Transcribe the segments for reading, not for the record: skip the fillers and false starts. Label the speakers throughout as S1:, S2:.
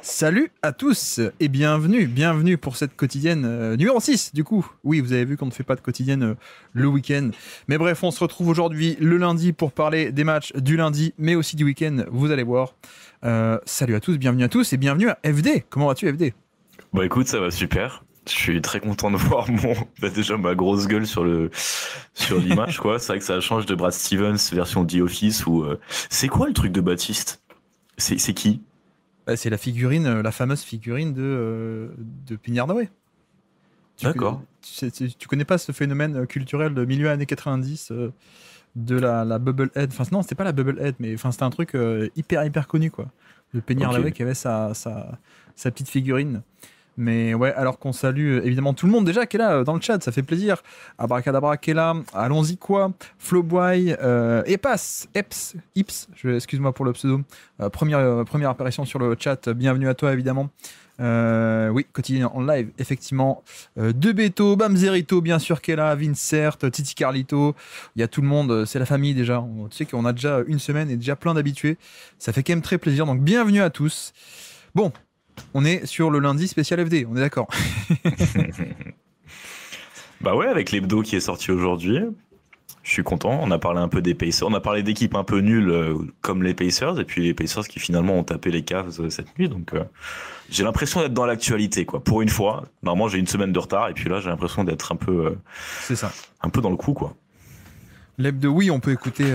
S1: Salut à tous et bienvenue pour cette quotidienne numéro 6 du coup. Oui, vous avez vu qu'on ne fait pas de quotidienne le week-end. Mais bref, on se retrouve aujourd'hui le lundi pour parler des matchs du lundi, mais aussi du week-end, vous allez voir. Salut à tous et bienvenue à FD. Comment vas-tu FD ?
S2: Bah écoute, ça va super. Je suis très content de voir déjà ma grosse gueule sur l'image quoi. C'est vrai que ça change de Brad Stevens version The Office ou c'est quoi le truc de Baptiste ? C'est qui ?
S1: C'est la figurine, la fameuse figurine de Penny Hardaway.
S2: D'accord.
S1: Tu connais pas ce phénomène culturel de milieu années 90 de la Bubblehead. Enfin non, c'était pas la Bubblehead, mais c'était un truc hyper connu quoi. Le Penny Hardaway qui avait sa petite figurine. Mais ouais, alors qu'on salue évidemment tout le monde déjà qui est là dans le chat, ça fait plaisir. Abracadabra qui est là, allons-y quoi, Flowboy, Eps, excuse-moi pour le pseudo. Première apparition sur le chat, bienvenue à toi évidemment. Oui, quotidien en live, effectivement. De Beto, Bamzerito, bien sûr, qui est là, Vincert, Titi Carlito. Il y a tout le monde, c'est la famille déjà. Tu sais qu'on a déjà une semaine et déjà plein d'habitués. Ça fait quand même très plaisir, donc bienvenue à tous. Bon, on est sur le lundi spécial FD, on est d'accord.
S2: Bah ouais, avec l'hebdo qui est sorti aujourd'hui. Je suis content, on a parlé un peu des Pacers, on a parlé d'équipes un peu nulles comme les Pacers, et puis les Pacers qui finalement ont tapé les Cavs cette nuit, donc j'ai l'impression d'être dans l'actualité, quoi. Pour une fois, normalement j'ai une semaine de retard, et puis là j'ai l'impression d'être un peu,
S1: c'est ça,
S2: un peu dans le coup, quoi.
S1: L'hebdo, oui, on peut écouter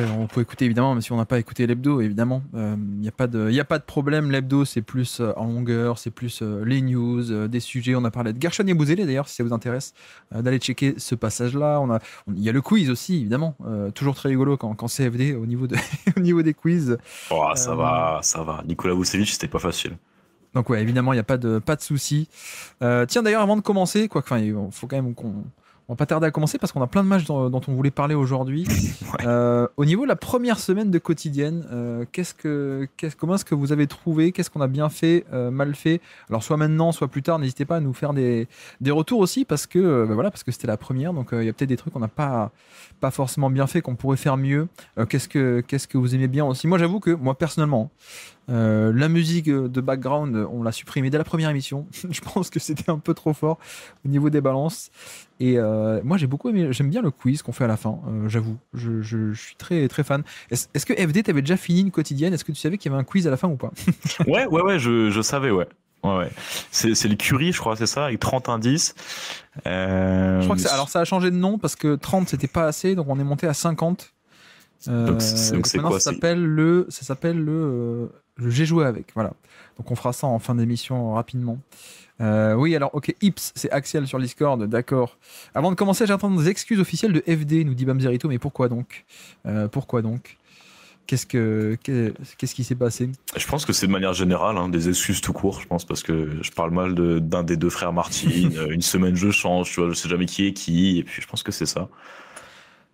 S1: évidemment, même si on n'a pas écouté l'hebdo, évidemment. Il n'y a pas de problème. L'hebdo, c'est plus en longueur, c'est plus les news, des sujets. On a parlé de Gershon Yebouzélé, d'ailleurs, si ça vous intéresse, d'aller checker ce passage-là. Il y a le quiz aussi, évidemment. Toujours très rigolo quand c'est FD au niveau, au niveau des quiz.
S2: Oh, ça va. Nicolas Vucevic, c'était pas facile.
S1: Donc ouais, évidemment, il n'y a pas de souci. Tiens, d'ailleurs, avant de commencer, il faut quand même qu'on... On va pas tarder à commencer parce qu'on a plein de matchs dont on voulait parler aujourd'hui. Ouais. Au niveau de la première semaine de quotidienne, comment est-ce que vous avez trouvé ? Qu'est-ce qu'on a bien fait, mal fait ? Alors soit maintenant, soit plus tard, n'hésitez pas à nous faire des retours aussi parce que parce que c'était la première, donc il y a peut-être des trucs qu'on n'a pas forcément bien fait, qu'on pourrait faire mieux. Qu'est-ce que vous aimez bien aussi ? Moi, j'avoue que moi personnellement, la musique de background, on l'a supprimée dès la première émission. Je pense que c'était un peu trop fort au niveau des balances. Et moi, j'ai beaucoup aimé. J'aime bien le quiz qu'on fait à la fin. J'avoue, je suis très très fan. Est-ce que FD, t'avais déjà fini une quotidienne ? Est-ce que tu savais qu'il y avait un quiz à la fin ou pas ?
S2: Ouais, je savais, ouais. Ouais. C'est le Curie, je crois, c'est ça, avec 30 indices.
S1: Je crois que alors ça a changé de nom parce que 30 c'était pas assez, donc on est monté à 50.
S2: Donc c'est quoi ?
S1: Ça s'appelle le J'ai joué avec, voilà. Donc on fera ça en fin d'émission rapidement. Oui, alors ok, Ips, c'est Axel sur Discord, d'accord. Avant de commencer, j'attends des excuses officielles de FD, nous dit Bamzerito, mais pourquoi donc ? Qu'est-ce qui s'est passé ?
S2: Je pense que c'est de manière générale, des excuses tout court, je pense, parce que je parle mal d'un des deux frères Martin, une semaine je change, tu vois, je sais jamais qui est qui, et puis je pense que c'est ça.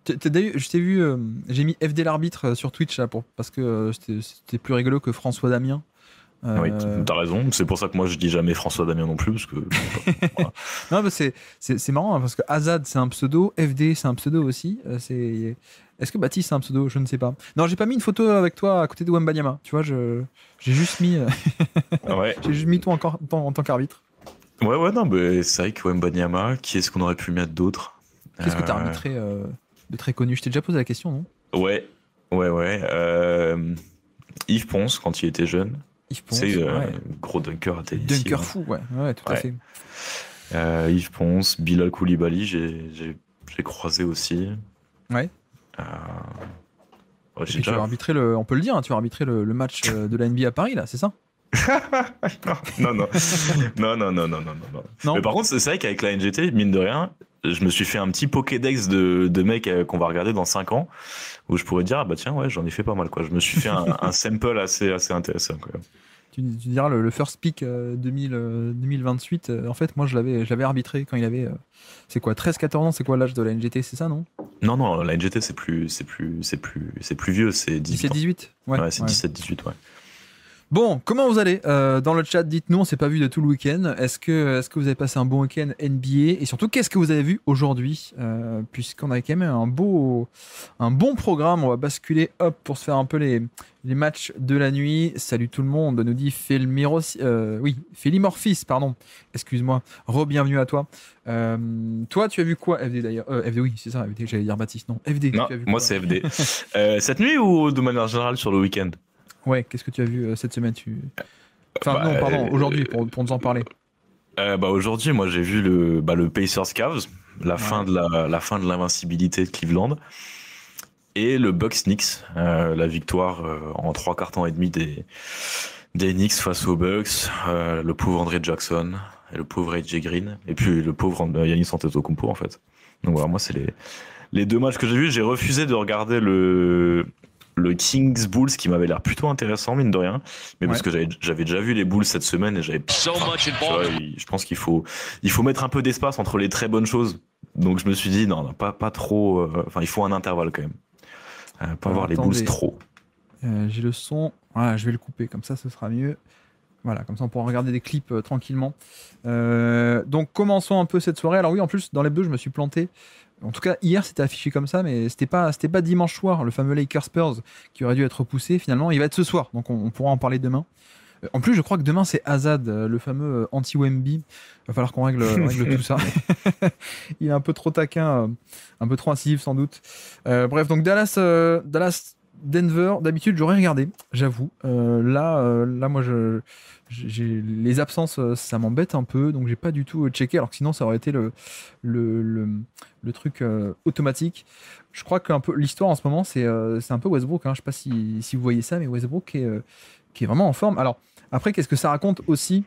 S1: Je t'ai vu, j'ai mis FD l'arbitre sur Twitch là, parce que c'était plus rigolo que François Damien.
S2: Oui, t'as raison. C'est pour ça que moi je dis jamais François Damien non plus, parce que. Voilà.
S1: Non, mais c'est marrant parce que Azad c'est un pseudo, FD c'est un pseudo aussi. Est-ce que Baptiste c'est un pseudo ? Je ne sais pas. Non, j'ai pas mis une photo avec toi à côté de Wembanyama. Tu vois, j'ai juste mis.
S2: Ouais.
S1: J'ai juste mis toi en tant qu'arbitre.
S2: Ouais, non, mais c'est vrai que Wembanyama, qui est-ce qu'on aurait pu mettre d'autre ?
S1: Qu'est-ce que t'as arbitré de très connu ? Je t'ai déjà posé la question, non ?
S2: Ouais. Yves Ponce quand il était jeune.
S1: Yves Ponce,
S2: c'est gros dunker à Tennessee.
S1: Dunker fou, ouais, tout à fait.
S2: Yves Ponce, Bilal Koulibaly, j'ai croisé aussi.
S1: Ouais. Tu as arbitré on peut le dire, tu as arbitré le match de la NBA à Paris, là, c'est ça ?
S2: Non. Mais par contre, c'est vrai qu'avec la NGT, mine de rien, je me suis fait un petit Pokédex de mecs qu'on va regarder dans 5 ans, où je pourrais dire, ah bah tiens, ouais, j'en ai fait pas mal, quoi. Je me suis fait un sample assez intéressant, quoi.
S1: Tu diras le first pick 2028, en fait, moi je l'avais arbitré quand il avait, c'est quoi, 13-14 ans, c'est quoi l'âge de la NGT, c'est ça, non ?
S2: Non, la NGT c'est plus vieux, c'est 18 ans.
S1: 17-18 ?
S2: Ouais, c'est 17-18, ouais.
S1: Bon, comment vous allez dans le chat, dites-nous, on s'est pas vu de tout le week-end. Est-ce que vous avez passé un bon week-end NBA? Et surtout, qu'est-ce que vous avez vu aujourd'hui? Puisqu'on a quand même un bon programme. On va basculer hop pour se faire un peu les matchs de la nuit. Salut tout le monde, nous dit Félimorphis, pardon. Excuse-moi. Re-bienvenue à toi. Toi, tu as vu quoi, FD d'ailleurs? FD, oui, c'est ça, FD, j'allais dire Baptiste. Non, FD.
S2: Non,
S1: tu as vu
S2: moi
S1: quoi?
S2: c'est FD. Cette nuit ou de manière générale sur le week-end?
S1: Ouais, qu'est-ce que tu as vu cette semaine? Enfin, non, pardon, aujourd'hui, pour nous en parler.
S2: Aujourd'hui, moi j'ai vu le Pacers Cavs, la fin de l'invincibilité de Cleveland, et le Bucks Knicks, la victoire en 3 quarts et demi des Knicks face aux Bucks, le pauvre André Jackson, et le pauvre AJ Green, et puis le pauvre Giannis Antetokounmpo en fait. Donc voilà, moi c'est les 2 matchs que j'ai vus. J'ai refusé de regarder le Kings Bulls qui m'avait l'air plutôt intéressant mine de rien, mais parce que j'avais déjà vu les Bulls cette semaine et j'avais je pense qu'il faut mettre un peu d'espace entre les très bonnes choses, donc je me suis dit non pas trop, enfin il faut un intervalle quand même, pas voir les Bulls trop.
S1: J'ai le son, voilà, je vais le couper comme ça ce sera mieux. Voilà, comme ça on pourra regarder des clips tranquillement. Donc commençons un peu cette soirée. Alors oui, en plus dans les deux je me suis planté. En tout cas, hier, c'était affiché comme ça, mais c'était pas dimanche soir, le fameux Lakers Spurs qui aurait dû être repoussé. Finalement, il va être ce soir, donc on pourra en parler demain. En plus, je crois que demain, c'est Azad, le fameux anti-Wemby. Il va falloir qu'on règle tout ça. Il est un peu trop taquin, un peu trop incisif sans doute. Bref, donc Dallas, Denver, d'habitude, j'aurais regardé, j'avoue. Là, moi, j'ai les absences, ça m'embête un peu, donc j'ai pas du tout checké, alors que sinon ça aurait été le truc automatique. Je crois qu'un peu l'histoire en ce moment, c'est un peu Westbrook. Je sais pas si vous voyez ça, mais Westbrook qui est vraiment en forme. Alors après, qu'est-ce que ça raconte aussi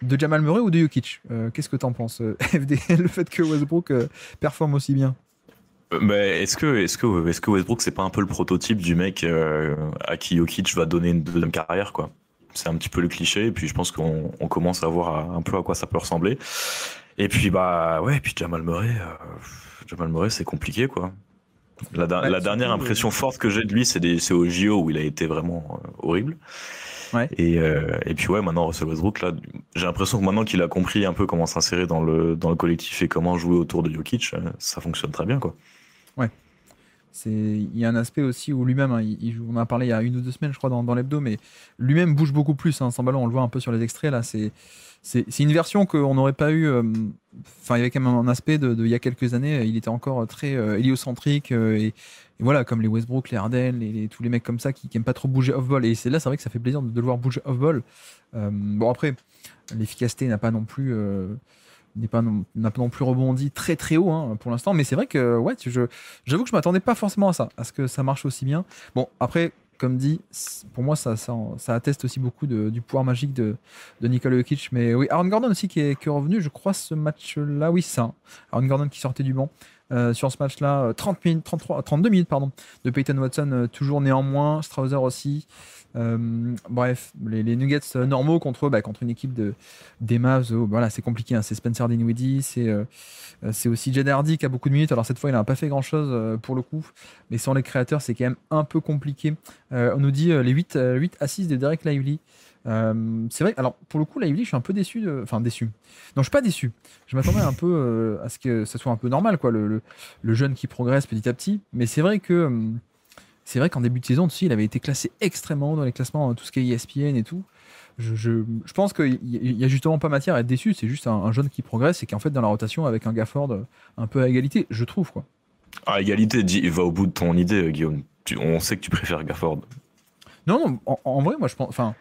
S1: de Jamal Murray ou de Jokic? Qu'est-ce que t'en penses, FD, le fait que Westbrook performe aussi bien?
S2: Est-ce que Westbrook c'est pas un peu le prototype du mec à qui Jokic va donner une deuxième carrière, quoi? C'est un petit peu le cliché, et puis je pense qu'on commence à voir un peu à quoi ça peut ressembler. Et puis puis Jamal Murray c'est compliqué, quoi. La dernière impression forte que j'ai de lui, c'est au JO où il a été vraiment horrible.
S1: Ouais.
S2: Et puis maintenant Russell Westbrook, là, j'ai l'impression que maintenant qu'il a compris un peu comment s'insérer dans le collectif et comment jouer autour de Jokic, ça fonctionne très bien, quoi.
S1: Ouais. Il y a un aspect aussi où lui-même, on en a parlé il y a 1 ou 2 semaines, je crois, dans l'hebdo, mais lui-même bouge beaucoup plus sans ballon. On le voit un peu sur les extraits là. C'est une version qu'on n'aurait pas eu. Enfin, il y avait quand même un aspect de il y a quelques années. Il était encore très héliocentrique et voilà, comme les Westbrook, les Harden, tous les mecs comme ça qui aiment pas trop bouger off-ball. Et c'est vrai que ça fait plaisir de le voir bouger off-ball. Bon après, l'efficacité n'a pas non plus rebondi très très haut pour l'instant, mais c'est vrai que j'avoue que je m'attendais pas forcément à ce que ça marche aussi bien. Bon après, comme dit, pour moi ça atteste aussi beaucoup du pouvoir magique de Nikola Jokic. Mais oui, Aaron Gordon aussi qui est revenu, je crois, ce match-là. Oui, c'est ça. Aaron Gordon qui sortait du banc sur ce match-là. 32 minutes pardon, de Peyton Watson, toujours néanmoins. Strausser aussi. Bref, les Nuggets normaux contre une équipe des Mavs, voilà, c'est compliqué. C'est Spencer Dinwiddie, c'est aussi Jaden Hardy qui a beaucoup de minutes. Alors cette fois, il n'a pas fait grand-chose pour le coup, mais sans les créateurs, c'est quand même un peu compliqué. On nous dit les 8 assists de Derek Lively. C'est vrai, alors pour le coup, Lively, je suis un peu déçu. Déçu. Non, je suis pas déçu. Je m'attendais un peu à ce que ça soit un peu normal, quoi, le jeune qui progresse petit à petit. Mais c'est vrai qu'en début de saison aussi, il avait été classé extrêmement haut dans les classements, tout ce qui est ESPN et tout. Je pense qu'il y a justement pas matière à être déçu. C'est juste un jeune qui progresse et qui est en fait dans la rotation avec un Gafford un peu à égalité, je trouve, quoi.
S2: À égalité, va au bout de ton idée, Guillaume. On sait que tu préfères Gafford.
S1: Non, en vrai, moi je pense. Enfin,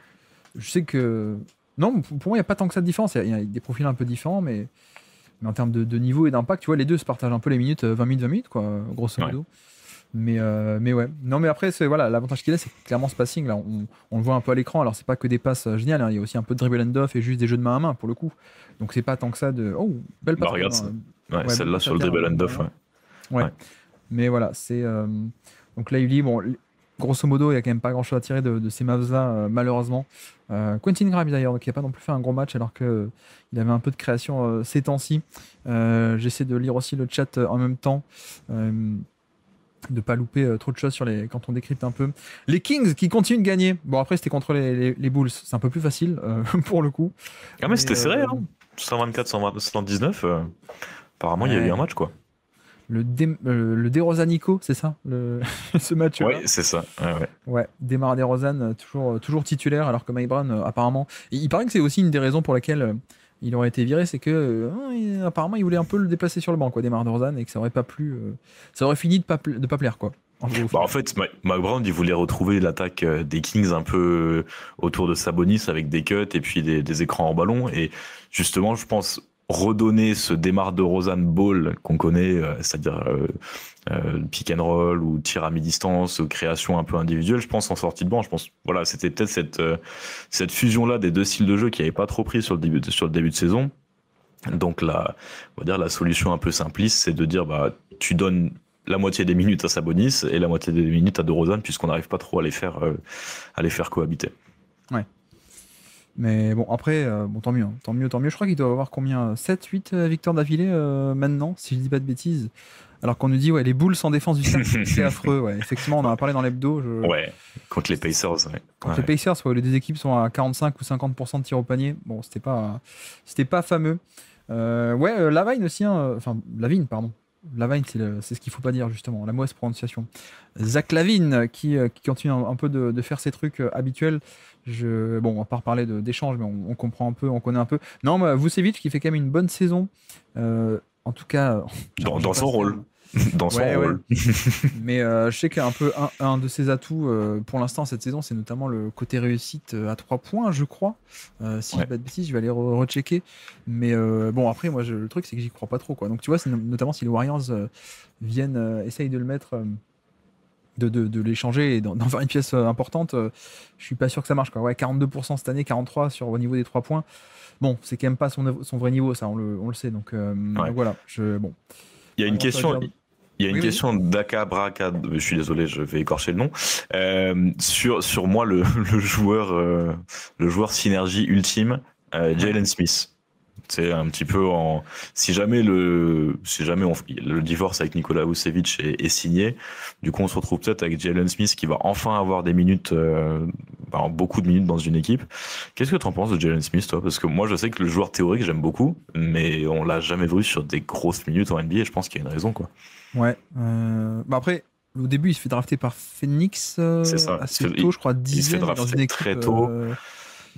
S1: je sais que. Non, pour moi, il n'y a pas tant que ça de différence. Il y a des profils un peu différents, mais en termes de niveau et d'impact, tu vois, les deux se partagent un peu les minutes, 20 minutes, quoi, grosso modo. Ouais. Mais ouais. Non, mais après, voilà, l'avantage qu'il a, c'est clairement ce passing là. On le voit un peu à l'écran. Alors, c'est pas que des passes géniales. Il y a aussi un peu de dribble and off et juste des jeux de main à main pour le coup. Donc, c'est pas tant que ça de. Oh, belle passe.
S2: Regarde ça. Ouais, celle-là sur le dribble and off.
S1: Ouais. Mais voilà, c'est. Donc là, Lively, bon, grosso modo, il y a quand même pas grand chose à tirer de ces Mavs là, malheureusement. Quentin Grimes d'ailleurs, qui n'a pas non plus fait un gros match alors qu'il avait un peu de création ces temps-ci. J'essaie de lire aussi le chat en même temps. de pas louper trop de choses quand on décrypte un peu. Les Kings qui continuent de gagner. Bon, après, c'était contre les Bulls. C'est un peu plus facile pour le coup.
S2: Ah, mais c'était serré, hein. 124, 119. Apparemment, il y a eu un match, quoi.
S1: Le DeRozanico, c'est ça ce match-là.
S2: Ouais, c'est ça.
S1: Ouais, Demar DeRozan, toujours titulaire, alors que Mike Brown, apparemment. Il paraît que c'est aussi une des raisons pour lesquelles il aurait été viré, c'est que apparemment il voulait un peu le déplacer sur le banc, quoi, Demar DeRozan, et que ça aurait pas plu. Ça aurait fini de pas plaire, quoi.
S2: En fait, Mike Brown, il voulait retrouver l'attaque des Kings un peu autour de Sabonis avec des cuts et puis des écrans en ballon. Et justement, je pense redonner ce Demar DeRozan ball qu'on connaît, c'est-à-dire pick and roll ou tir à mi-distance, création un peu individuelle, je pense en sortie de banc. Je pense, voilà, c'était peut-être cette fusion-là des deux styles de jeu qui n'avait pas trop pris sur le début de saison. Donc on va dire la solution un peu simpliste, c'est de dire tu donnes la moitié des minutes à Sabonis et la moitié des minutes à DeRozan, puisqu'on n'arrive pas trop à les faire cohabiter.
S1: Ouais. Mais bon, après, tant mieux, hein. Tant mieux. Je crois qu'il doit avoir combien 7, 8 victoires d'affilée maintenant, si je dis pas de bêtises. Alors qu'on nous dit, les Bulls en défense du cercle, c'est affreux. Ouais. Effectivement, on en a parlé dans l'hebdo.
S2: Ouais, contre les Pacers. Ouais.
S1: Contre les Pacers, les deux équipes sont à 45 ou 50% de tir au panier. Bon, c'était pas fameux. Lavigne aussi, enfin, Lavigne, pardon. Lavigne, c'est ce qu'il faut pas dire, justement, la mauvaise prononciation. Zach Lavine qui continue un peu de faire ses trucs habituels. On va pas reparler d'échanges, mais on comprend un peu, on connaît un peu. Non, Vucevic qui fait quand même une bonne saison. En tout cas,
S2: dans son rôle. Dans son rôle.
S1: Mais je sais qu'un de ses atouts pour l'instant cette saison, c'est notamment le côté réussite à 3 points, je crois. Si je dis pas de bêtises, je vais aller rechecker. Mais après, moi, le truc, c'est que j'y crois pas trop, quoi. Donc, tu vois, notamment si les Warriors essayent de le mettre, de l'échanger et d'en faire une pièce importante, je suis pas sûr que ça marche, quoi. Ouais, 42% cette année, 43% au niveau des 3 points. Bon, c'est quand même pas son vrai niveau, ça, on le sait. Donc voilà.
S2: Il y a une question. Il y a une question d'Aka Braka, je suis désolé, je vais écorcher le nom, sur moi le joueur synergie ultime, Jalen Smith. C'est un petit peu si jamais le divorce avec Nikola Vucevic est signé, du coup on se retrouve peut-être avec Jalen Smith qui va enfin avoir des minutes, beaucoup de minutes dans une équipe. Qu'est-ce que tu en penses de Jalen Smith, toi? Parce que moi je sais que le joueur théorique j'aime beaucoup, mais on l'a jamais vu sur des grosses minutes en NBA, et je pense qu'il y a une raison, quoi.
S1: Ouais. Après, au début il se fait drafter par Phoenix assez tôt, je crois 10e.
S2: Il se fait drafter très tôt.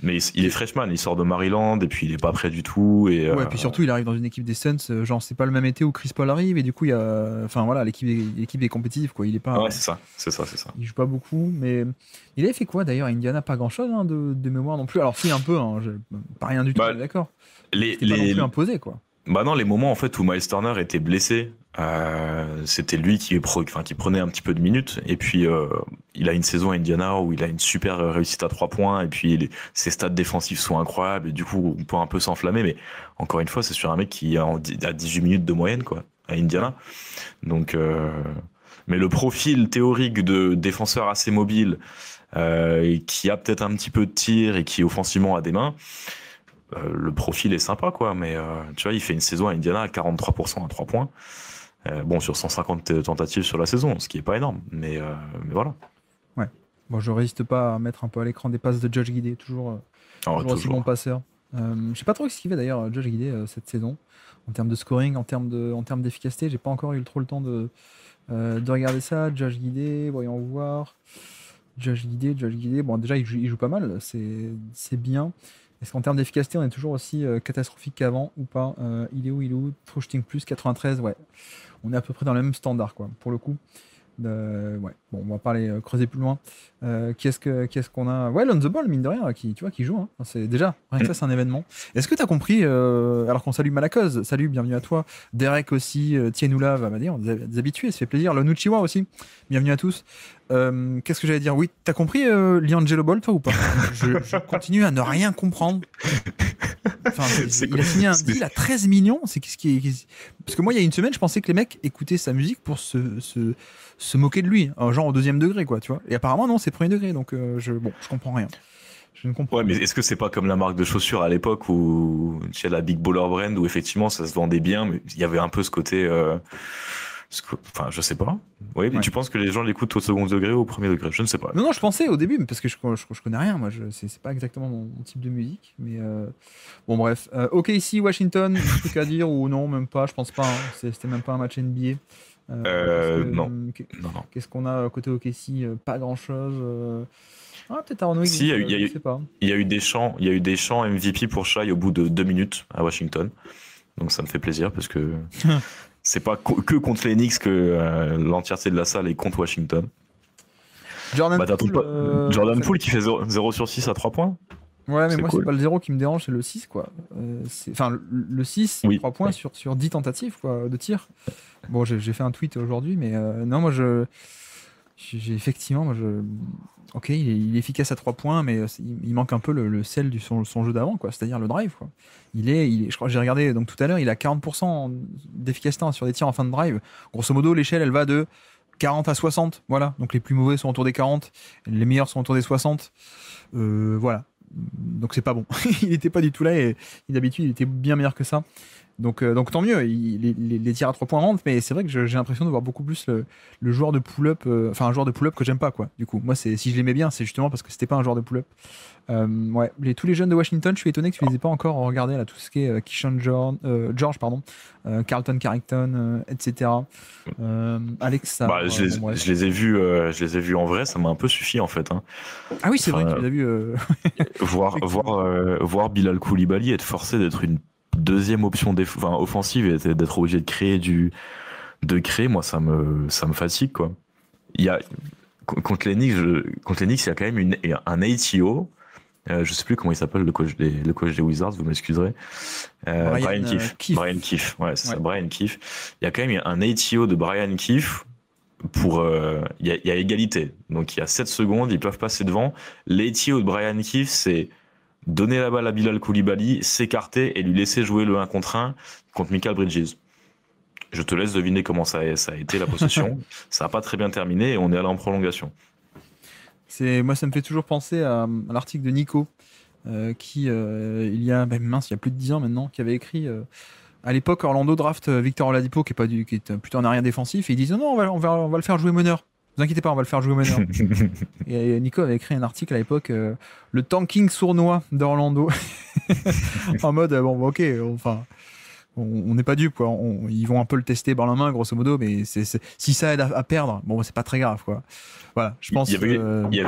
S2: Mais il est freshman, il sort de Maryland et puis il est pas prêt du tout. Et
S1: puis surtout, il arrive dans une équipe des Suns, genre c'est pas le même été où Chris Paul arrive et du coup, l'équipe est compétitive, quoi. Il est pas.
S2: Ouais, c'est ça.
S1: Il joue pas beaucoup, mais il avait fait quoi d'ailleurs à Indiana? Pas grand chose de mémoire non plus. Alors, si, un peu, pas rien du tout, d'accord.
S2: Pas
S1: non plus imposé, quoi.
S2: Non, les moments en fait où Miles Turner était blessé, c'était lui qui prenait un petit peu de minutes, et puis il a une saison à Indiana où il a une super réussite à 3 points, et puis ses stats défensifs sont incroyables, et du coup on peut un peu s'enflammer, mais encore une fois c'est sur un mec qui a 18 minutes de moyenne, quoi, à Indiana. Donc mais le profil théorique de défenseur assez mobile, qui a peut-être un petit peu de tir et qui offensivement a des mains, le profil est sympa, quoi, mais tu vois, il fait une saison à Indiana à 43% à 3 points. Sur 150 tentatives sur la saison, ce qui est pas énorme, mais voilà.
S1: Ouais. Bon, je résiste pas à mettre un peu à l'écran des passes de Josh Giddey, toujours aussi bon passeur. Je sais pas trop ce qu'il fait d'ailleurs, Josh Giddey, cette saison, en termes de scoring, en termes d'efficacité. J'ai pas encore eu trop le temps de regarder ça. Josh Giddey, voyons voir. Josh Giddey, bon, déjà il joue pas mal, c'est bien. Est-ce qu'en termes d'efficacité, on est toujours aussi catastrophique qu'avant ou pas? Il est où True Shooting plus 93, ouais. On est à peu près dans le même standard, quoi, pour le coup. Ouais. Bon, on va pas aller creuser plus loin. Qu'est-ce qu'on a? Ouais, Lonzo Ball, mine de rien, qui joue. Hein. C'est déjà, rien que ça, c'est un événement. Est-ce que tu as compris, alors qu'on salue Malakoz, salut, bienvenue à toi. Derek aussi, Tienoula, va dire, des habitués, ça fait plaisir. Le Nuchiwa aussi, bienvenue à tous. Qu'est-ce que j'allais dire? Oui, t'as compris Liangelo Ball, toi, ou pas? Je continue à ne rien comprendre. Enfin, il a signé un deal à 13 millions. Parce que moi, il y a une semaine, je pensais que les mecs écoutaient sa musique pour se moquer de lui, genre au 2e degré, quoi, tu vois. Et apparemment, non, c'est 1er degré, donc je comprends rien. Je ne comprends
S2: pas. Mais est-ce que c'est pas comme la marque de chaussures à l'époque où chez la Big Baller Brand, où effectivement ça se vendait bien, mais il y avait un peu ce côté. Enfin, je sais pas. Oui, mais
S1: Ouais.
S2: tu penses que les gens l'écoutent au second degré ou au premier degré? Je ne sais pas.
S1: Non, je pensais au début, mais parce que je connais rien, moi, c'est pas exactement mon type de musique, mais bon, bref. OKC, Washington, truc à dire ou non, même pas, je pense pas, hein. C'était même pas un match NBA.
S2: Non. Non, non.
S1: Qu'est-ce qu'on a côté OKC? Pas grand-chose. Ah, peut-être Aaron
S2: Si,
S1: Wiggins, je sais pas.
S2: il y a eu des chants MVP pour Shai au bout de 2 minutes à Washington. Donc ça me fait plaisir parce que c'est pas que contre les Knicks que l'entièreté de la salle est contre Washington.
S1: Jordan
S2: Bah, t'as
S1: Poole,
S2: Jordan Poole qui fait 0 sur 6 à 3 points.
S1: Ouais, mais
S2: C'est
S1: moi,
S2: cool.
S1: c'est pas le 0 qui me dérange, c'est le 6, quoi. Enfin, le 6,
S2: Oui.
S1: 3 points sur 10 tentatives, quoi, de tir. Bon, j'ai fait un tweet aujourd'hui, mais non, moi, j'ai effectivement, ok, il est efficace à 3 points, mais il manque un peu le sel du son jeu d'avant, quoi, c'est-à-dire le drive, quoi. Je crois que j'ai regardé donc tout à l'heure, il a 40% d'efficacité sur des tirs en fin de drive. Grosso modo, l'échelle, elle va de 40 à 60, voilà. Donc les plus mauvais sont autour des 40, les meilleurs sont autour des 60. Voilà. Donc c'est pas bon. Il n'était pas du tout là et d'habitude il était bien meilleur que ça. Donc tant mieux, les tirs à 3 points rentrent, mais c'est vrai que j'ai l'impression de voir beaucoup plus le joueur de pull-up, enfin un joueur de pull-up que j'aime pas, quoi. Du coup, moi, si je l'aimais bien, c'est justement parce que c'était pas un joueur de pull-up. Ouais, tous les jeunes de Washington, je suis étonné que tu les aies pas encore regardés là, tout ce qui est Keyshawn George, pardon, Carlton Carrington, etc. Alexa.
S2: Bah, je les ai vus en vrai, ça m'a un peu suffi en fait. Hein.
S1: Ah oui, c'est
S2: Enfin,
S1: vrai, tu l'as vu.
S2: voir Bilal Koulibaly être forcé d'être une deuxième option offensive et d'être obligé de créer, moi ça me fatigue, quoi. Il y a contre les Knicks, il y a quand même un ATO. Je sais plus comment il s'appelle, le coach des Wizards, vous m'excuserez. Brian Keefe. Brian Keefe, ouais, c'est ça, Brian Keefe. Il y a quand même un ATO de Brian Keefe pour. Il y a égalité. Donc il y a 7 secondes, ils peuvent passer devant. L'ATO de Brian Keefe, c'est donner la balle à Bilal Koulibaly, s'écarter et lui laisser jouer le 1 contre 1 contre Mikal Bridges. Je te laisse deviner comment ça a été la possession. Ça n'a pas très bien terminé et on est allé en prolongation.
S1: Moi, ça me fait toujours penser à l'article de Nico, qui, il y a plus de 10 ans maintenant, qui avait écrit à l'époque Orlando draft Victor Oladipo, qui est plutôt un arrière défensif, et il disait non, on va le faire jouer meneur. Ne vous inquiétez pas, on va le faire jouer meneur. Et Nico avait écrit un article à l'époque, le tanking sournois d'Orlando, en mode bon, ok, enfin. On n'est pas dupes, quoi. Ils vont un peu le tester par la main, grosso modo, mais si ça aide à perdre, bon, c'est pas très grave, quoi. Voilà, je pense.
S2: Il y avait eu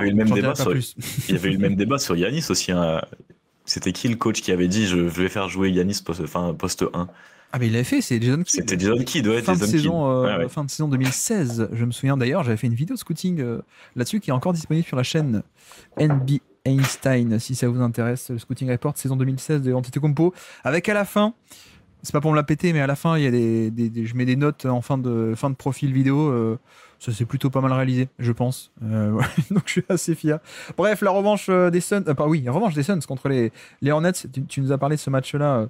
S2: le même débat sur Yanis aussi. Hein. C'était qui le coach qui avait dit je vais faire jouer Yanis poste 1?
S1: Ah, mais il l'avait fait, c'est Jason Kidd.
S2: C'était Jason Kidd, ouais.
S1: Fin de saison 2016, je me souviens d'ailleurs, j'avais fait une vidéo scouting là-dessus qui est encore disponible sur la chaîne NBA Einstein, si ça vous intéresse, le scouting report saison 2016 de Antetokounmpo, avec à la fin. C'est pas pour me la péter, mais à la fin, il y a je mets des notes en fin de profil vidéo. Ça, c'est plutôt pas mal réalisé, je pense. Donc, je suis assez fier. Bref, la revanche des Suns. Revanche des Suns contre les Hornets. Tu nous as parlé de ce match-là.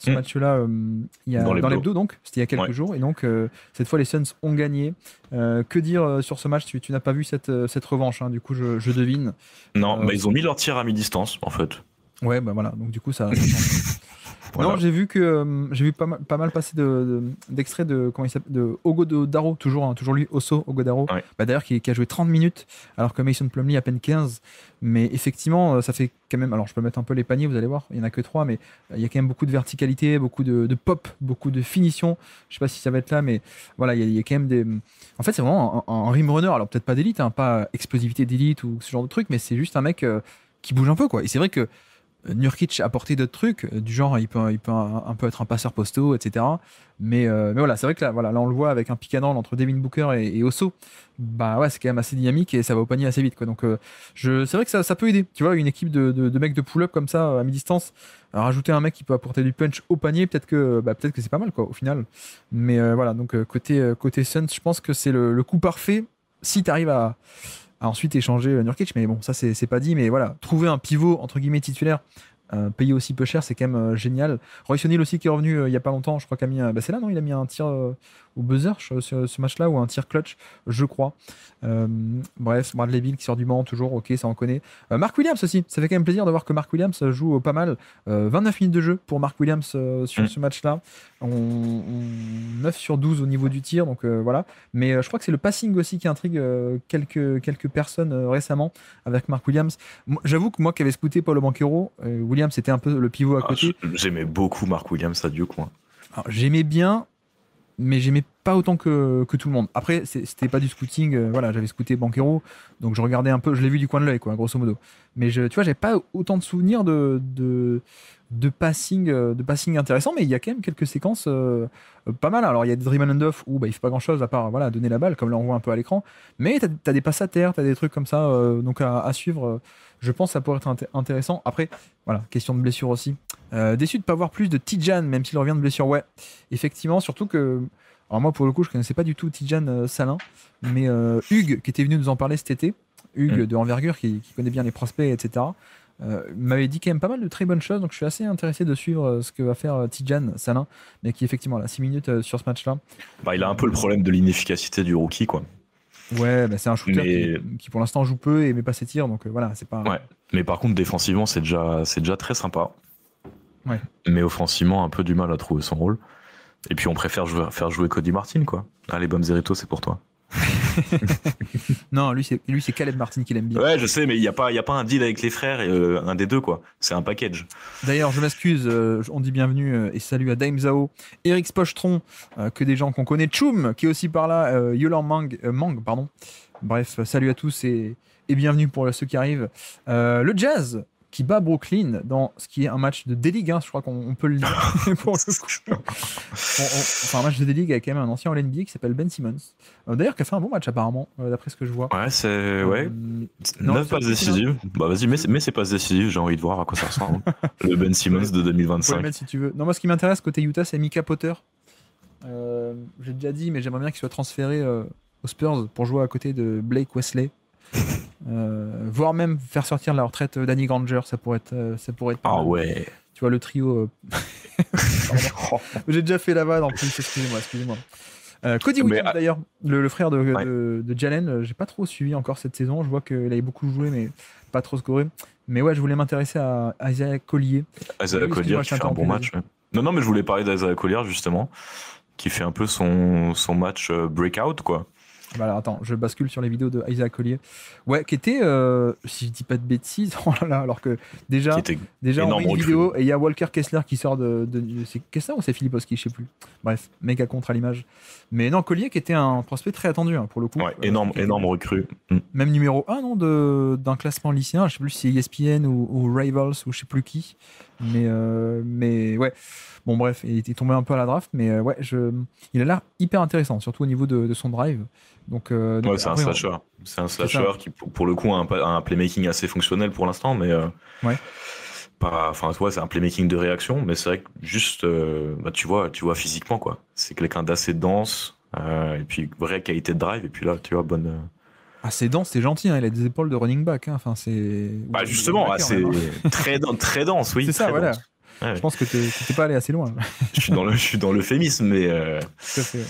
S1: Il y a, dans l'hebdo, donc. C'était il y a quelques jours. Et donc, cette fois, les Suns ont gagné. Que dire sur ce match? Tu n'as pas vu cette revanche, hein, du coup, je devine.
S2: Non, ils ont mis leur tir à mi-distance, en fait.
S1: Ouais, bah voilà. Donc, du coup, ça
S2: Voilà.
S1: Non, j'ai vu pas mal passer d'extraits de comment il s'appelle, de Ogodaro, toujours lui, Oso Ogodaro.
S2: Ouais.
S1: Bah, d'ailleurs qui a joué 30 minutes alors que Mason Plumlee à peine 15. Mais effectivement, ça fait quand même. Alors je peux mettre un peu les paniers, vous allez voir, il y en a que 3, mais il y a quand même beaucoup de verticalité, beaucoup de pop, beaucoup de finition. Je sais pas si ça va être là, mais voilà, il y a quand même des. En fait, c'est vraiment un rim runner. Alors peut-être pas d'élite, hein, pas explosivité d'élite ou ce genre de truc, mais c'est juste un mec qui bouge un peu, quoi. Et c'est vrai que Nurkic a apporté d'autres trucs, du genre il peut un peu être un passeur posto, etc. Mais voilà, c'est vrai que là on le voit avec un pick and roll entre Devin Booker et Oso. Bah ouais, c'est quand même assez dynamique et ça va au panier assez vite, quoi. Donc c'est vrai que ça peut aider. Tu vois, une équipe de mecs de pull-up comme ça à mi-distance, rajouter un mec qui peut apporter du punch au panier, peut-être que c'est pas mal, quoi, au final. Mais voilà, donc côté Suns, je pense que c'est le coup parfait si tu arrives à ensuite échanger Nurkic, mais bon, ça c'est pas dit, mais voilà, trouver un pivot entre guillemets titulaire payé aussi peu cher, c'est quand même génial. Royce O'Neal aussi qui est revenu il y a pas longtemps, je crois qu'il a mis, c'est là, non, il a mis un tir au buzzer sur ce match-là, ou un tir clutch, je crois. Bref, Bradley Beal qui sort du banc, toujours, ok, ça on connaît. Mark Williams aussi, ça fait quand même plaisir de voir que Mark Williams joue pas mal. 29 minutes de jeu pour Mark Williams sur ce match-là. 9 sur 12 au niveau du tir, donc voilà. Mais je crois que c'est le passing aussi qui intrigue quelques personnes récemment avec Mark Williams. J'avoue que moi qui avais scouté Paolo Banchero, Williams c'était un peu le pivot à côté.
S2: J'aimais beaucoup Mark Williams à Duke, moi.
S1: Alors, j'aimais bien, mais j'aimais pas autant que tout le monde. Après, c'était pas du scouting, voilà, j'avais scouté Banchero, donc je regardais un peu, je l'ai vu du coin de l'œil, quoi, grosso modo. Mais tu vois, j'avais pas autant de souvenirs de passing intéressant, mais il y a quand même quelques séquences pas mal. Alors il y a des dribble and off où il fait pas grand chose à part voilà, donner la balle, comme là on voit un peu à l'écran, mais t'as des passes à terre, t'as des trucs comme ça, donc à suivre. Je pense que ça pourrait être intéressant. Après, voilà, question de blessure aussi. Déçu de ne pas voir plus de Tidjane, même s'il revient de blessure. Ouais, effectivement, surtout que. Alors, moi, pour le coup, je connaissais pas du tout Tidjane Salin, mais Hugues, qui était venu nous en parler cet été, Hugues de Envergure, qui connaît bien les prospects, etc., m'avait dit quand même pas mal de très bonnes choses. Donc, je suis assez intéressé de suivre ce que va faire Tidjane Salin, mais qui, effectivement, là, 6 minutes sur ce match-là.
S2: Il a un peu le problème de l'inefficacité du rookie, quoi.
S1: Ouais, c'est un shooter qui pour l'instant joue peu et met pas ses tirs, donc voilà, c'est pas.
S2: Ouais, mais par contre défensivement c'est déjà très sympa.
S1: Ouais.
S2: Mais offensivement un peu du mal à trouver son rôle. Et puis on préfère faire jouer Cody Martin, quoi. Allez, Bamzerito, c'est pour toi.
S1: Non, lui c'est Caleb Martin qui l'aime bien.
S2: Ouais, je sais, mais il y a pas un deal avec les frères, un des deux, quoi. C'est un package.
S1: D'ailleurs, je m'excuse, on dit bienvenue et salut à Dame Zhao, Eric Spochtron, que des gens qu'on connaît, Choum qui est aussi par là, Yolan Mang, pardon. Bref, salut à tous et bienvenue pour ceux qui arrivent. Le Jazz qui bat Brooklyn dans ce qui est un match de D-League, je crois qu'on peut le dire pour le coup. Enfin, un match de D-League avec quand même un ancien All-NBA qui s'appelle Ben Simmons. D'ailleurs, qui a fait un bon match apparemment, d'après ce que je vois.
S2: Ouais, c'est... Ouais. 9 passes décisives. Bah vas-y, mais c'est passes décisives, j'ai envie de voir à quoi ça ressemble. Le Ben Simmons de 2025.
S1: Le mettre si tu veux. Non, moi ce qui m'intéresse côté Utah, c'est Mika Potter. J'ai déjà dit, mais j'aimerais bien qu'il soit transféré aux Spurs pour jouer à côté de Blake Wesley. Voire même faire sortir la retraite Danny Granger, ça pourrait être pas mal.
S2: Ouais.
S1: Tu vois le trio. J'ai déjà fait la vanne en plus, excusez-moi. Cody Williams d'ailleurs, le frère de Jalen, j'ai pas trop suivi encore cette saison. Je vois qu'il avait beaucoup joué, mais pas trop scoré. Mais ouais, je voulais m'intéresser à Isaiah Collier.
S2: Isaiah Collier qui fait un bon match. Ouais. Non, mais je voulais parler d'Isaiah Collier justement, qui fait un peu son match breakout, quoi.
S1: Bah alors, attends, je bascule sur les vidéos de Isaiah Collier. Ouais, qui était, si je dis pas de bêtises, oh là là, alors que déjà on met une vidéo et il y a Walker Kessler qui sort c'est Kessler ou c'est Filipowski, je sais plus. Bref, méga contre à l'image. Mais non, Collier qui était un prospect très attendu pour le coup.
S2: Ouais, énorme recrue.
S1: Même numéro 1 d'un classement lycéen, je sais plus si c'est ESPN ou Rivals ou je sais plus qui. Mais ouais. Bon bref, il était tombé un peu à la draft, mais ouais, il a l'air hyper intéressant, surtout au niveau de son drive. Donc
S2: c'est un slasher. C'est un slasher qui, pour le coup, a un playmaking assez fonctionnel pour l'instant, mais
S1: ouais.
S2: C'est un playmaking de réaction, mais c'est vrai que juste, tu vois physiquement, quoi. C'est quelqu'un d'assez dense, et puis vraie qualité de drive, et puis là, tu vois, bonne.
S1: C'est dense, c'est gentil, il a des épaules de running back. Enfin, c'est.
S2: Bah justement, c'est très dense, oui.
S1: C'est ça, voilà.
S2: Ouais.
S1: Je pense que t'es pas allé assez loin.
S2: Je suis dans l'euphémisme, mais.
S1: Tout à fait.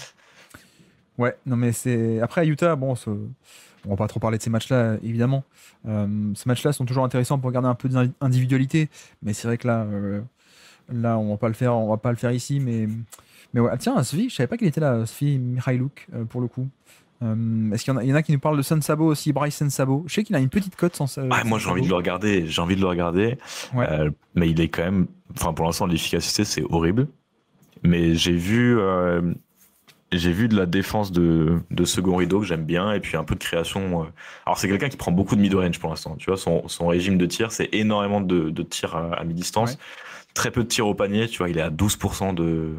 S1: Ouais, non mais c'est. Après à Utah, bon, on va pas trop parler de ces matchs-là, évidemment. Ces matchs-là sont toujours intéressants pour garder un peu d'individualité, mais c'est vrai que là, on va pas le faire ici, mais ouais. Tiens, Svi, je savais pas qu'il était là, Svi Mihailouk, pour le coup. Est-ce qu'il y en a qui nous parlent de Sensabo aussi, Bryce Sensabo. Je sais qu'il a une petite cote sans.
S2: Moi j'ai envie de le regarder.
S1: Ouais.
S2: Mais il est quand même. Enfin, pour l'instant, l'efficacité c'est horrible. Mais j'ai vu de la défense de second rideau que j'aime bien, et puis un peu de création. Alors c'est quelqu'un qui prend beaucoup de mid-range pour l'instant. Tu vois, son régime de tir, c'est énormément de tirs à mi-distance. Ouais. Très peu de tirs au panier. Tu vois, il est à 12% de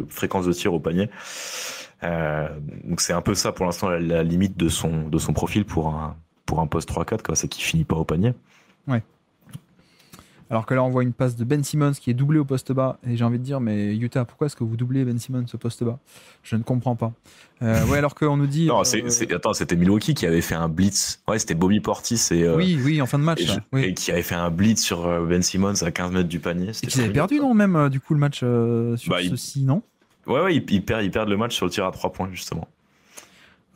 S2: fréquence de tir au panier. Donc c'est un peu ça pour l'instant la limite de son profil pour un poste 3-4, quoi, c'est qu'il finit pas au panier.
S1: Ouais. Alors que là, on voit une passe de Ben Simmons qui est doublée au poste bas. Et j'ai envie de dire, mais Utah, pourquoi est-ce que vous doublez Ben Simmons au poste bas? Je ne comprends pas. Ouais, alors qu'on nous dit.
S2: Non, attends, c'était Milwaukee qui avait fait un blitz. Ouais, c'était Bobby Portis
S1: oui, en fin de match.
S2: Et qui avait fait un blitz sur Ben Simmons à 15 mètres du panier.
S1: Et qu'ils avaient perdu, non, même, du coup, le match sur ceci, non?
S2: Ouais, ils perdent le match sur le tir à 3 points, justement.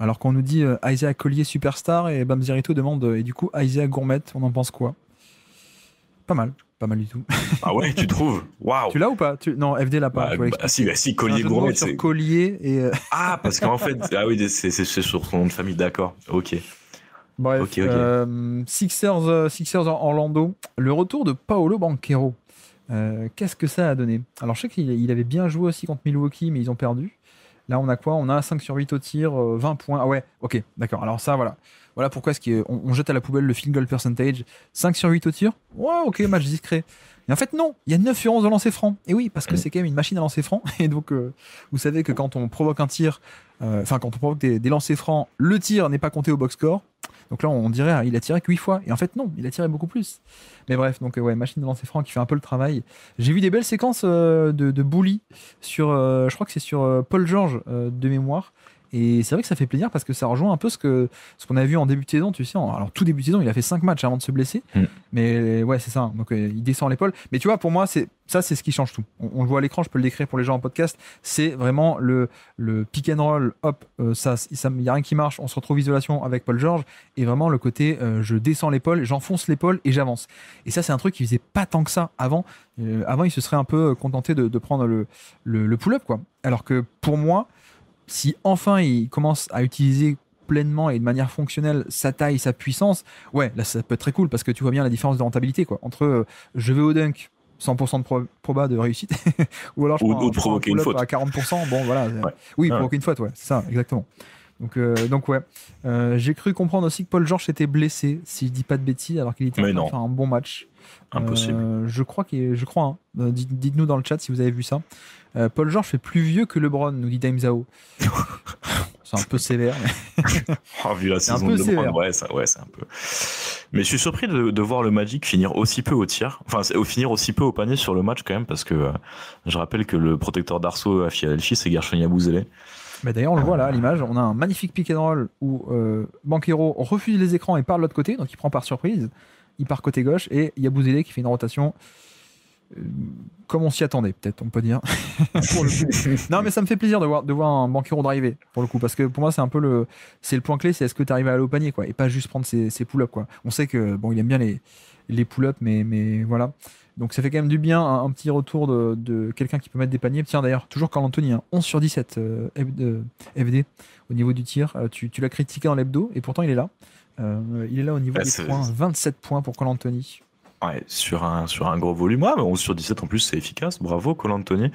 S1: Alors qu'on nous dit Isaiah Collier superstar et Bam Zerito demande et du coup Isaiah Gourmet, on en pense quoi? Pas mal du tout.
S2: Ah ouais, tu trouves? Waouh.
S1: Tu l'as ou pas? Non, FD l'a pas.
S2: Si, Collier Gourmet.
S1: Sur Collier et.
S2: Ah, parce qu'en fait, c'est sur son nom de famille, d'accord. Ok.
S1: Bref,
S2: okay.
S1: Sixers Orlando, le retour de Paolo Banchero. Qu'est-ce que ça a donné? Alors je sais qu'il avait bien joué aussi contre Milwaukee, mais ils ont perdu. Là, on a quoi? On a 5 sur 8 au tir, 20 points. Ah ouais, ok, d'accord. Alors ça, voilà. Voilà pourquoi est-ce qu'on jette à la poubelle le field goal percentage. 5 sur 8 au tir? Ouais, ok, match discret. Et en fait, non, il y a 9 sur 11 de lancer franc. Et oui, parce que c'est quand même une machine à lancer franc. Et donc, vous savez que quand on provoque un tir, quand on provoque des lancers francs, le tir n'est pas compté au box score. Donc là, on dirait il a tiré que 8 fois. Et en fait, non, il a tiré beaucoup plus. Mais bref, donc ouais, machine de lancer franc qui fait un peu le travail. J'ai vu des belles séquences de bully sur, je crois que c'est sur Paul George de mémoire. Et c'est vrai que ça fait plaisir parce que ça rejoint un peu ce qu'on a vu en début de saison, tu sais. Alors tout début de saison, il a fait 5 matchs avant de se blesser. Mais ouais, c'est ça. Donc il descend l'épaule. Mais tu vois, pour moi, c'est ce qui change tout. On le voit à l'écran, je peux le décrire pour les gens en podcast. C'est vraiment le pick and roll, hop, il n'y a rien qui marche, on se retrouve isolation avec Paul George. Et vraiment le côté, je descends l'épaule, j'enfonce l'épaule et j'avance. Et ça, c'est un truc qui faisait pas tant que ça avant. Avant, il se serait un peu contenté de prendre le pull-up, quoi. Alors que pour moi, si enfin il commence à utiliser pleinement et de manière fonctionnelle sa taille, sa puissance, ouais, là ça peut être très cool parce que tu vois bien la différence de rentabilité, quoi, entre je vais au dunk 100% de proba de réussite ou alors je prends
S2: provoquer une faute
S1: à 40%, bon voilà,
S2: ouais.
S1: Oui, provoquer une faute, ouais, c'est ça, exactement. Donc ouais, j'ai cru comprendre aussi que Paul George s'était blessé, si je dis pas de bêtises, alors qu'il était en train de faire un bon match.
S2: Impossible.
S1: Je crois, hein. Dites-nous dans le chat si vous avez vu ça. Paul George fait plus vieux que LeBron, nous dit Dame Zhao. C'est un peu sévère. Mais...
S2: vu la saison de LeBron, ouais, c'est un peu. Mais je suis surpris de voir le Magic finir aussi peu au tir, finir aussi peu au panier sur le match quand même, parce que je rappelle que le protecteur d'arceau à Philadelphie, c'est Gershon Yabusele.
S1: Mais d'ailleurs, on le voit là à l'image, on a un magnifique pick and roll où Banchero refuse les écrans et part de l'autre côté, donc il prend par surprise. Il part côté gauche et Yabusele qui fait une rotation comme on s'y attendait, peut-être, on peut dire. Pour le coup. Non, mais ça me fait plaisir de voir un Banchero driver, pour le coup, parce que pour moi, c'est un peu le point clé, c'est est-ce que tu arrives à aller au panier, quoi, et pas juste prendre ses pull-ups, quoi. On sait que, bon, il aime bien les pull-ups, mais voilà. Donc ça fait quand même du bien, un petit retour de quelqu'un qui peut mettre des paniers. Tiens, d'ailleurs, toujours Karl Anthony, 11 sur 17 FD au niveau du tir. Tu l'as critiqué dans l'hebdo, et pourtant il est là. Il est là au niveau des points, 27 points pour Karl Anthony.
S2: Ouais, sur un gros volume, mais 11 sur 17 en plus, c'est efficace. Bravo, Karl Anthony.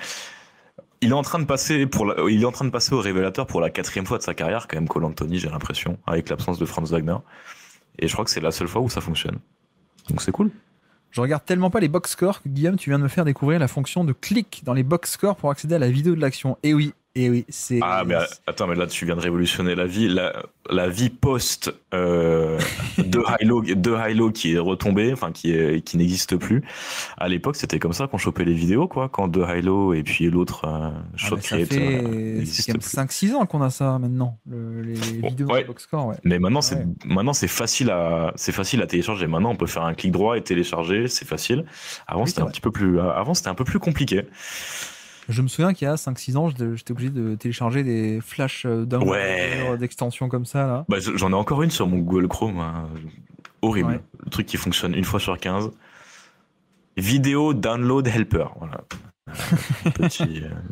S2: Il est en train de passer au révélateur pour la 4e fois de sa carrière, quand même, Karl Anthony, j'ai l'impression, avec l'absence de Franz Wagner. Et je crois que c'est la seule fois où ça fonctionne. Donc c'est cool.
S1: Je regarde tellement pas les box scores que Guillaume, tu viens de me faire découvrir la fonction de clic dans les box scores pour accéder à la vidéo de l'action. Et oui, c'est.
S2: Ah, mais attends, mais là, tu viens de révolutionner la vie post de Hilo qui est retombée, enfin, qui n'existe plus. À l'époque, c'était comme ça qu'on chopait les vidéos, quoi, quand de Hilo et puis l'autre shot create.
S1: C'est quand même 5-6 ans qu'on a ça maintenant, les vidéos de box score, ouais.
S2: Mais maintenant, c'est facile à télécharger. Maintenant, on peut faire un clic droit et télécharger, c'est facile. Avant, c'était un peu plus compliqué.
S1: Je me souviens qu'il y a 5-6 ans, j'étais obligé de télécharger des flashs d'extension comme ça. Là.
S2: Bah, j'en ai encore une sur mon Google Chrome. Hein. Horrible. Ouais. Le truc qui fonctionne une fois sur 15. Vidéo Download Helper. Voilà.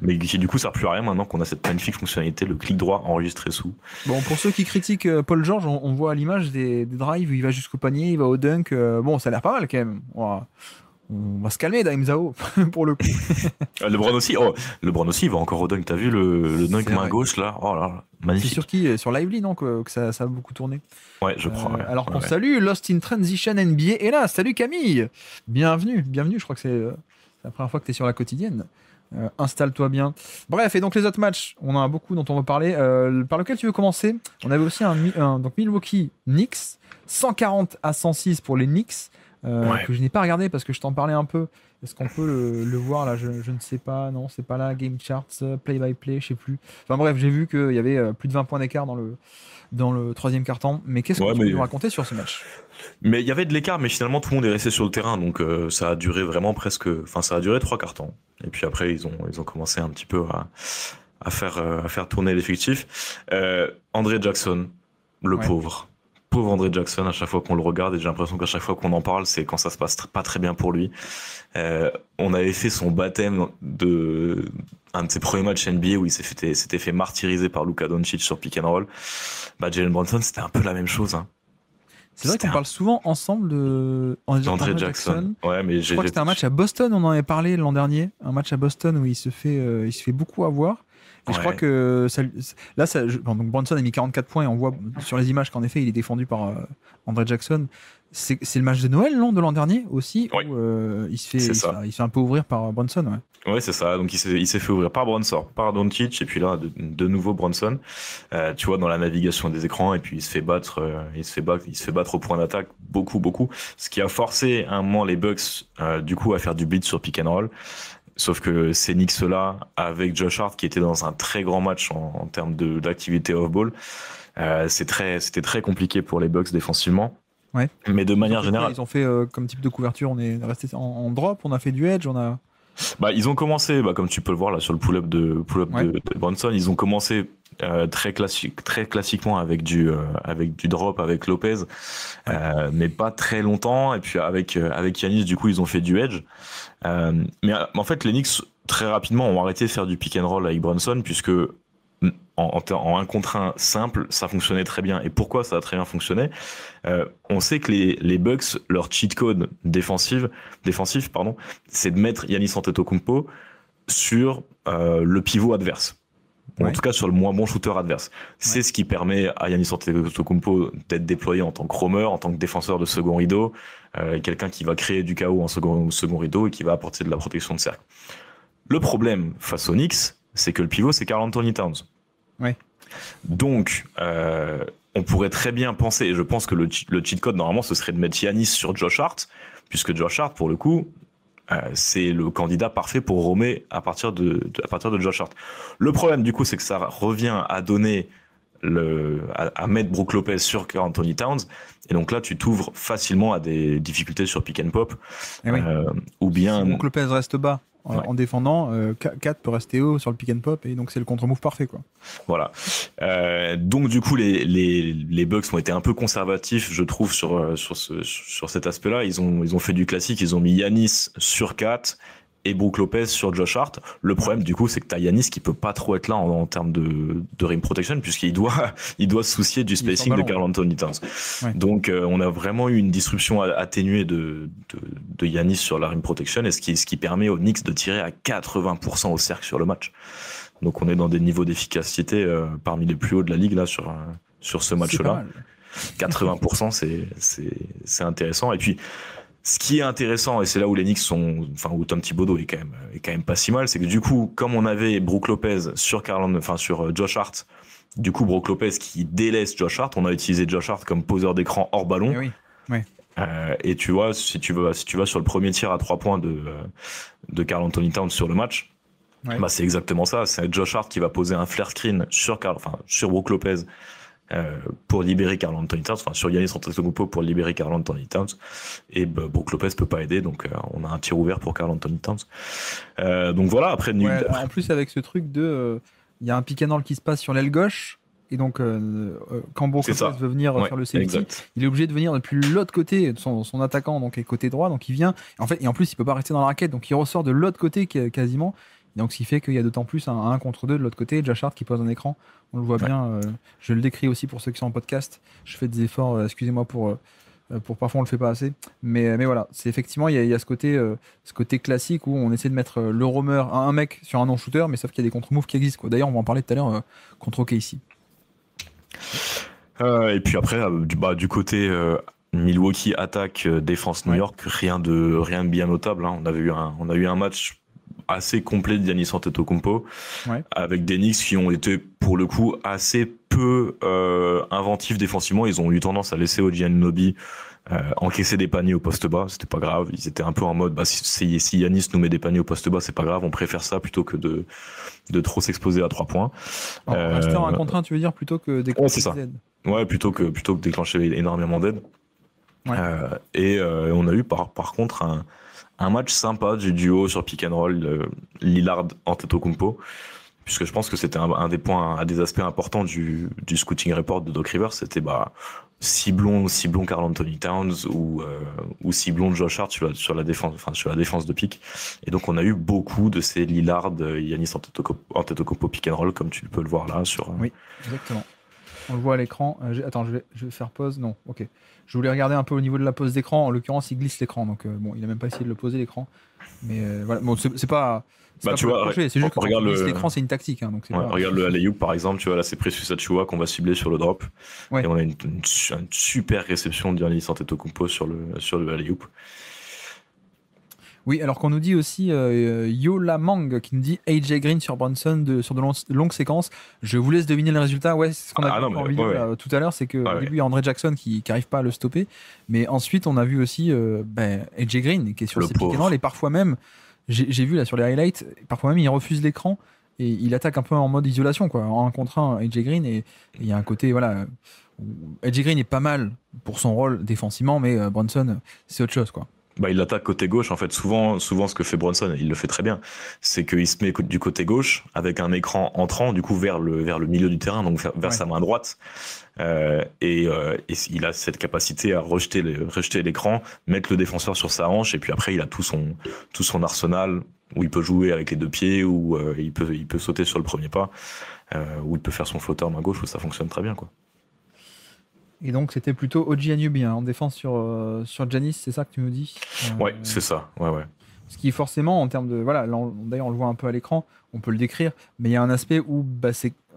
S2: Mais qui du coup sert plus à rien maintenant qu'on a cette magnifique fonctionnalité, le clic droit enregistré sous.
S1: Bon, pour ceux qui critiquent Paul George, on voit à l'image des drives où il va jusqu'au panier, il va au dunk. Bon, ça a l'air pas mal quand même. Wow. On va se calmer, Dame Zhao, pour le coup.
S2: LeBron aussi, il va encore au dunk. T'as vu le dunk main gauche là? Oh là, magnifique.
S1: C'est sur qui? Sur Lively, non, que ça a beaucoup tourné.
S2: Ouais, je crois. Ouais.
S1: Alors qu'on salue Lost in Transition NBA. Et là, salut Camille. Bienvenue. Je crois que c'est la première fois que t'es sur la quotidienne. Installe-toi bien. Bref, et donc les autres matchs, on en a beaucoup dont on va parler. Par lequel tu veux commencer? On avait aussi donc Milwaukee Knicks, 140-106 pour les Knicks. que je n'ai pas regardé parce que je t'en parlais un peu. Est-ce qu'on peut le voir là, je ne sais pas, non, c'est pas là, Game Charts, Play-by-Play, je sais plus. Enfin bref, j'ai vu qu'il y avait plus de 20 points d'écart dans le troisième quart-temps. Mais qu'est-ce que tu peux nous raconter sur ce match?
S2: Mais il y avait de l'écart, mais finalement tout le monde est resté sur le terrain, donc ça a duré vraiment ça a duré 3 quarts-temps. Et puis après ils ont commencé un petit peu à faire tourner l'effectif. André Jackson, le pauvre André Jackson, à chaque fois qu'on le regarde, et j'ai l'impression qu'à chaque fois qu'on en parle, c'est quand ça se passe pas très bien pour lui. On avait fait son baptême de un de ses premiers matchs NBA où il s'était fait martyriser par Luka Doncic sur pick and roll. Jalen Brunson, c'était un peu la même chose, hein.
S1: C'est vrai qu'on parle souvent ensemble d'André Jackson.
S2: Ouais, mais
S1: je crois que c'était un match à Boston, on en avait parlé l'an dernier, un match à Boston où il se fait beaucoup avoir. Et je crois que donc Brunson a mis 44 points et on voit sur les images qu'en effet il est défendu par André Jackson. C'est le match de Noël, non, de l'an dernier aussi, où il se fait un peu ouvrir par Brunson.
S2: Ouais, c'est ça. Donc il s'est fait ouvrir par Brunson, par Doncic, et puis là de nouveau Brunson. Tu vois, dans la navigation des écrans, et puis il se fait battre au point d'attaque beaucoup. Ce qui a forcé à un moment les Bucks du coup à faire du blitz sur pick and roll. Sauf que ces Knicks-là, avec Josh Hart, qui était dans un très grand match en termes d'activité off-ball, c'était très compliqué pour les Bucks défensivement.
S1: Ouais.
S2: Mais de manière générale...
S1: Ils ont fait comme type de couverture, on est resté en drop, on a fait du edge, on a...
S2: ils ont commencé, comme tu peux le voir là sur le pull-up de Brunson, ils ont commencé très classiquement avec du drop avec Lopez, mais pas très longtemps. Et puis avec Giannis, du coup, ils ont fait du edge. Mais en fait, les Knicks très rapidement ont arrêté de faire du pick and roll avec Brunson, puisque en 1 contre 1 simple, ça fonctionnait très bien. Et pourquoi ça a très bien fonctionné? On sait que les Bucks, leur cheat code défensif, c'est de mettre Giannis Antetokounmpo sur le pivot adverse. En tout cas, sur le moins bon shooter adverse. C'est ce qui permet à Giannis Antetokounmpo d'être déployé en tant que roamer, en tant que défenseur de second rideau, quelqu'un qui va créer du chaos en second rideau et qui va apporter de la protection de cercle. Le problème face aux Knicks, c'est que le pivot, c'est Karl Anthony Towns.
S1: Ouais.
S2: Donc, on pourrait très bien penser, et je pense que le cheat code, normalement, ce serait de mettre Giannis sur Josh Hart, puisque Josh Hart, pour le coup, c'est le candidat parfait pour roamer à partir de Josh Hart. Le problème, du coup, c'est que ça revient à donner à mettre Brook Lopez sur Karl Anthony Towns, et donc là, tu t'ouvres facilement à des difficultés sur pick and pop, ou bien...
S1: Si Brook Lopez reste bas en défendant, 4 peut rester haut sur le pick and pop, et donc c'est le contre-move parfait, quoi.
S2: Voilà. Donc du coup, les Bucks ont été un peu conservatifs, je trouve, sur cet aspect-là. Ils ont fait du classique, ils ont mis Giannis sur 4 et Brook Lopez sur Josh Hart. Le problème, du coup, c'est que t'as Giannis qui peut pas trop être là en termes de rim protection, puisqu'il doit se soucier du spacing de Karl Anthony Towns. Ouais. Donc, on a vraiment eu une disruption atténuée de Giannis sur la rim protection, et ce qui permet aux Knicks de tirer à 80% au cercle sur le match. Donc, on est dans des niveaux d'efficacité parmi les plus hauts de la ligue là sur ce match-là. 80%, c'est intéressant. Et puis, ce qui est intéressant, et c'est là où les Knicks où Tom Thibodeau est quand même pas si mal, c'est que du coup, comme on avait Brook Lopez sur Josh Hart, du coup Brook Lopez qui délaisse Josh Hart, on a utilisé Josh Hart comme poseur d'écran hors ballon.
S1: Oui.
S2: Et tu vois, si tu vas sur le premier tir à 3 points de Karl Anthony Towns sur le match, c'est exactement ça. C'est Josh Hart qui va poser un flare screen sur Brook Lopez. Pour libérer Karl Anthony Towns, sur Giannis Antetokounmpo pour libérer Karl Anthony Towns, et Brook Lopez peut pas aider, donc on a un tir ouvert pour Karl Anthony Towns. Donc voilà, après
S1: en plus avec ce truc de il y a un pick and roll qui se passe sur l'aile gauche, et donc quand Brook Lopez veut venir faire le safety, il est obligé de venir depuis l'autre côté, son attaquant donc est côté droit, donc il vient et en plus il peut pas rester dans la raquette, donc il ressort de l'autre côté quasiment. Donc, ce qui fait qu'il y a d'autant plus un 1 contre 2 de l'autre côté. Josh Hart qui pose un écran, on le voit bien. Je le décris aussi pour ceux qui sont en podcast. Je fais des efforts, excusez-moi pour parfois on le fait pas assez. Mais voilà, c'est effectivement, il y a ce côté classique où on essaie de mettre le roamer, un mec sur un non-shooter, mais sauf qu'il y a des contre-moves qui existent, quoi. D'ailleurs, on va en parler tout à l'heure contre OKC.
S2: Et puis après, du côté Milwaukee attaque, défense New York, rien de bien notable, hein. On a eu un match assez complet de Giannis Antetokounmpo, avec des Knicks qui ont été pour le coup assez peu inventifs défensivement. Ils ont eu tendance à laisser OG Anunoby encaisser des paniers au poste bas, c'était pas grave. Ils étaient un peu en mode, si Yanis nous met des paniers au poste bas, c'est pas grave. On préfère ça plutôt que de trop s'exposer à 3 points.
S1: Rester en 1 contre 1, tu veux dire, plutôt que déclencher des aides.
S2: Ouais, plutôt que déclencher énormément d'aides.
S1: Ouais.
S2: Et on a eu par contre un match sympa du duo sur pick and roll, Lillard Antetokounmpo, puisque je pense que c'était un des aspects importants du scouting report de Doc Rivers, c'était ciblons Karl Anthony Towns ou ciblons Josh Hart sur la défense de pick. Et donc on a eu beaucoup de ces Lillard, Giannis Antetokounmpo pick and roll, comme tu peux le voir là sur.
S1: Oui, exactement. On le voit à l'écran. Attends, je vais faire pause. Non, ok. Je voulais regarder un peu au niveau de la pose d'écran. En l'occurrence, il glisse l'écran. Donc, bon, il a même pas essayé de le poser l'écran. Mais voilà, bon, c'est pas.
S2: Tu vois,
S1: c'est juste que quand on glisse l'écran, c'est une tactique. Hein, donc
S2: regarde le alley-oop par exemple. Tu vois, là, c'est Precious Achiuwa qu'on va cibler sur le drop. Ouais. Et on a une super réception de Giannis Antetokounmpo sur le alley-oop.
S1: Oui, alors qu'on nous dit aussi Yola Mang qui nous dit AJ Green sur Brunson sur de longues séquences. Je vous laisse deviner le résultat. Ouais, c'est ce qu'on a vu en vidéo tout à l'heure, c'est que au début il y a André Jackson qui n'arrive pas à le stopper, mais ensuite on a vu aussi AJ Green qui est sur ses pick and roll et parfois même j'ai vu là sur les highlights, parfois même il refuse l'écran et il attaque un peu en mode isolation quoi, en 1 contre 1 AJ Green et il y a un côté voilà. AJ Green est pas mal pour son rôle défensivement, mais Brunson c'est autre chose quoi.
S2: Il attaque côté gauche. En fait, souvent, ce que fait Brunson, il le fait très bien, c'est qu'il se met du côté gauche avec un écran entrant, du coup, vers le milieu du terrain, donc vers sa main droite. Et il a cette capacité à rejeter l'écran, mettre le défenseur sur sa hanche, et puis après, il a tout son arsenal où il peut jouer avec les 2 pieds, où il peut sauter sur le premier pas, où il peut faire son flotteur main gauche, où ça fonctionne très bien, quoi.
S1: Et donc c'était plutôt OG Anunoby en défense sur Giannis, c'est ça que tu nous dis
S2: Ouais, c'est ça. Ouais.
S1: Ce qui forcément en termes de voilà, d'ailleurs on le voit un peu à l'écran, on peut le décrire, mais il y a un aspect où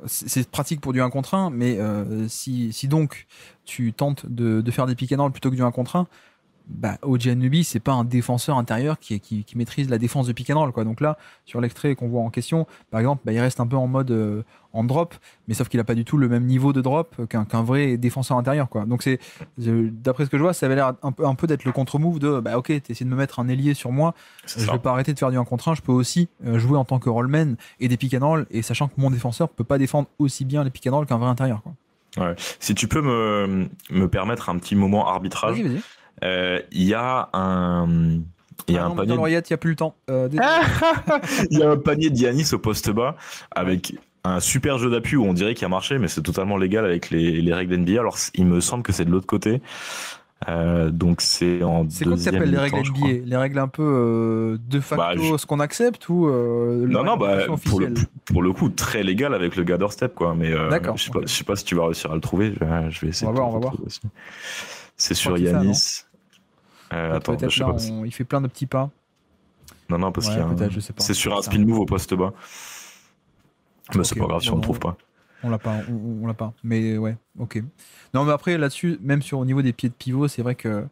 S1: c'est pratique pour du 1 contre 1, mais si donc tu tentes de faire des pick and roll plutôt que du 1 contre 1, OG Anunoby c'est pas un défenseur intérieur qui maîtrise la défense de pick and roll quoi. Donc là sur l'extrait qu'on voit en question par exemple il reste un peu en mode en drop, mais sauf qu'il a pas du tout le même niveau de drop qu'un vrai défenseur intérieur quoi. Donc d'après ce que je vois ça avait l'air un peu d'être le contre-move de ok t'essaies de me mettre un ailier sur moi, je vais pas arrêter de faire du 1 contre 1, je peux aussi jouer en tant que rollman et des pick and roll, et sachant que mon défenseur peut pas défendre aussi bien les pick and roll qu'un vrai intérieur quoi.
S2: Ouais. Si tu peux me permettre un petit moment arbitrage.
S1: Vas-y.
S2: Il y a un panier.
S1: Dans l'oreillette, il n'y a plus le temps.
S2: Il y a un panier de Giannis au poste bas avec un super jeu d'appui où on dirait qu'il a marché, mais c'est totalement légal avec les règles NBA. Alors, il me semble que c'est de l'autre côté. Donc, c'est en deuxième.
S1: C'est quoi que t'appelles les règles NBA ? Les règles un peu de facto, ce qu'on accepette ou
S2: Non, pour le coup, très légal avec le gather step, quoi. Mais
S1: d'accord.
S2: Je sais pas si tu vas réussir à le trouver. Je vais essayer.
S1: On va voir.
S2: Aussi. C'est sur Giannis.
S1: Attends, je sais pas. Il fait plein de petits pas.
S2: Non, parce qu'il y a
S1: je sais pas.
S2: C'est sur un spin move au poste bas. Mais c'est pas grave si on ne le trouve pas.
S1: On l'a pas. Mais ouais, ok. Non, mais après, là-dessus, même au niveau des pieds de pivot, c'est vrai que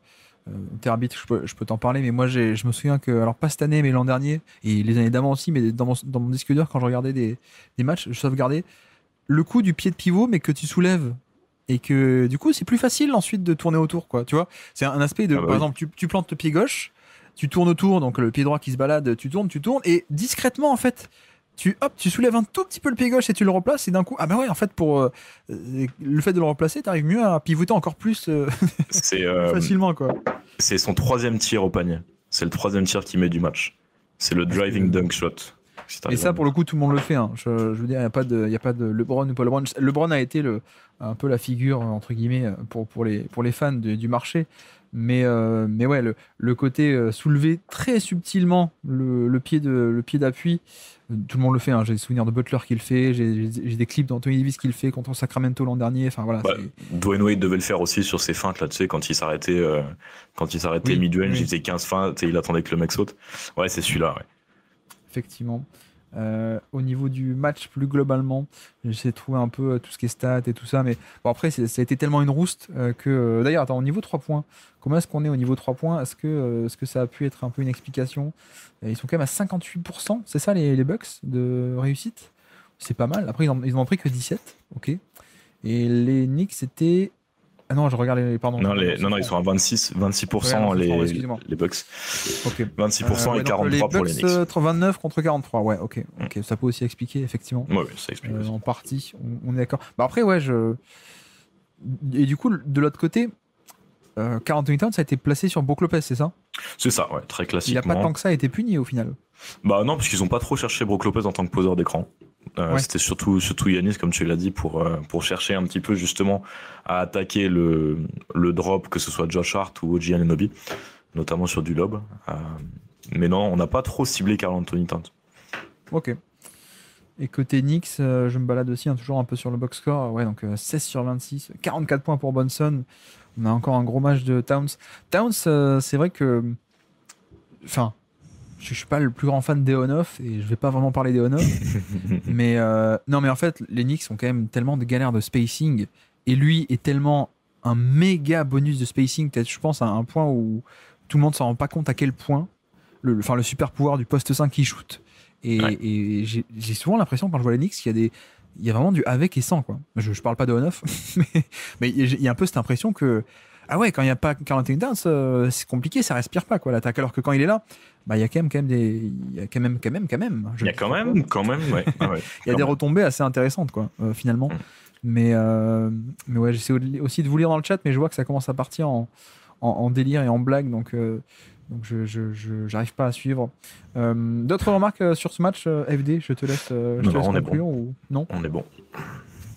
S1: t'es arbitre, je peux t'en parler, mais moi, je me souviens que, alors pas cette année, mais l'an dernier, et les années d'avant aussi, mais dans mon disque dur, quand je regardais des matchs, je sauvegardais le coup du pied de pivot, mais que tu soulèves. Et que du coup c'est plus facile ensuite de tourner autour quoi, tu vois, c'est un aspect de par exemple tu plantes le pied gauche, tu tournes autour, donc le pied droit qui se balade, tu tournes et discrètement en fait tu soulèves un tout petit peu le pied gauche et tu le replaces, et d'un coup en fait pour le fait de le replacer t'arrives mieux à pivoter encore plus facilement quoi.
S2: C'est son 3e tir au panier, c'est le 3e tir qu'il met du match, c'est le driving dunk shot.
S1: Et ça pour le coup tout le monde le fait hein. Je veux dire il y a pas de LeBron ou pas LeBron. LeBron a été un peu la figure entre guillemets pour les fans du marché, mais ouais le côté soulever très subtilement le pied d'appui, tout le monde le fait hein. J'ai des souvenirs de Butler qui le fait, j'ai des clips d'Anthony Davis qui le fait contre Sacramento l'an dernier, enfin voilà.
S2: Dwayne Wade devait le faire aussi sur ses feintes là, tu sais, quand il s'arrêtait mid-range, il faisait 15 feintes et il attendait que le mec saute. Ouais, c'est celui-là, ouais.
S1: Effectivement. Au niveau du match plus globalement, j'essaie de trouver un peu tout ce qui est stats et tout ça, mais bon après ça a été tellement une rouste que d'ailleurs attends, au niveau 3 points, comment est-ce qu'on est au niveau 3 points, est-ce que ça a pu être un peu une explication? Ils sont quand même à 58%, c'est ça les Bucks de réussite, c'est pas mal. Après ils n'ont pris que 17, ok, et les Knicks c'était Ah non, je regarde pardon.
S2: Non, ils sont à 26% les Bucks.
S1: Ok.
S2: 26% et 43% pour les Knicks.
S1: 29 contre 43, ouais, ok. Ça peut aussi expliquer, effectivement.
S2: Ouais, ça explique.
S1: En partie, on est d'accord. Bah après, ouais, et du coup, de l'autre côté, Karl Anthony Towns a été placé sur Brook Lopez, c'est ça?
S2: C'est ça, ouais, très classiquement.
S1: Il n'a pas tant que ça été puni au final.
S2: Bah non, parce qu'ils n'ont pas trop cherché Brook Lopez en tant que poseur d'écran. C'était surtout Giannis, comme tu l'as dit, pour chercher un petit peu justement à attaquer le drop, que ce soit Josh Hart ou OG Anunoby, notamment sur du lob. Mais non, on n'a pas trop ciblé Karl Anthony Towns.
S1: Ok. Et côté Knicks, je me balade aussi toujours un peu sur le box score. Ouais, donc 16 sur 26, 44 points pour Brunson. On a encore un gros match de Towns. Towns, c'est vrai que... Enfin, je suis pas le plus grand fan d'Eonoff et je vais pas vraiment parler d'Eonoff. mais non, mais en fait, les Knicks ont quand même tellement de galères de spacing et lui est tellement un méga bonus de spacing, peut-être je pense à un point où tout le monde s'en rend pas compte à quel point le super pouvoir du poste 5 qui shoot. Et j'ai souvent l'impression quand je vois les Knicks qu'il y a vraiment du avec et sans, quoi. Je parle pas de on-off, mais il y a un peu cette impression que ah ouais, quand il n'y a pas Karl Anthony Towns, c'est compliqué, ça respire pas, quoi, l'attaque. Alors que quand il est là, bah il y a quand même des, il y a quand même.
S2: Il y a quand même, ouais.
S1: Il y a des retombées assez intéressantes, quoi, finalement. Mais ouais, j'essaie aussi de vous lire dans le chat, mais je vois que ça commence à partir en délire et en blague, donc je j'arrive pas à suivre. D'autres remarques sur ce match, FD? Je te laisse conclure, bon. Ou non?
S2: On est bon.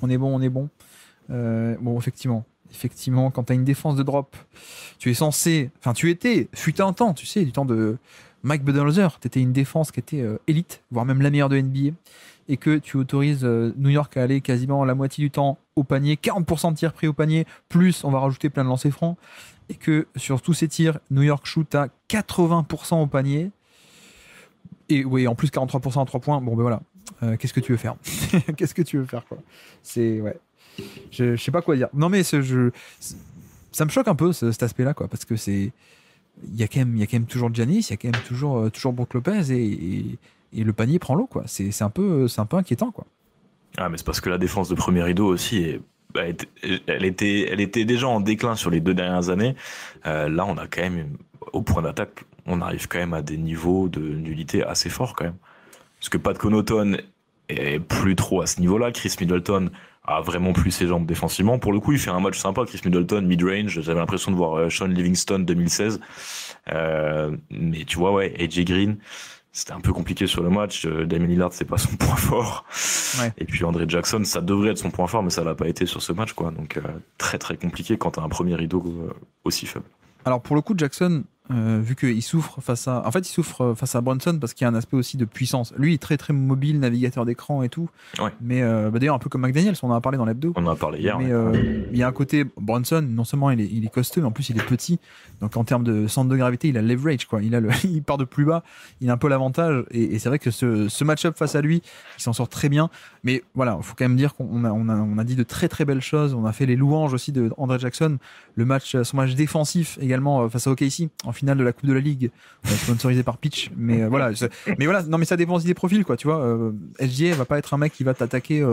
S1: On est bon. Bon, effectivement, quand tu as une défense de drop, tu étais, fut un temps, tu sais, du temps de Mike Budenholzer, tu étais une défense qui était élite, voire même la meilleure de NBA, et que tu autorises New York à aller quasiment la moitié du temps au panier, 40% de tirs pris au panier, plus on va rajouter plein de lancers francs, et que sur tous ces tirs, New York shoot à 80% au panier, et oui, en plus 43% à 3 points, bon ben voilà, qu'est-ce que tu veux faire? Qu'est-ce que tu veux faire, quoi? C'est, ouais. Je sais pas quoi dire. Non, mais ça me choque un peu cet aspect-là, quoi, parce que il y a quand même toujours Giannis, il y a quand même toujours Brook Lopez et le panier prend l'eau, quoi. C'est un peu inquiétant, quoi.
S2: Ah, mais c'est parce que la défense de premier rideau aussi elle était déjà en déclin sur les 2 dernières années. Là, on a quand même, au point d'attaque, on arrive quand même à des niveaux de nullité assez forts, quand même. Parce que Pat Connaughton est plus trop à ce niveau-là. Chris Middleton a vraiment plus ses jambes défensivement. Pour le coup, il fait un match sympa. Chris Middleton, mid-range. J'avais l'impression de voir Sean Livingston 2016. Mais tu vois, ouais, AJ Green, c'était un peu compliqué sur le match. Damian Lillard, c'est pas son point fort. Ouais. Et puis André Jackson, ça devrait être son point fort, mais ça l'a pas été sur ce match, quoi. Donc très très compliqué quand t'as un premier rideau aussi faible.
S1: Alors pour le coup, Jackson, vu qu'il souffre face à Brunson parce qu'il y a un aspect aussi de puissance. Lui, il est très très mobile, navigateur d'écran et tout.
S2: Ouais.
S1: Mais d'ailleurs, un peu comme McDaniels, on en a parlé dans l'hebdo.
S2: On en a parlé hier.
S1: Mais il y a un côté Brunson, non seulement il est costaud, mais en plus il est petit. Donc en termes de centre de gravité, il a le leverage, quoi. Il part de plus bas, il a un peu l'avantage. Et c'est vrai que ce match-up face à lui, il s'en sort très bien. Mais voilà, il faut quand même dire qu'on a dit de très très belles choses. On a fait les louanges aussi de André Jackson. Son match défensif également face à OKC en finale de la Coupe de la Ligue, sponsorisé par Pitch. Mais voilà, non, mais ça dépend aussi des profils, quoi. Tu vois, SGA va pas être un mec qui va t'attaquer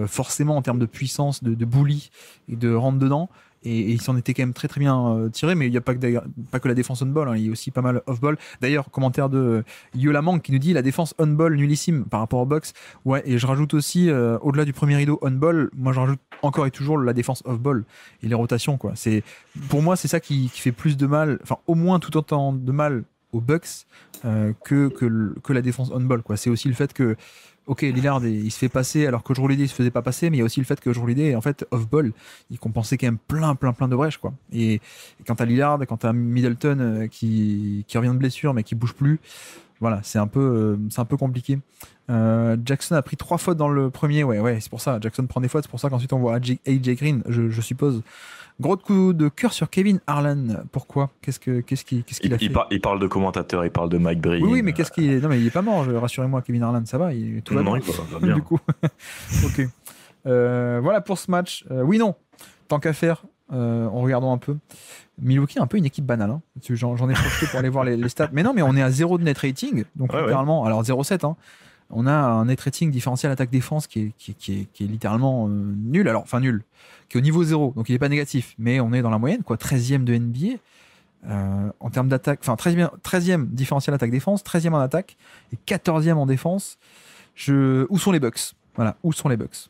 S1: forcément en termes de puissance, de bully et de rentre dedans. Et il s'en était quand même très très bien tiré, mais il n'y a pas que la défense on-ball, hein, il y a aussi pas mal off-ball. D'ailleurs, commentaire de Yolamang qui nous dit la défense on-ball nullissime par rapport au box. Ouais, et je rajoute aussi, au-delà du premier rideau on-ball, moi je rajoute encore et toujours la défense off-ball et les rotations, quoi. Pour moi, c'est ça qui fait plus de mal, enfin au moins tout autant de mal aux Bucks que la défense on-ball, quoi. C'est aussi le fait que ok, Lillard il se fait passer alors que Jrue Holiday il se faisait pas passer, mais il y a aussi le fait que Jrue Holiday en fait off-ball, il compensait quand même plein de brèches, quoi. Et quand t'as Lillard, quand t'as Middleton qui revient de blessure mais qui bouge plus, voilà, c'est un peu compliqué. Jackson a pris 3 fautes dans le premier, ouais, c'est pour ça. Jackson prend des fautes, c'est pour ça qu'ensuite on voit AJ Green, je suppose. Gros coup de cœur sur Kevin Harlan. Pourquoi? Qu'est-ce qu'il a fait?
S2: Il parle de commentateur, il parle de Mike Breen.
S1: Oui, mais non, mais il est pas mort. Rassurez-moi, Kevin Harlan, ça va. Tout va bien.
S2: Il va bien.
S1: Du coup, ok. Voilà pour ce match. Oui, non. Tant qu'à faire, en regardant un peu. Milwaukee est un peu une équipe banale. Hein. J'en ai profité pour aller voir les stats. Mais non, mais on est à 0 de net rating. Donc littéralement, alors 0,7. Hein. on a un net rating différentiel attaque-défense qui est littéralement nul. Alors, enfin nul, qui est au niveau 0, donc il n'est pas négatif, mais on est dans la moyenne, quoi, 13e de NBA. En termes d'attaque, enfin 13e différentiel attaque-défense, 13e en attaque et 14e en défense. Où sont les Bucks? Voilà, où sont les Bucks?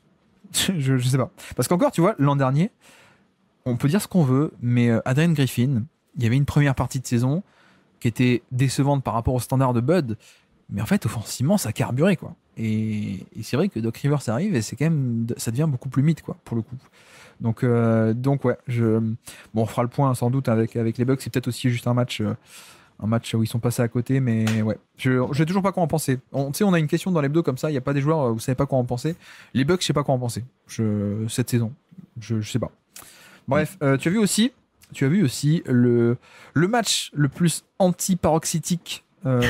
S1: je sais pas. Parce qu'encore, tu vois, l'an dernier, on peut dire ce qu'on veut, mais Adrian Griffin, il y avait une première partie de saison qui était décevante par rapport au standard de Bud, mais en fait, offensivement, ça carburait, quoi. Et c'est vrai que Doc Rivers arrive et c'est quand même, ça devient beaucoup plus mythe, quoi, pour le coup. Donc ouais, on fera le point sans doute avec les Bucks. C'est peut-être aussi juste un match où ils sont passés à côté, mais ouais, je sais toujours pas quoi en penser. Tu sais, on a une question dans l'hebdo comme ça, il y a pas des joueurs, vous savez pas quoi en penser. Les Bucks, je sais pas quoi en penser. Cette saison, je sais pas. Bref, tu as vu aussi le match le plus anti-paroxytique de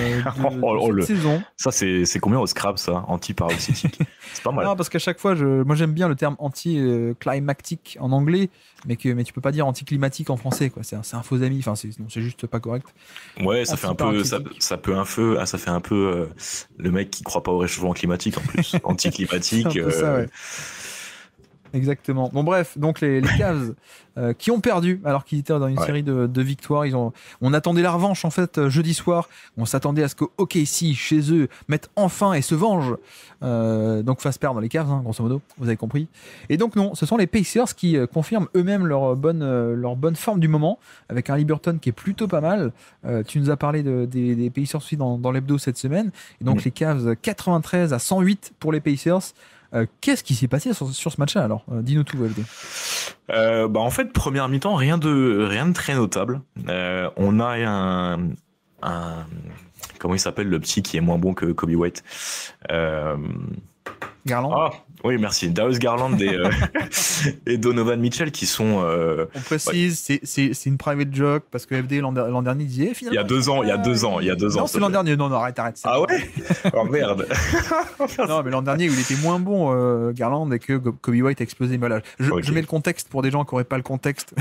S1: cette saison.
S2: Ça, c'est combien au Scrabble, ça, anti-paroxytique? C'est pas mal.
S1: Non, parce qu'à chaque fois, moi j'aime bien le terme anti-climactique en anglais, mais tu peux pas dire anti-climatique en français, quoi. C'est un faux ami, enfin, c'est juste pas correct.
S2: Ouais, ça fait un peu, ça fait un peu le mec qui croit pas au réchauffement climatique en plus. Anti-climatique.
S1: C'est un peu ça, ouais. Exactement. Bon bref, donc les Cavs qui ont perdu alors qu'ils étaient dans une série de victoires. On attendait la revanche en fait jeudi soir. On s'attendait à ce que OKC chez eux mette enfin et se venge. Donc fasse perdre les Cavs, grosso modo. Vous avez compris. Et donc non, ce sont les Pacers qui confirment eux-mêmes leur bonne forme du moment avec un Liberton qui est plutôt pas mal. Tu nous as parlé des Pacers aussi dans l'hebdo cette semaine. Et donc les Cavs 93-108 pour les Pacers. Qu'est-ce qui s'est passé sur ce match-là alors? Dis-nous tout, VLD.
S2: En fait, première mi-temps, rien de très notable. On a un comment il s'appelle, le petit qui est moins bon que Kobe White?
S1: Garland.
S2: Ah oui, merci. Darius Garland et Donovan Mitchell qui sont.
S1: On précise, c'est une private joke parce que FD l'an dernier disait finalement.
S2: Il y a 2 ans.
S1: Non, c'est l'an dernier. Non, arrête.
S2: Ah ouais. Oh merde.
S1: Non, mais l'an dernier, il était moins bon Garland et que Kobe White a explosé. Voilà. Je mets le contexte pour des gens qui n'auraient pas le contexte.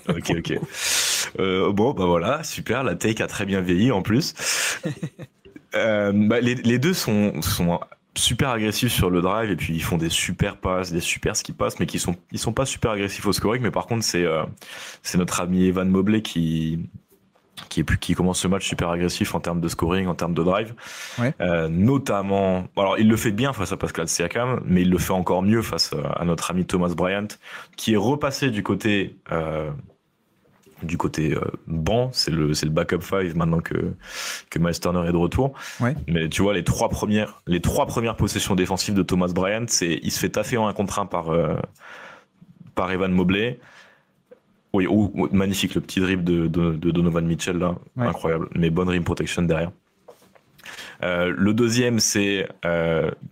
S2: Ok. Voilà, super. La take a très bien vieilli en plus. Les deux sont super agressifs sur le drive et puis ils font des super passes, des super skip passes, mais ils sont pas super agressifs au scoring. Mais par contre, c'est notre ami Evan Mobley qui commence ce match super agressif en termes de scoring, en termes de drive.
S1: Ouais.
S2: Notamment, alors il le fait bien face à Pascal Siakam, mais il le fait encore mieux face à notre ami Thomas Bryant, qui est repassé du côté banc, c'est le backup 5 maintenant que Miles Turner est de retour.
S1: Ouais.
S2: Mais tu vois, les trois premières possessions défensives de Thomas Bryant, il se fait taffer en 1 contre 1 par Evan Mobley. Oui, magnifique le petit dribble de Donovan Mitchell là, ouais. Incroyable, mais bonne rim protection derrière. Le deuxième, c'est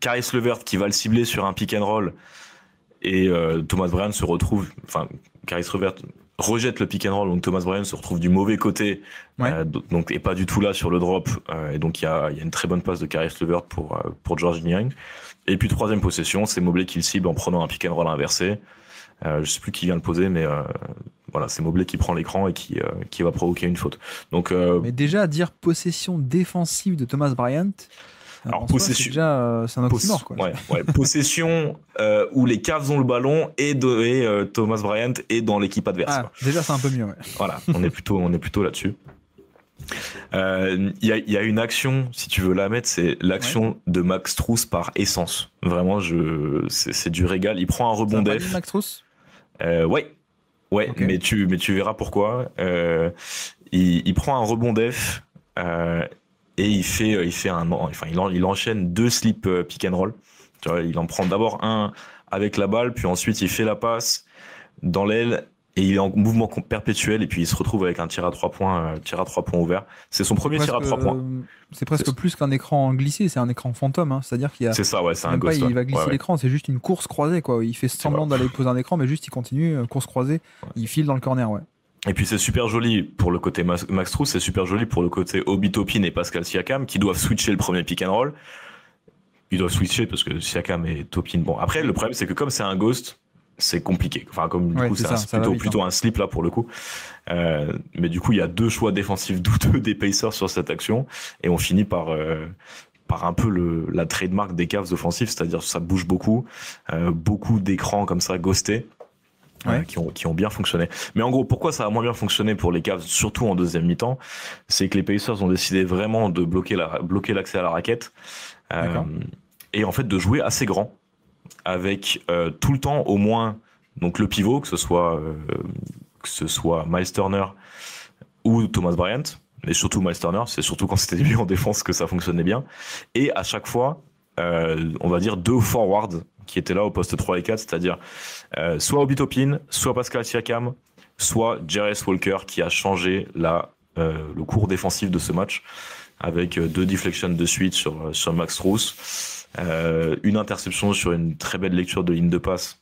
S2: Caris LeVert qui va le cibler sur un pick and roll et Thomas Bryant se retrouve, enfin Caris LeVert rejette le pick and roll, donc Thomas Bryant se retrouve du mauvais côté, ouais. Donc et pas du tout là sur le drop, et donc il y a une très bonne passe de Caris LeVert pour George Niang. Et puis troisième possession, c'est Mobley qui le cible en prenant un pick and roll inversé. Je sais plus qui vient le poser, mais voilà, c'est Mobley qui prend l'écran et qui va provoquer une faute. Donc,
S1: mais déjà dire possession défensive de Thomas Bryant. Alors possession, c'est un oxymore, quoi.
S2: Ouais, possession où les Cavs ont le ballon et Thomas Bryant est dans l'équipe adverse.
S1: Ah, déjà c'est un peu mieux. Ouais.
S2: Voilà, on est plutôt là-dessus. Il y a une action, si tu veux la mettre, c'est l'action de Max Strus par essence. Vraiment, c'est du régal. Il prend un rebond def.
S1: Max Strus.
S2: Ouais, okay. mais tu verras pourquoi. Il prend un rebond def. Et il enchaîne 2 slips pick and roll. Tu vois, il en prend d'abord un avec la balle, puis ensuite il fait la passe dans l'aile et il est en mouvement perpétuel et puis il se retrouve avec un tir à 3 points ouvert. C'est son premier tir à 3 points.
S1: C'est presque plus qu'un écran glissé, c'est un écran fantôme. C'est-à-dire qu'il y a.
S2: C'est ça, ouais, c'est un ghost.
S1: Il va glisser l'écran, c'est juste une course croisée, quoi. Il fait semblant d'aller poser un écran, mais juste il continue course croisée. Ouais. Il file dans le corner, ouais.
S2: Et puis c'est super joli pour le côté Max Strus, c'est super joli pour le côté Obi Toppin et Pascal Siakam qui doivent switcher le premier pick and roll. Ils doivent switcher parce que Siakam et Toppin. Bon, après le problème c'est que comme c'est un ghost, c'est compliqué. Enfin comme du coup c'est plutôt un slip là pour le coup. Mais du coup il y a 2 choix défensifs douteux des Pacers sur cette action et on finit par par un peu la trademark des Cavs offensifs, c'est-à-dire ça bouge beaucoup, beaucoup d'écrans comme ça ghostés. Qui ont bien fonctionné. Mais en gros, pourquoi ça a moins bien fonctionné pour les Cavs, surtout en deuxième mi-temps, c'est que les Pacers ont décidé vraiment de bloquer l'accès à la raquette et en fait de jouer assez grand avec tout le temps au moins donc le pivot, que ce soit Miles Turner ou Thomas Bryant, mais surtout Miles Turner, c'est surtout quand c'était lui en défense que ça fonctionnait bien, et à chaque fois on va dire 2 forwards qui étaient là au poste 3 et 4, c'est-à-dire soit Obi Toppin, soit Pascal Siakam, soit Jarace Walker, qui a changé le cours défensif de ce match avec 2 deflections de suite sur Max Strus, une interception sur une très belle lecture de ligne de passe,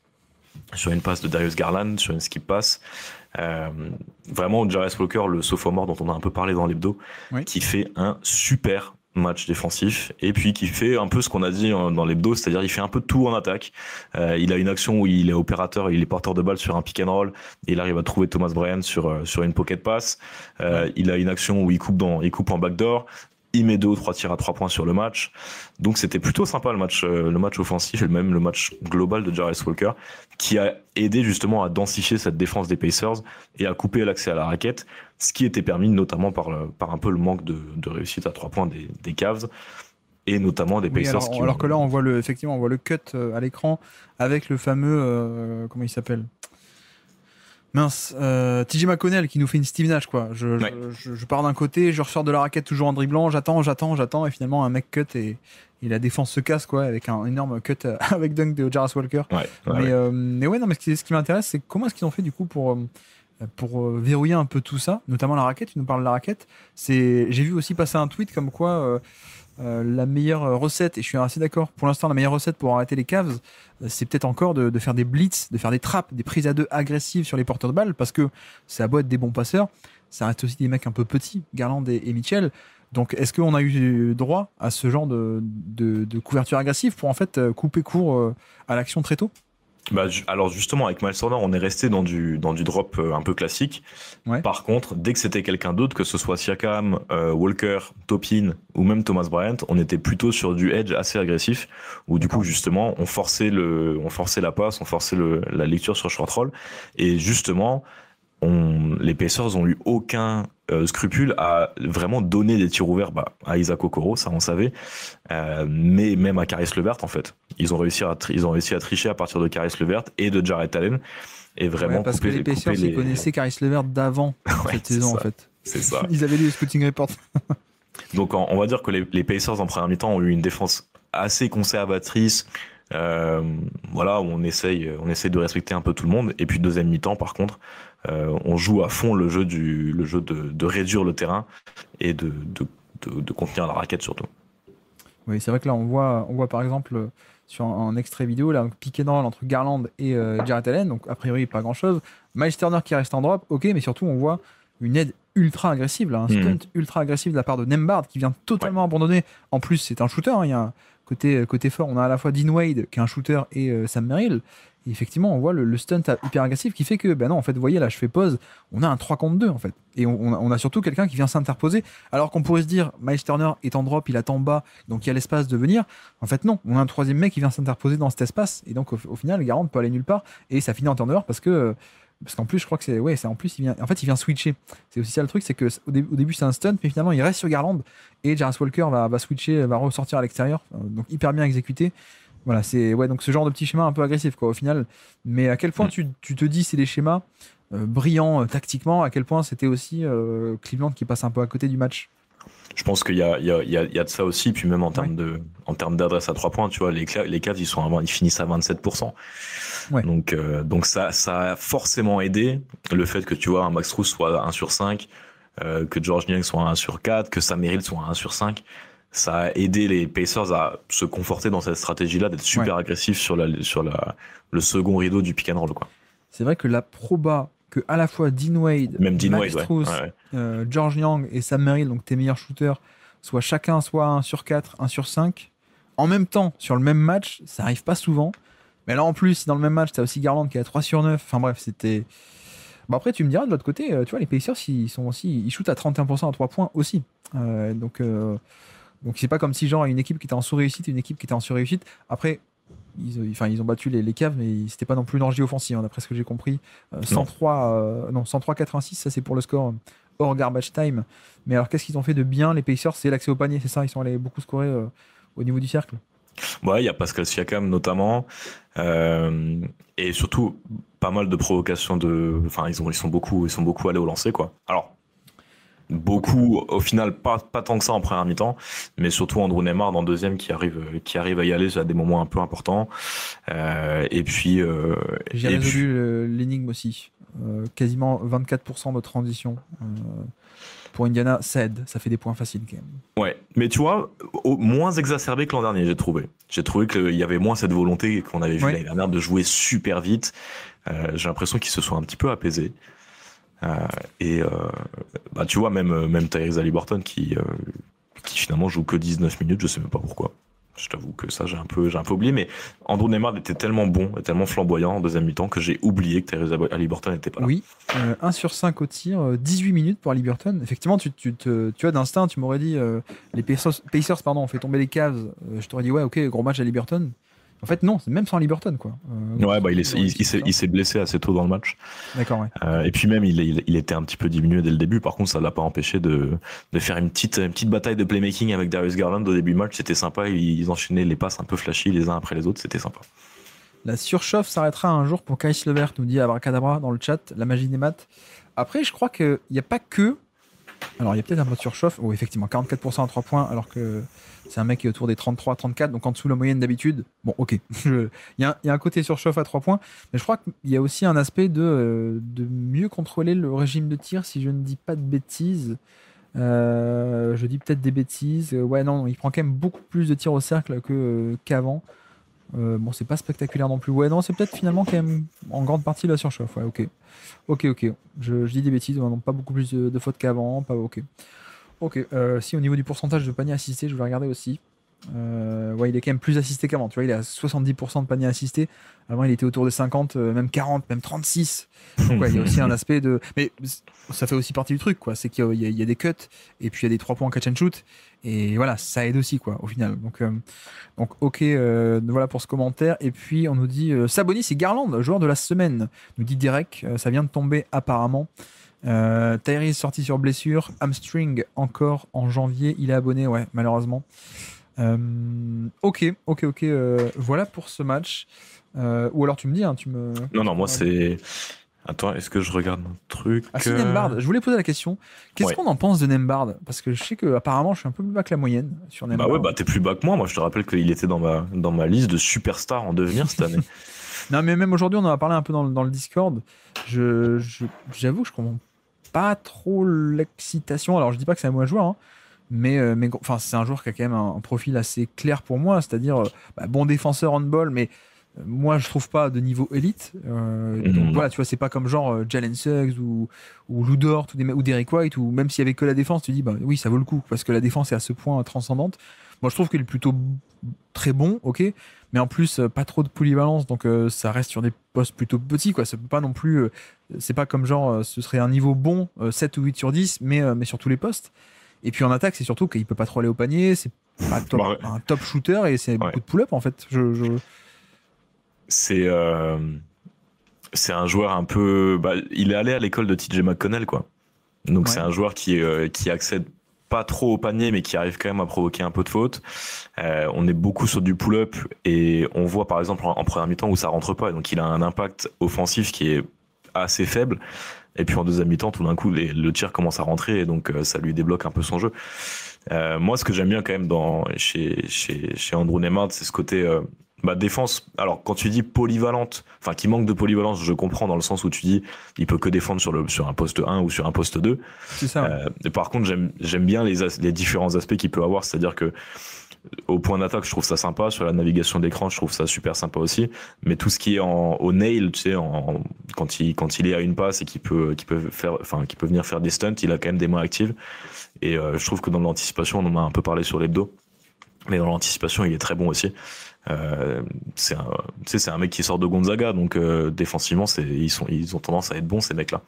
S2: sur une passe de Darius Garland, sur une skip pass. Vraiment Jarace Walker, le sophomore dont on a un peu parlé dans l'hebdo, qui fait un super match défensif et puis qui fait un peu ce qu'on a dit dans l'hebdo, c'est-à-dire il fait un peu de tout en attaque. Il a une action où il est opérateur, il est porteur de balle sur un pick and roll et il arrive à trouver Thomas Bryant sur une pocket pass. Il a une action où il coupe en backdoor. Il met 2 ou 3 tirs à 3 points sur le match. Donc c'était plutôt sympa le match offensif et même le match global de Jarace Walker, qui a aidé justement à densifier cette défense des Pacers et à couper l'accès à la raquette, ce qui était permis notamment par un peu le manque de réussite à 3 points des Cavs et notamment des Pacers.
S1: Alors que là on voit le cut à l'écran avec le fameux comment il s'appelle ? Mince, TJ McConnell qui nous fait une Steve Nash, quoi. Je pars d'un côté, je ressors de la raquette toujours en dribblant, j'attends, et finalement un mec cut et la défense se casse, quoi, avec un énorme cut avec dunk de Jarace Walker. Mais ce qui m'intéresse, c'est comment est-ce qu'ils ont fait du coup pour verrouiller un peu tout ça, notamment la raquette. Tu nous parles de la raquette. J'ai vu aussi passer un tweet comme quoi la meilleure recette, et je suis assez d'accord, pour l'instant la meilleure recette pour arrêter les Cavs, c'est peut-être encore de faire des blitz, de faire des trappes, des prises à 2 agressives sur les porteurs de balles, parce que ça a beau être des bons passeurs, ça reste aussi des mecs un peu petits, Garland et Mitchell. Donc est-ce qu'on a eu droit à ce genre de couverture agressive pour en fait couper court à l'action très tôt ?
S2: Alors justement, avec Miles Turner, on est resté dans du drop un peu classique. Par contre, dès que c'était quelqu'un d'autre, que ce soit Siakam, Walker, Toppin ou même Thomas Bryant, on était plutôt sur du edge assez agressif, où du coup justement on forçait la passe, on forçait la lecture sur short roll, et justement les Pacers ont eu aucun scrupule à vraiment donner des tirs ouverts à Isaac Okoro, ça on savait, mais même à Caris LeVert en fait. Ils ont réussi à tricher à partir de Caris LeVert et de Jarrett Allen, et vraiment
S1: parce que les Pacers ils connaissaient Caris LeVert d'avant cette saison en fait.
S2: C'est ça.
S1: Ils avaient lu le scouting report.
S2: Donc on va dire que les Pacers en première mi-temps ont eu une défense assez conservatrice. Où on essaye de respecter un peu tout le monde, et puis deuxième mi-temps par contre on joue à fond le jeu de réduire le terrain et de contenir la raquette surtout.
S1: Oui, c'est vrai que là on voit par exemple sur un extrait vidéo là, un pick and roll entre Garland et Jarrett Allen, donc a priori pas grand chose. Miles Turner qui reste en drop, ok, mais surtout on voit une aide ultra agressive là, un stunt ultra agressif de la part de Nembhard qui vient totalement abandonner. En plus c'est un shooter, il y a un côté fort, on a à la fois Dean Wade qui est un shooter et Sam Merrill. Et effectivement, on voit le stunt hyper agressif qui fait que, non, en fait, vous voyez, là, je fais pause, on a un 3 contre 2, en fait. Et on a surtout quelqu'un qui vient s'interposer, alors qu'on pourrait se dire, Miles Turner est en drop, il attend bas, donc il y a l'espace de venir. En fait, non, on a un troisième mec qui vient s'interposer dans cet espace, et donc, au final, Garand peut aller nulle part, et ça finit en turnover parce qu'en plus, je crois que c'est en plus, il vient switcher. C'est aussi ça le truc, c'est qu'au début, c'est un stunt, mais finalement, il reste sur Garland, et Jarace Walker va switcher, va ressortir à l'extérieur, donc hyper bien exécuté. Voilà, donc ce genre de petit schéma un peu agressif, quoi, au final. Mais à quel point tu te dis c'est des schémas brillants tactiquement, à quel point c'était aussi Cleveland qui passe un peu à côté du match.
S2: Je pense qu'il y a de ça aussi, puis même en termes d'adresse à 3 points, tu vois, les Cavs ils finissent à 27%. Ouais. Donc ça a forcément aidé le fait que tu vois un Max Strus soit à 1 sur 5, que George Niang soit à 1 sur 4, que Sam Merrill soit à 1 sur 5. Ça a aidé les Pacers à se conforter dans cette stratégie-là, d'être super agressif sur le second rideau du pick and roll, quoi.
S1: C'est vrai que la proba que à la fois Dean Wade, Max Strus, George Niang et Sam Merrill, donc tes meilleurs shooters, soit 1 sur 4, 1 sur 5, en même temps, sur le même match, ça arrive pas souvent. Mais là, en plus, dans le même match, t'as aussi Garland qui est à 3 sur 9. Enfin bref, c'était... après, tu me diras, de l'autre côté, tu vois, les Pacers, ils shootent à 31% à 3 points aussi. Donc Donc c'est pas comme si genre une équipe qui était en sous-réussite et une équipe qui était en sur-réussite. Après, ils ont battu les Cavs, mais c'était pas non plus une orgie offensive, hein, d'après ce que j'ai compris. 103-86, ça c'est pour le score hors garbage time. Mais alors qu'est-ce qu'ils ont fait de bien les Pacers? C'est l'accès au panier, c'est ça? Ils sont allés beaucoup scorer au niveau du cercle.
S2: Ouais, il y a Pascal Siakam notamment, et surtout pas mal de provocations enfin ils sont beaucoup allés au lancer quoi. Alors beaucoup au final pas tant que ça en première mi-temps, mais surtout Andrew Neymar dans le deuxième qui arrive à y aller à des moments un peu importants. Et puis
S1: j'ai résolu l'énigme aussi. Quasiment 24% de transition. Pour Indiana, ça aide, ça fait des points faciles quand même.
S2: Ouais, mais tu vois, moins exacerbé que l'an dernier, j'ai trouvé. J'ai trouvé qu'il y avait moins cette volonté qu'on avait vu l'année dernière de jouer super vite. J'ai l'impression qu'ils se sont un petit peu apaisés. Tu vois, même Tyrese Haliburton qui finalement joue que 19 minutes, je sais même pas pourquoi. Je t'avoue que ça, j'ai un peu oublié, mais Andrew Neymar était tellement bon et tellement flamboyant en deuxième mi-temps que j'ai oublié que Tyrese Haliburton n'était pas là.
S1: Oui, 1 sur 5 au tir, 18 minutes pour Haliburton. Effectivement, tu vois, d'instinct, tu m'aurais dit les Pacers ont fait tomber les Cavs. Je t'aurais dit, ouais, ok, gros match Haliburton. En fait, non, c'est même sans Haliburton, quoi.
S2: Il s'est blessé assez tôt dans le match.
S1: D'accord, ouais.
S2: Et puis même, il était un petit peu diminué dès le début. Par contre, ça l'a pas empêché de faire une petite bataille de playmaking avec Darius Garland au début du match. C'était sympa. Ils enchaînaient les passes un peu flashy les uns après les autres. C'était sympa.
S1: La surchauffe s'arrêtera un jour pour Kais Levert, nous dit Abracadabra dans le chat. La magie des maths. Après, je crois qu'il n'y a pas que. Alors, il y a peut-être un peu de surchauffe. Oh, effectivement, 44% à 3 points, alors que c'est un mec qui est autour des 33-34, donc en dessous de la moyenne d'habitude. Bon, ok. Il y a un côté surchauffe à 3 points, mais je crois qu'il y a aussi un aspect de mieux contrôler le régime de tir, si je ne dis pas de bêtises. Je dis peut-être des bêtises. Ouais, non, il prend quand même beaucoup plus de tirs au cercle qu'avant. Bon, c'est pas spectaculaire non plus. Ouais, non, c'est peut-être finalement quand même en grande partie la surchauffe. Ouais, ok. Je dis des bêtises. Ouais, non, pas beaucoup plus de fautes qu'avant. Pas ok. Ok. Si au niveau du pourcentage de paniers assistés, je voulais regarder aussi. Ouais, il est quand même plus assisté qu'avant. Tu vois, il est à 70% de paniers assistés. Avant, il était autour de 50, même 40, même 36. Donc, ouais, il y a aussi un aspect de. Mais ça fait aussi partie du truc, quoi. C'est qu'il y a des cuts et puis il y a des 3 points en catch and shoot. Et voilà, ça aide aussi, quoi, au final. Donc ok, voilà pour ce commentaire. Et puis, on nous dit Sabonis et Garland, joueur de la semaine. Nous dit Derek, ça vient de tomber apparemment. Tyrese sorti sur blessure. Hamstring encore en janvier. Il est abonné, ouais, malheureusement. Ok. Voilà pour ce match. Ou alors tu me dis, hein,
S2: Non, moi c'est. Attends, est-ce que je regarde un truc?
S1: Ah si, Nembhard, je voulais poser la question. Qu'est-ce qu'on en pense de Nembhard? Parce que je sais qu'apparemment, je suis un peu plus bas que la moyenne sur Nembhard.
S2: T'es plus bas que moi. Moi, je te rappelle qu'il était dans ma liste de superstars en devenir cette année.
S1: Non, mais même aujourd'hui, on en a parlé un peu dans le Discord. J'avoue que je comprends pas trop l'excitation. Alors, je dis pas que c'est un mauvais joueur, hein, mais c'est un joueur qui a quand même un profil assez clair pour moi, c'est-à-dire bon défenseur handball, mais moi je trouve pas de niveau élite. Donc voilà, tu vois, c'est pas comme genre Jalen Suggs ou Lou Dort ou Derek White, ou même s'il y avait que la défense, tu dis bah oui, ça vaut le coup parce que la défense est à ce point transcendante. Moi je trouve qu'il est plutôt très bon, ok, mais en plus pas trop de polyvalence, donc ça reste sur des postes plutôt petits, quoi. Ça peut pas non plus, c'est pas comme genre ce serait un niveau bon 7 ou 8 sur 10, mais sur tous les postes. Et puis en attaque, c'est surtout qu'il peut pas trop aller au panier, c'est pas un top shooter et c'est beaucoup de pull-up en fait.
S2: C'est un joueur un peu. Il est allé à l'école de TJ McConnell, quoi. Donc c'est un joueur qui accède pas trop au panier, mais qui arrive quand même à provoquer un peu de fautes. On est beaucoup sur du pull-up et on voit par exemple en première mi-temps où ça rentre pas. Donc il a un impact offensif qui est assez faible. Et puis en deuxième mi-temps, tout d'un coup, le tir commence à rentrer et donc ça lui débloque un peu son jeu. Moi, ce que j'aime bien quand même chez Andrew Neymar, c'est ce côté défense. Alors quand tu dis polyvalente, enfin qui manque de polyvalence, je comprends dans le sens où tu dis il peut que défendre sur un poste 1 ou sur un poste 2.
S1: C'est ça.
S2: Par contre, j'aime bien les différents aspects qu'il peut avoir, c'est-à-dire que au point d'attaque, je trouve ça sympa. Sur la navigation d'écran, je trouve ça super sympa aussi. Mais tout ce qui est au nail, tu sais, quand il est à une passe et qu'il peut venir faire des stunts, il a quand même des mains actives. Et je trouve que dans l'anticipation, on en a un peu parlé sur l'hebdo, mais dans l'anticipation, il est très bon aussi. C'est un mec qui sort de Gonzaga, donc défensivement, ils ont tendance à être bons ces mecs-là.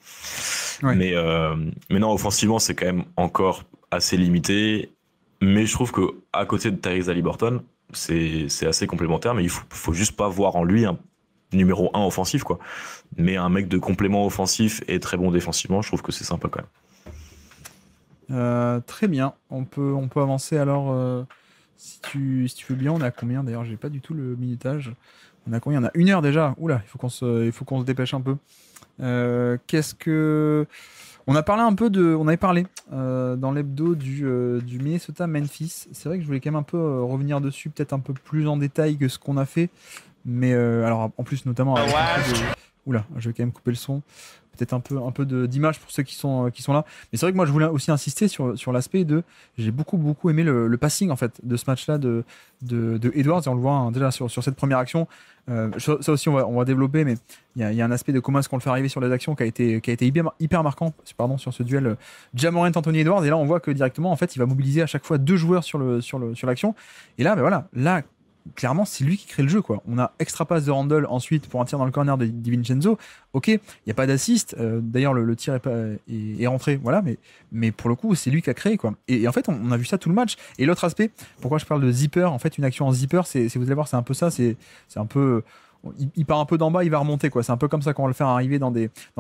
S2: Ouais. Mais non, offensivement, c'est quand même encore assez limité. Mais je trouve que à côté de Tyrese Haliburton, c'est assez complémentaire, mais il faut juste pas voir en lui un numéro 1 offensif, quoi. Mais un mec de complément offensif et très bon défensivement, je trouve que c'est sympa quand
S1: même. Très bien, on peut avancer alors. Si tu veux bien, on a combien d'ailleurs? J'ai pas du tout le minutage. On a combien? On a 1 heure déjà. Oula, il faut qu'on se dépêche un peu. Qu'est-ce que... On avait parlé dans l'hebdo du Minnesota-Memphis. C'est vrai que je voulais quand même un peu revenir dessus, peut-être un peu plus en détail que ce qu'on a fait. Mais alors, en plus, notamment... Oula, je vais quand même couper le son. Peut-être un peu d'image pour ceux qui sont là. Mais c'est vrai que moi, je voulais aussi insister sur l'aspect de... J'ai beaucoup aimé le passing, en fait, de ce match-là de Edwards. Et on le voit déjà sur cette première action. Ça aussi, on va développer, mais il y a un aspect de comment est-ce qu'on le fait arriver sur les actions qui a été hyper marquant sur ce duel Ja Morant-Anthony Edwards. Et là, on voit que directement, en fait, il va mobiliser à chaque fois 2 joueurs sur l'action. Et là, ben voilà, là, clairement, c'est lui qui crée le jeu, quoi. On a extra passe de Randle ensuite pour un tir dans le corner de DiVincenzo. Ok, il n'y a pas d'assist. D'ailleurs, le tir est rentré, voilà. Mais pour le coup, c'est lui qui a créé, quoi. Et en fait, on a vu ça tout le match. Et l'autre aspect, pourquoi je parle de zipper, en fait, une action en zipper, vous allez voir, c'est un peu ça. C'est un peu... Il part un peu d'en bas, il va remonter, quoi. C'est un peu comme ça qu'on va le faire arriver dans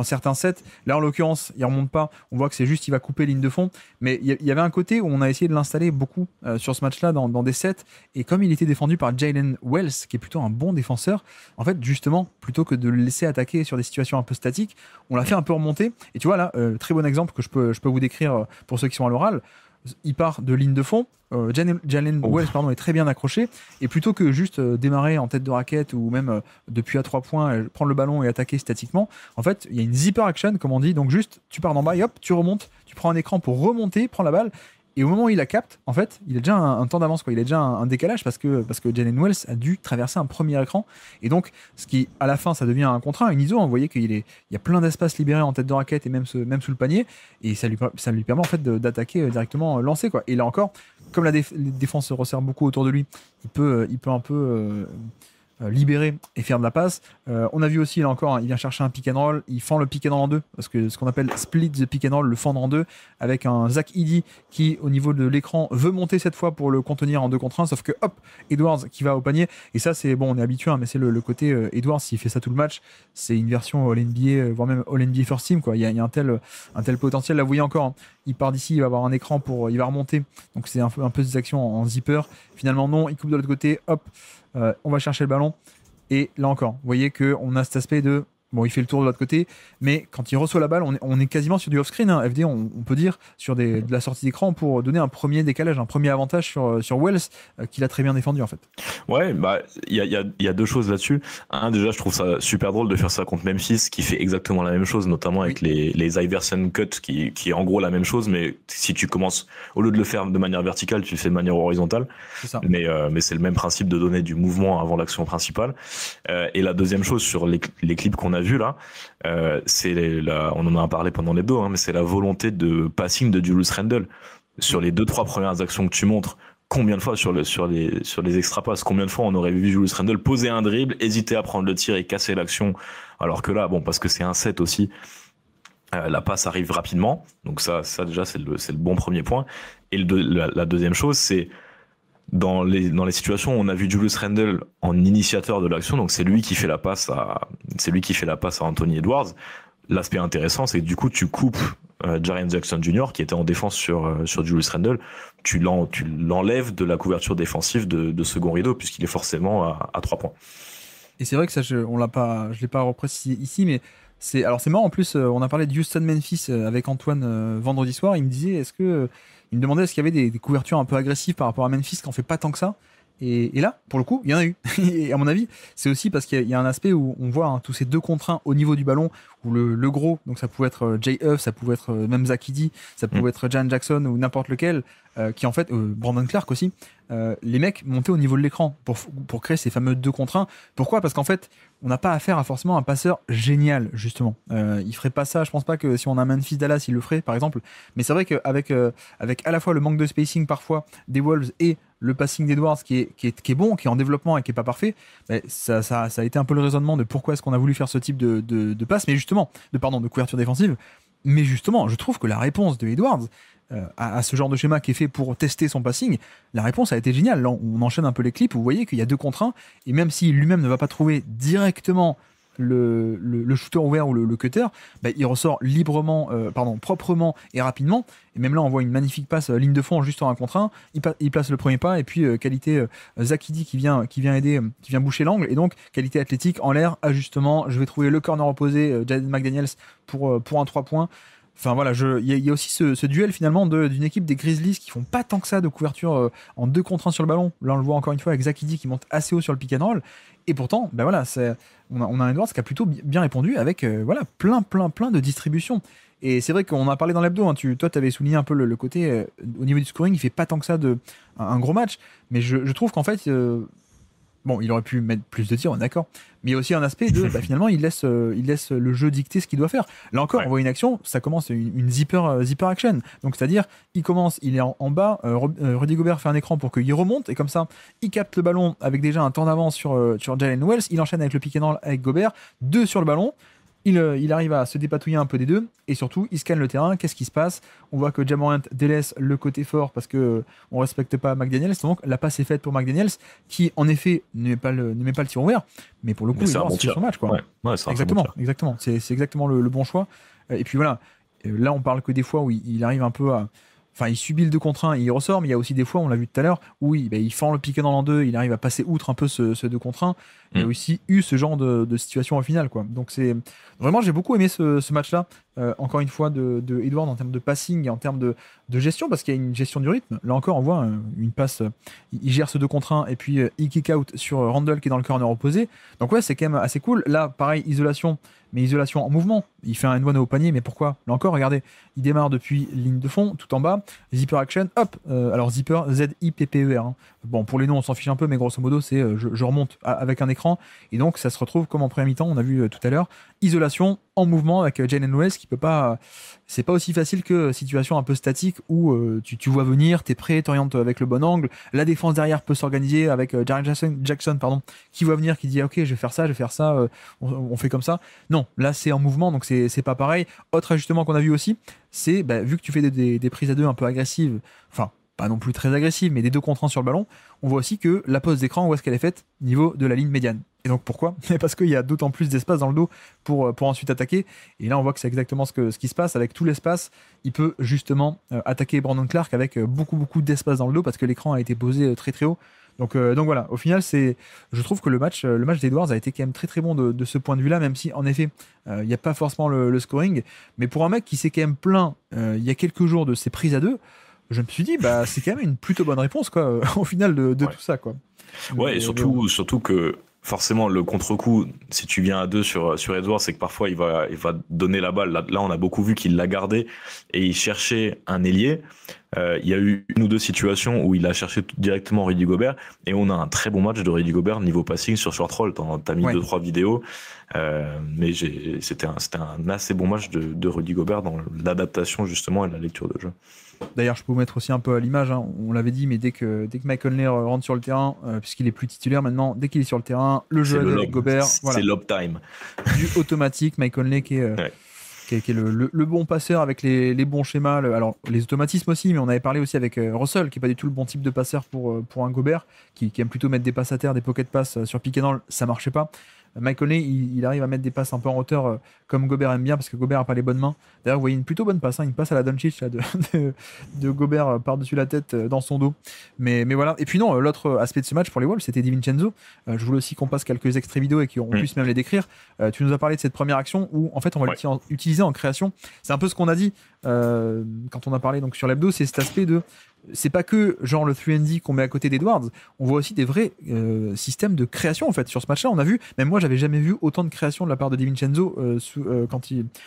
S1: certains sets. Là, en l'occurrence, il remonte pas. On voit que c'est juste, il va couper ligne de fond. Mais il y avait un côté où on a essayé de l'installer beaucoup sur ce match-là dans des sets. Et comme il était défendu par Jalen Wells, qui est plutôt un bon défenseur, en fait, justement, plutôt que de le laisser attaquer sur des situations un peu statiques, on l'a fait un peu remonter. Et tu vois là, très bon exemple que je peux vous décrire pour ceux qui sont à l'oral. Il part de ligne de fond. Jalen Wells est très bien accroché, et plutôt que juste démarrer en tête de raquette ou même depuis à 3 points prendre le ballon et attaquer statiquement, en fait il y a une zipper action comme on dit, donc juste tu pars d'en bas et hop tu remontes, tu prends un écran pour remonter, prends la balle, et au moment où il la capte, en fait il a déjà un temps d'avance, quoi. Il a déjà un décalage parce que Jalen Wells a dû traverser un premier écran, et donc ce qui à la fin ça devient un contre 1, une ISO. On voyait qu'il y a plein d'espace libéré en tête de raquette et même sous le panier, et ça lui permet en fait d'attaquer directement lancé, quoi. Et là encore, comme la défense se resserre beaucoup autour de lui, il peut un peu libérer et faire de la passe. On a vu aussi, là encore, il vient chercher un pick and roll, il fend le pick and roll en 2, parce que ce qu'on appelle split the pick and roll, le fendre en 2, avec un Zach Edey qui, au niveau de l'écran, veut monter cette fois pour le contenir en 2 contre 1, sauf que hop, Edwards qui va au panier. Et ça, c'est bon, on est habitué, hein, mais c'est le côté Edwards, s'il fait ça tout le match, c'est une version All-NBA, voire même All-NBA First Team, quoi. Il y a un tel potentiel. Là, vous voyez encore, hein, il part d'ici, il va avoir un écran il va remonter, donc c'est un peu des actions en zipper. Finalement, non, il coupe de l'autre côté, hop. On va chercher le ballon, et là encore, vous voyez qu'on a cet aspect de bon, il fait le tour de l'autre côté, mais quand il reçoit la balle, on est quasiment sur du off-screen, hein. FD, on peut dire, sur de la sortie d'écran pour donner un premier décalage, un premier avantage sur Wells, qu'il a très bien défendu en fait.
S2: Ouais, bah il y a 2 choses là-dessus. Déjà, je trouve ça super drôle de faire ça contre Memphis, qui fait exactement la même chose, notamment avec les Iverson Cut, qui est en gros la même chose, mais si tu commences, au lieu de le faire de manière verticale, tu le fais de manière horizontale.
S1: C'est ça.
S2: Mais c'est le même principe de donner du mouvement avant l'action principale. Et la deuxième chose sur les clips qu'on a vu là, on en a parlé pendant les dos, hein, mais c'est la volonté de passing de Julius Randle sur les 2-3 premières actions que tu montres. Combien de fois sur les extra passes, combien de fois on aurait vu Julius Randle poser un dribble, hésiter à prendre le tir et casser l'action, alors que là, bon, parce que c'est un set aussi, la passe arrive rapidement, donc ça déjà c'est le bon premier point. Et la deuxième chose, c'est dans les situations où on a vu Julius Randle en initiateur de l'action, donc c'est lui qui fait la passe à Anthony Edwards. L'aspect intéressant, c'est que du coup tu coupes Jaren Jackson Jr. qui était en défense sur Julius Randle, tu l'enlèves de la couverture défensive de second rideau, puisqu'il est forcément à 3 points.
S1: Et c'est vrai que ça, je l'ai pas reprécisé ici, mais c'est marrant en plus. On a parlé de Houston-Memphis avec Antoine vendredi soir. Il me demandait est-ce qu'il y avait des couvertures un peu agressives par rapport à Memphis, qui en fait pas tant que ça. Et là, pour le coup, il y en a eu. Et à mon avis, c'est aussi parce qu'il y a un aspect où on voit, hein, tous ces 2 contre 1 au niveau du ballon, où le gros, donc ça pouvait être Jay Huff, ça pouvait être même Zach Edey, ça pouvait être Jaren Jackson ou n'importe lequel, qui en fait, Brandon Clark aussi, les mecs montaient au niveau de l'écran pour créer ces fameux 2 contre 1. Pourquoi ? Parce qu'en fait, on n'a pas affaire à forcément un passeur génial, justement. Il ferait pas ça, je pense pas que si on a Memphis Dallas, il le ferait, par exemple. Mais c'est vrai qu'avec à la fois le manque de spacing parfois des Wolves et le passing d'Edwards qui est bon, qui est en développement et qui est pas parfait, ça a été un peu le raisonnement de pourquoi est-ce qu'on a voulu faire ce type de passe, mais justement, de couverture défensive. Mais justement, je trouve que la réponse de Edwards, à ce genre de schéma qui est fait pour tester son passing, la réponse a été géniale. Là, on enchaîne un peu les clips, vous voyez qu'il y a 2 contre 1, et même si lui-même ne va pas trouver directement le shooter ouvert ou le cutter, bah, il ressort proprement et rapidement. Et même là, on voit une magnifique passe ligne de fond juste en 1 contre 1. Il place le premier pas, et puis qualité Zakidi qui vient aider, qui vient boucher l'angle. Et donc, qualité athlétique en l'air, ajustement. Je vais trouver le corner opposé, Jaden McDaniels pour un 3 points. Enfin voilà, il y a aussi ce duel finalement d'une équipe des Grizzlies qui font pas tant que ça de couverture en 2 contre 1 sur le ballon. Là on le voit encore une fois avec Zakidi qui monte assez haut sur le pick and roll. Et pourtant, ben voilà, on a un Edwards qui a plutôt bien répondu avec voilà, plein de distributions. Et c'est vrai qu'on en a parlé dans l'hebdo, hein, toi tu avais souligné un peu le côté au niveau du scoring, il fait pas tant que ça un gros match, mais je trouve qu'en fait bon, il aurait pu mettre plus de tirs, on est d'accord. Mais il y a aussi un aspect de, finalement, il laisse le jeu dicter ce qu'il doit faire. Là encore, on voit une action, ça commence une zipper action. Donc, c'est-à-dire, il est en bas, Rudy Gobert fait un écran pour qu'il remonte, et comme ça, il capte le ballon avec déjà un temps d'avance sur Jalen Wells, il enchaîne avec le pick and roll avec Gobert, 2 sur le ballon. Il arrive à se dépatouiller un peu des deux, et surtout il scanne le terrain. Qu'est-ce qui se passe? On voit que Ja Morant délaisse le côté fort parce que on respecte pas McDaniels, donc la passe est faite pour McDaniels qui en effet ne met pas le tir ouvert, mais pour le coup il va son match quoi.
S2: Ouais,
S1: exactement, c'est exactement le bon choix. Et puis voilà, là on parle que des fois où il arrive un peu à... Enfin, il subit le 2 contre 1 et il ressort, mais il y a aussi des fois, on l'a vu tout à l'heure, où il fend le pick and roll en 2, il arrive à passer outre un peu ce 2 contre 1. Il y a aussi eu ce genre de situation au final, quoi. Donc c'est vraiment, j'ai beaucoup aimé ce match-là, encore une fois, de Edward en termes de passing et en termes de gestion, parce qu'il y a une gestion du rythme. Là encore, on voit une passe, il gère ce 2 contre 1 et puis il kick out sur Randle qui est dans le corner opposé. Donc ouais, c'est quand même assez cool. Là, pareil, isolation, mais isolation en mouvement. Il fait un N1 au panier, mais pourquoi? Là encore, regardez, il démarre depuis ligne de fond, tout en bas, zipper action, hop, alors zipper, Z-I-P-P-E-R. Hein. Bon, pour les noms, on s'en fiche un peu, mais grosso modo, c'est je remonte avec un écran, et donc ça se retrouve comme en première mi-temps, on a vu tout à l'heure, isolation en mouvement avec Jalen Wells qui peut pas, c'est pas aussi facile que situation un peu statique où tu vois venir, t'es prêt, t'orientes avec le bon angle, la défense derrière peut s'organiser avec Jaren Jackson, qui voit venir, qui dit ok, je vais faire ça, on fait comme ça. Non, là c'est en mouvement, donc c'est pas pareil. Autre ajustement qu'on a vu aussi, c'est vu que tu fais des prises à 2 un peu agressives, enfin pas non plus très agressives, mais des 2 contre 1 sur le ballon, on voit aussi que la pose d'écran, où est-ce qu'elle est faite? Niveau de la ligne médiane. Et donc pourquoi? Parce qu'il y a d'autant plus d'espace dans le dos pour ensuite attaquer. Et là on voit que c'est exactement ce qui se passe. Avec tout l'espace, il peut justement attaquer Brandon Clark avec beaucoup d'espace dans le dos parce que l'écran a été posé très très haut. Donc voilà, au final, je trouve que le match d'Edwards a été quand même très très bon de ce point de vue-là, même si en effet, il n'y a pas forcément le scoring. Mais pour un mec qui s'est quand même plaint il y a quelques jours de ses prises à 2, je me suis dit, c'est quand même une plutôt bonne réponse quoi, au final de tout ça. Quoi.
S2: Ouais, et surtout que forcément, le contre-coup, si tu viens à 2 sur Edwards, c'est que parfois il va donner la balle. Là, on a beaucoup vu qu'il l'a gardé et il cherchait un ailier. Il y a eu 1 ou 2 situations où il a cherché directement Rudy Gobert et on a un très bon match de Rudy Gobert niveau passing sur short roll. T'as mis 2-3 vidéos, mais c'était un assez bon match de Rudy Gobert dans l'adaptation justement et la lecture de jeu.
S1: D'ailleurs, je peux vous mettre aussi un peu à l'image, hein. On l'avait dit, mais dès que Mike Conley rentre sur le terrain, puisqu'il est plus titulaire maintenant, dès qu'il est sur le terrain, le jeu avec Gobert, voilà.
S2: C'est lob time.
S1: Du automatique, Mike Conley qui est le bon passeur avec les bons schémas, alors les automatismes aussi, mais on avait parlé aussi avec Russell, qui n'est pas du tout le bon type de passeur pour un Gobert, qui aime plutôt mettre des passes à terre, des pocket passes sur pick and roll, ça marchait pas. Mike Conley, il arrive à mettre des passes un peu en hauteur comme Gobert aime bien parce que Gobert n'a pas les bonnes mains. D'ailleurs, vous voyez une plutôt bonne passe, une passe à la Doncic là, de Gobert par-dessus la tête dans son dos. Mais voilà. Et puis non, l'autre aspect de ce match pour les Wolves, c'était DiVincenzo. Je voulais aussi qu'on passe quelques extraits vidéo et qu'on puisse même les décrire. Tu nous as parlé de cette première action où en fait on va l'utiliser en création. C'est un peu ce qu'on a dit quand on a parlé donc sur l'hebdo, c'est cet aspect de... C'est pas que genre le 3&D qu'on met à côté d'Edwards, on voit aussi des vrais systèmes de création en fait sur ce match-là. On a vu, même moi j'avais jamais vu autant de création de la part de DiVincenzo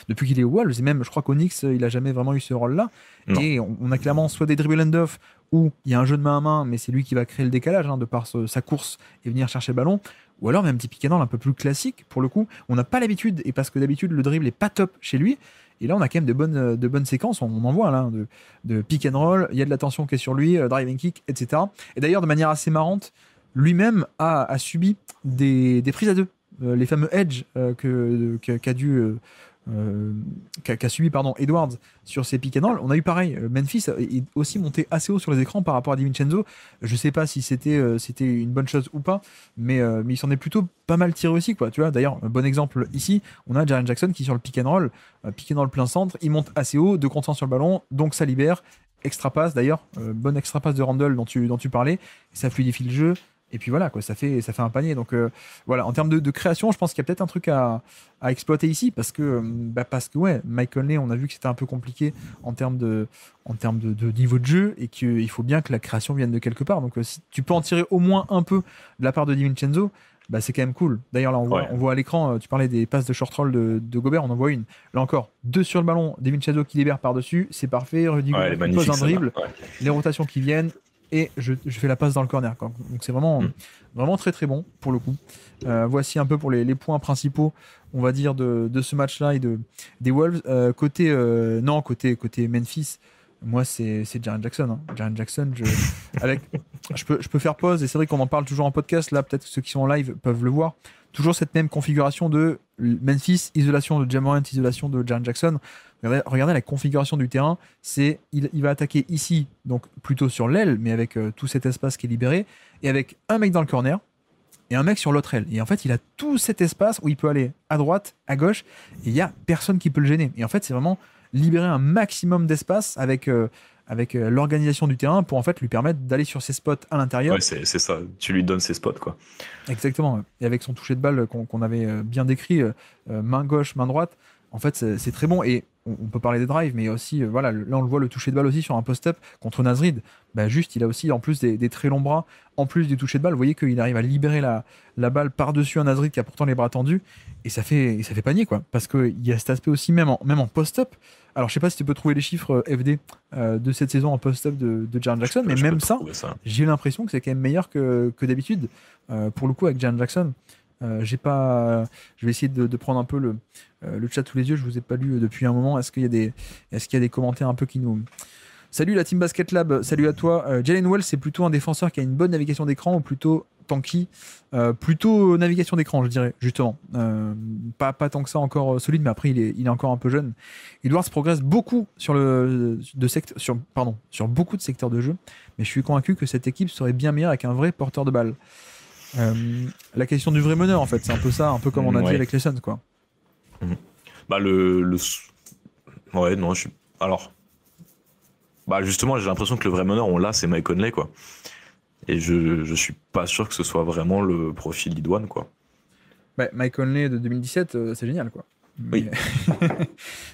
S1: depuis qu'il est au Wolves, et même je crois qu'au Knicks il a jamais vraiment eu ce rôle-là. Non. Et on a clairement soit des dribble end-off où il y a un jeu de main à main, mais c'est lui qui va créer le décalage de par sa course et venir chercher le ballon. Ou alors même un petit pick and roll un peu plus classique pour le coup. On n'a pas l'habitude, et parce que d'habitude le dribble est pas top chez lui. Et là, on a quand même de bonnes séquences, on en voit là, de pick and roll, il y a de la tension qui est sur lui, driving kick, etc. Et d'ailleurs, de manière assez marrante, lui-même a subi des prises à 2, les fameux edge qu'a dû qu'a subi Edwards sur ses pick and roll. On a eu pareil, Memphis est aussi monté assez haut sur les écrans par rapport à DiVincenzo. Je sais pas si c'était une bonne chose ou pas, mais il s'en est plutôt pas mal tiré aussi, quoi. Tu vois, d'ailleurs, un bon exemple ici, on a Jaren Jackson qui sur le pick and roll plein centre, il monte assez haut, 2 contre 1 sur le ballon, donc ça libère. Extra passe d'ailleurs, bonne extra passe de Randle dont tu parlais, ça fluidifie le jeu. Et puis voilà, quoi, ça fait un panier. Donc voilà, en termes de création, je pense qu'il y a peut-être un truc à exploiter ici parce que ouais, Mike Conley, on a vu que c'était un peu compliqué en termes de niveau de jeu et qu'il faut bien que la création vienne de quelque part. Donc si tu peux en tirer au moins un peu de la part de DiVincenzo, c'est quand même cool. D'ailleurs, là, on voit à l'écran, tu parlais des passes de short roll de Gobert, on en voit une. Là encore, 2 sur le ballon, DiVincenzo qui libère par-dessus, c'est parfait. Rudy Gobert qui pose un dribble, les rotations qui viennent. Et je fais la passe dans le corner, quoi. Donc c'est vraiment très très bon pour le coup. Voici un peu pour les points principaux, on va dire, de ce match-là et des Wolves. Côté Memphis, moi c'est Jaren Jackson. Hein. Jaren Jackson, je peux faire pause et c'est vrai qu'on en parle toujours en podcast. Là, peut-être que ceux qui sont en live peuvent le voir. Toujours cette même configuration de Memphis, isolation de Ja Morant, isolation de Jaren Jackson. Regardez la configuration du terrain, il va attaquer ici, donc plutôt sur l'aile, mais avec tout cet espace qui est libéré, et avec un mec dans le corner, et un mec sur l'autre aile. Et en fait, il a tout cet espace où il peut aller à droite, à gauche, et il n'y a personne qui peut le gêner. Et en fait, c'est vraiment libérer un maximum d'espace avec l'organisation du terrain pour en fait lui permettre d'aller sur ses spots à l'intérieur.
S2: Ouais, c'est ça, tu lui donnes ses spots, quoi.
S1: Exactement, et avec son toucher de balle qu'on avait bien décrit, main gauche, main droite, en fait, c'est très bon. Et on peut parler des drives, mais aussi, voilà, là on le voit, le toucher de balle aussi sur un post-up contre Nasrid. Juste, il a aussi, en plus des très longs bras, en plus du toucher de balle, vous voyez qu'il arrive à libérer la balle par-dessus un Nasrid qui a pourtant les bras tendus, et ça fait panier, quoi. Parce qu'il y a cet aspect aussi, même en post-up. Alors, je sais pas si tu peux trouver les chiffres FD de cette saison en post-up de Jaren Jackson, mais même ça, j'ai l'impression que c'est quand même meilleur que d'habitude, pour le coup, avec Jaren Jackson. Je vais essayer de prendre un peu le chat sous les yeux. Je vous ai pas lu depuis un moment. Est-ce qu'il y a des commentaires un peu qui nous... Salut la Team Basket Lab, salut à toi. Jalen Wells, c'est plutôt un défenseur qui a une bonne navigation d'écran ou plutôt tanky? Plutôt navigation d'écran, je dirais, justement. Pas tant que ça encore solide, mais après il est encore un peu jeune. Edwards progresse beaucoup sur beaucoup de secteurs de jeu, mais je suis convaincu que cette équipe serait bien meilleure avec un vrai porteur de balle. La question du vrai meneur, en fait, c'est un peu ça, un peu comme on a dit avec les Suns, quoi.
S2: Ouais, non, alors, justement, j'ai l'impression que le vrai meneur, on l'a, c'est Mike Conley, quoi. Et je suis pas sûr que ce soit vraiment le profil idoine, quoi.
S1: Mike Conley de 2017, c'est génial, quoi.
S2: Oui.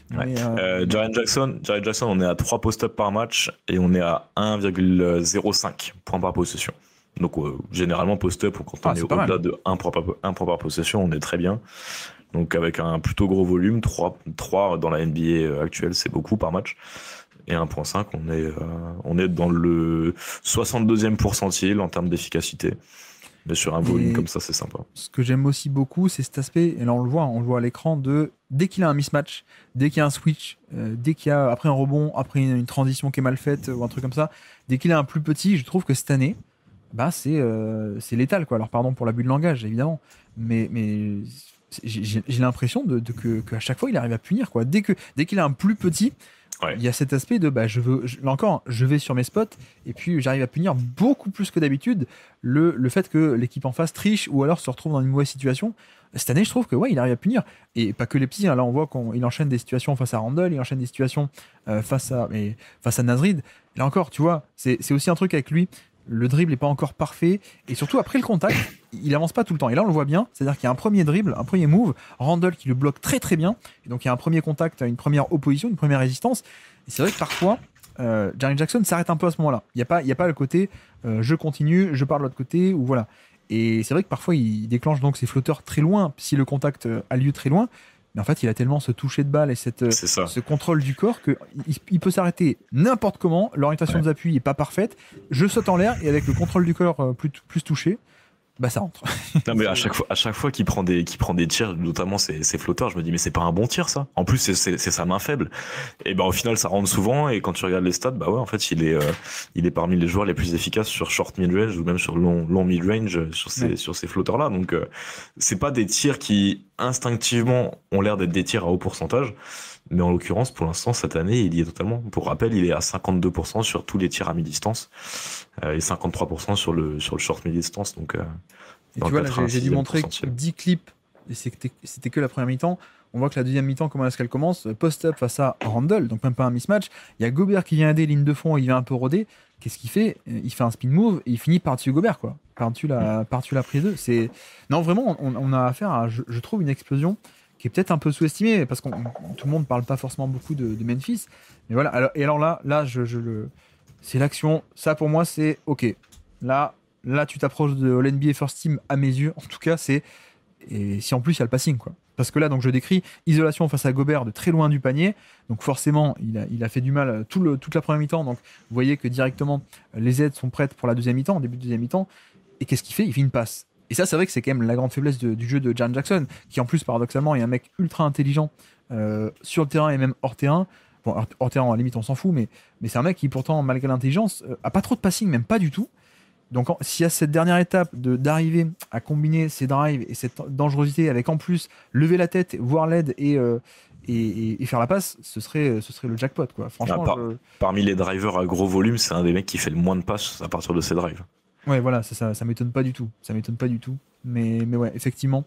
S2: Jaren Jackson, on est à 3 post-up par match et on est à 1,05 points par possession. Donc généralement post-up, quand on est au-delà de 1 point par possession, on est très bien. Donc avec un plutôt gros volume, 3 dans la NBA actuelle, c'est beaucoup par match. Et 1.5, on est dans le 62e pourcentile en termes d'efficacité. Mais sur un volume comme ça, c'est sympa.
S1: Ce que j'aime aussi beaucoup, c'est cet aspect, et là on le voit à l'écran, dès qu'il a un mismatch, dès qu'il y a un switch, dès qu'il y a après un rebond, après une transition qui est mal faite ou un truc comme ça, dès qu'il a un plus petit, je trouve que cette année, c'est létal, quoi. Alors pardon pour l'abus de langage, évidemment, mais j'ai l'impression qu'à chaque fois il arrive à punir, quoi. Dès qu'il a un plus petit, il y a cet aspect de je vais sur mes spots et puis j'arrive à punir beaucoup plus que d'habitude le fait que l'équipe en face triche ou alors se retrouve dans une mauvaise situation. Cette année, je trouve que il arrive à punir, et pas que les petits, hein. Là on voit qu'il enchaîne des situations face à Randle, il enchaîne des situations face à Nasrid. Là encore, tu vois, c'est aussi un truc avec lui. Le dribble n'est pas encore parfait, et surtout après le contact, il avance pas tout le temps. Et là, on le voit bien, c'est-à-dire qu'il y a un premier dribble, un premier move, Randle qui le bloque très très bien, et donc il y a un premier contact, une première opposition, une première résistance. Et c'est vrai que parfois, Jaren Jackson s'arrête un peu à ce moment-là. Il n'y a pas le côté je continue, je pars de l'autre côté, ou voilà. Et c'est vrai que parfois, il déclenche donc ses flotteurs très loin, si le contact a lieu très loin. Mais en fait, il a tellement ce toucher de balle et ce contrôle du corps qu'il peut s'arrêter n'importe comment. L'orientation des appuis n'est pas parfaite. Je saute en l'air et avec le contrôle du corps plus touché, bah ça rentre.
S2: Non mais à chaque fois qu'il prend des tirs, notamment ses flotteurs, je me dis mais c'est pas un bon tir ça. En plus c'est sa main faible. Et ben au final ça rentre souvent et quand tu regardes les stats, bah ouais en fait il est parmi les joueurs les plus efficaces sur short mid range ou même sur long mid range sur ces flotteurs là. Donc c'est pas des tirs qui instinctivement ont l'air d'être des tirs à haut pourcentage. Mais en l'occurrence, pour l'instant, cette année, il y est totalement. Pour rappel, il est à 52% sur tous les tirs à mi-distance et 53% sur le short mi-distance. Donc,
S1: et tu vois, là, j'ai dû montrer 10 clips et c'était que la première mi-temps. On voit que la deuxième mi-temps, comment est-ce qu'elle commence? Post-up face à Randle, donc même pas un mismatch. Il y a Gobert qui vient aider, ligne de fond, il vient un peu roder. Qu'est-ce qu'il fait? Il fait un spin move et il finit par-dessus Gobert, quoi. Par-dessus la prise 2. Non, vraiment, on a affaire à, je trouve, une explosion qui est peut-être un peu sous-estimé, parce que tout le monde ne parle pas forcément beaucoup de Memphis. Mais voilà, alors là c'est l'action. Ça, pour moi, c'est OK. Là tu t'approches de l'NBA First Team, à mes yeux. En tout cas, et si en plus, il y a le passing, quoi. Parce que là, donc je décris isolation face à Gobert de très loin du panier. Donc forcément, il a fait du mal toute la première mi-temps. Donc vous voyez que directement, les aides sont prêtes pour la deuxième mi-temps, début de deuxième mi-temps. Et qu'est-ce qu'il fait? Il fait une passe. Et ça, c'est vrai que c'est quand même la grande faiblesse du jeu de Jaren Jackson, qui en plus, paradoxalement, est un mec ultra intelligent sur le terrain et même hors terrain. Bon, hors terrain, à la limite, on s'en fout, mais c'est un mec qui, pourtant, malgré l'intelligence, a pas trop de passing, même pas du tout. Donc, s'il y a cette dernière étape d'arriver à combiner ces drives et cette dangerosité avec, en plus, lever la tête, voir l'aide et faire la passe, ce serait le jackpot, quoi. Franchement,
S2: parmi les drivers à gros volume, c'est un des mecs qui fait le moins de passes à partir de ses drives.
S1: Ouais, voilà, ça m'étonne pas du tout. Mais ouais, effectivement.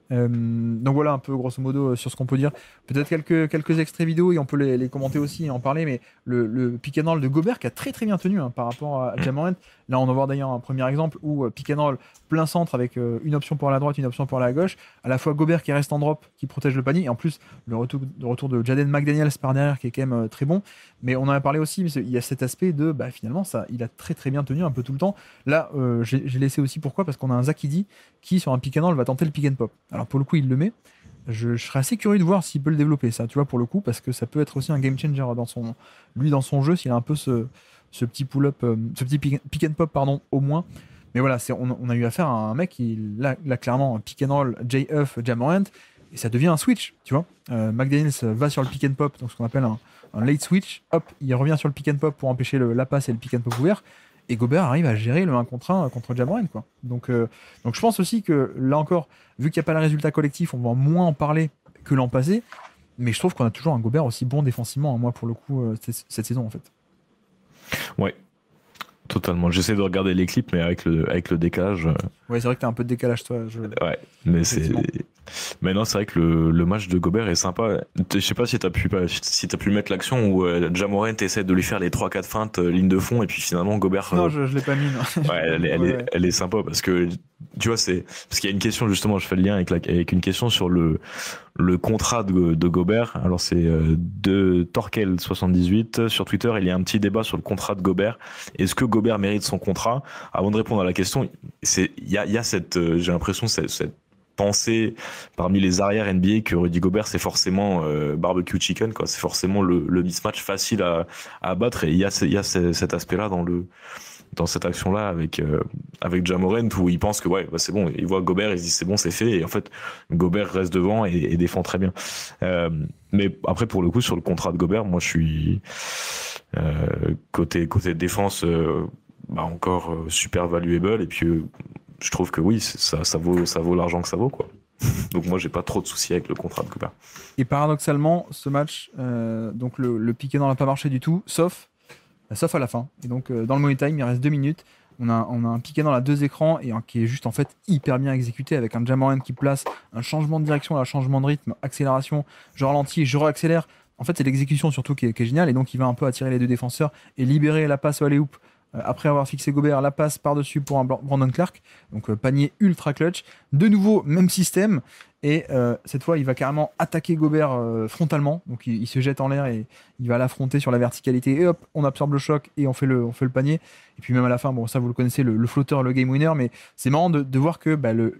S1: Donc voilà un peu grosso modo sur ce qu'on peut dire. Peut-être quelques extraits vidéo et on peut les commenter aussi et en parler, mais le pick and roll de Gobert qui a très très bien tenu par rapport à Ja Morant. Là on va voir d'ailleurs un premier exemple où pick and roll plein centre avec une option pour la droite, une option pour la gauche, à la fois Gobert qui reste en drop, qui protège le panier, et en plus le retour de Jaden McDaniels par derrière qui est quand même très bon. Mais on en a parlé aussi, mais il y a cet aspect de finalement il a très très bien tenu un peu tout le temps. Là j'ai laissé aussi, pourquoi? Parce qu'on a un Zach Edey qui sur un pick and roll va tenter le pick and pop. Alors pour le coup il le met. Je serais assez curieux de voir s'il peut le développer, ça, tu vois, pour le coup, parce que ça peut être aussi un game changer dans son jeu, s'il a un peu ce petit pull-up, ce petit pick and pop, pardon, au moins. Mais voilà, on a eu affaire à un mec qui, là clairement, un pick and roll, J-Huff, Ja Morant, et ça devient un switch, tu vois. McDaniels va sur le pick and pop, donc ce qu'on appelle un late switch, hop, il revient sur le pick and pop pour empêcher la passe et le pick and pop ouvert. Et Gobert arrive à gérer le 1 contre 1 contre Ja Morant, quoi. Donc je pense aussi que, là encore, vu qu'il n'y a pas le résultat collectif, on va moins en parler que l'an passé, mais je trouve qu'on a toujours un Gobert aussi bon défensivement, moi, pour le coup, cette saison, en fait.
S2: Ouais, totalement. J'essaie de regarder les clips, mais avec le décalage...
S1: Ouais, c'est vrai que t'as un peu de décalage, toi.
S2: Ouais, mais Mais non, c'est vrai que le match de Gobert est sympa. Je sais pas si t'as pu mettre l'action où Ja Morant essaie de lui faire les 3-4 feintes ligne de fond et puis finalement Gobert...
S1: Non, je l'ai pas mis. Non.
S2: Ouais, elle est sympa parce que tu vois, parce qu'il y a une question justement, je fais le lien avec une question sur le contrat de Gobert. Alors c'est de Torkel78 sur Twitter, il y a un petit débat sur le contrat de Gobert. Est-ce que Gobert mérite son contrat? Avant de répondre à la question, il y a cette j'ai l'impression cette pensée parmi les arrières NBA que Rudy Gobert c'est forcément barbecue chicken, quoi. C'est forcément le mismatch facile à battre, et il y a cet aspect là dans cette action là avec Ja Morant où il pense que c'est bon, il voit Gobert, il se dit c'est bon, c'est fait, et en fait Gobert reste devant et défend très bien. Mais après, pour le coup, sur le contrat de Gobert, moi je suis côté défense encore super valuable, et puis je trouve que oui, ça vaut l'argent que ça vaut, quoi. Donc moi j'ai pas trop de soucis avec le contrat de Gobert.
S1: Et paradoxalement, ce match, donc le pick and roll n'a pas marché du tout, sauf à la fin. Et donc dans le money time, il reste 2 minutes. On a un pick and roll à 2 écrans et qui est juste en fait hyper bien exécuté, avec un Ja Morant qui place un changement de direction, un changement de rythme, accélération, je ralentis, je réaccélère. En fait, c'est l'exécution surtout qui est géniale, et donc il va un peu attirer les deux défenseurs et libérer la passe au alley-oop. Après avoir fixé Gobert, la passe par-dessus pour un Brandon Clark. Donc panier ultra clutch. De nouveau, même système. Et cette fois, il va carrément attaquer Gobert frontalement. Donc il se jette en l'air et il va l'affronter sur la verticalité. Et hop, on absorbe le choc et on fait le panier. Et puis même à la fin, bon, ça vous le connaissez, le flotteur, le game winner. Mais c'est marrant de voir que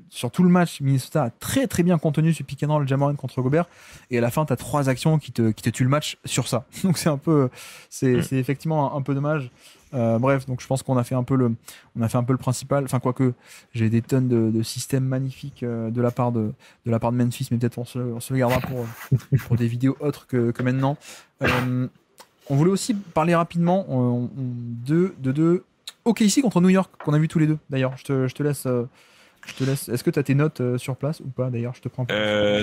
S1: sur tout le match, Minnesota a très très bien contenu ce pick and roll Ja Morant contre Gobert. Et à la fin, tu as 3 actions qui te tuent le match sur ça. Donc c'est effectivement un peu dommage. Bref, donc je pense qu'on a fait un peu le principal. Enfin, quoique, j'ai des tonnes de systèmes magnifiques de la part de Memphis, mais peut-être on se le gardera pour des vidéos autres que maintenant. On voulait aussi parler rapidement de OKC contre New York, qu'on a vu tous les deux. D'ailleurs, je te laisse. Est-ce que tu as tes notes sur place ou pas? D'ailleurs, je te prends.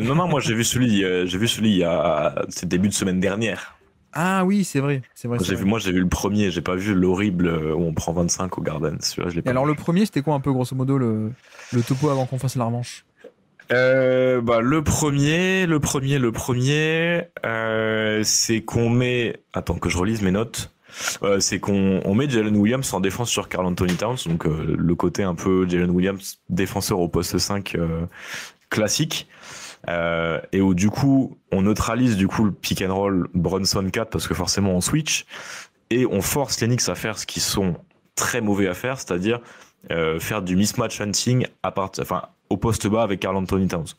S2: Non, moi j'ai vu celui il y a c'est début de semaine dernière.
S1: Ah oui, c'est vrai.
S2: Moi j'ai vu le premier, j'ai pas vu l'horrible où on prend 25 au Garden. Celui-là, je l'ai pas
S1: alors
S2: vu.
S1: le premier, c'était quoi un peu grosso modo le topo avant qu'on fasse la revanche?
S2: Le premier, c'est qu'on met. Attends que je relise mes notes. C'est qu'on met Jalen Williams en défense sur Karl Anthony Towns, donc le côté un peu Jalen Williams défenseur au poste 5 classique. Et où du coup on neutralise du coup le pick and roll Brunson 4 parce que forcément on switch et on force les Knicks à faire ce qu'ils sont très mauvais à faire, c'est-à-dire faire du mismatch hunting au poste bas avec Karl Anthony Towns.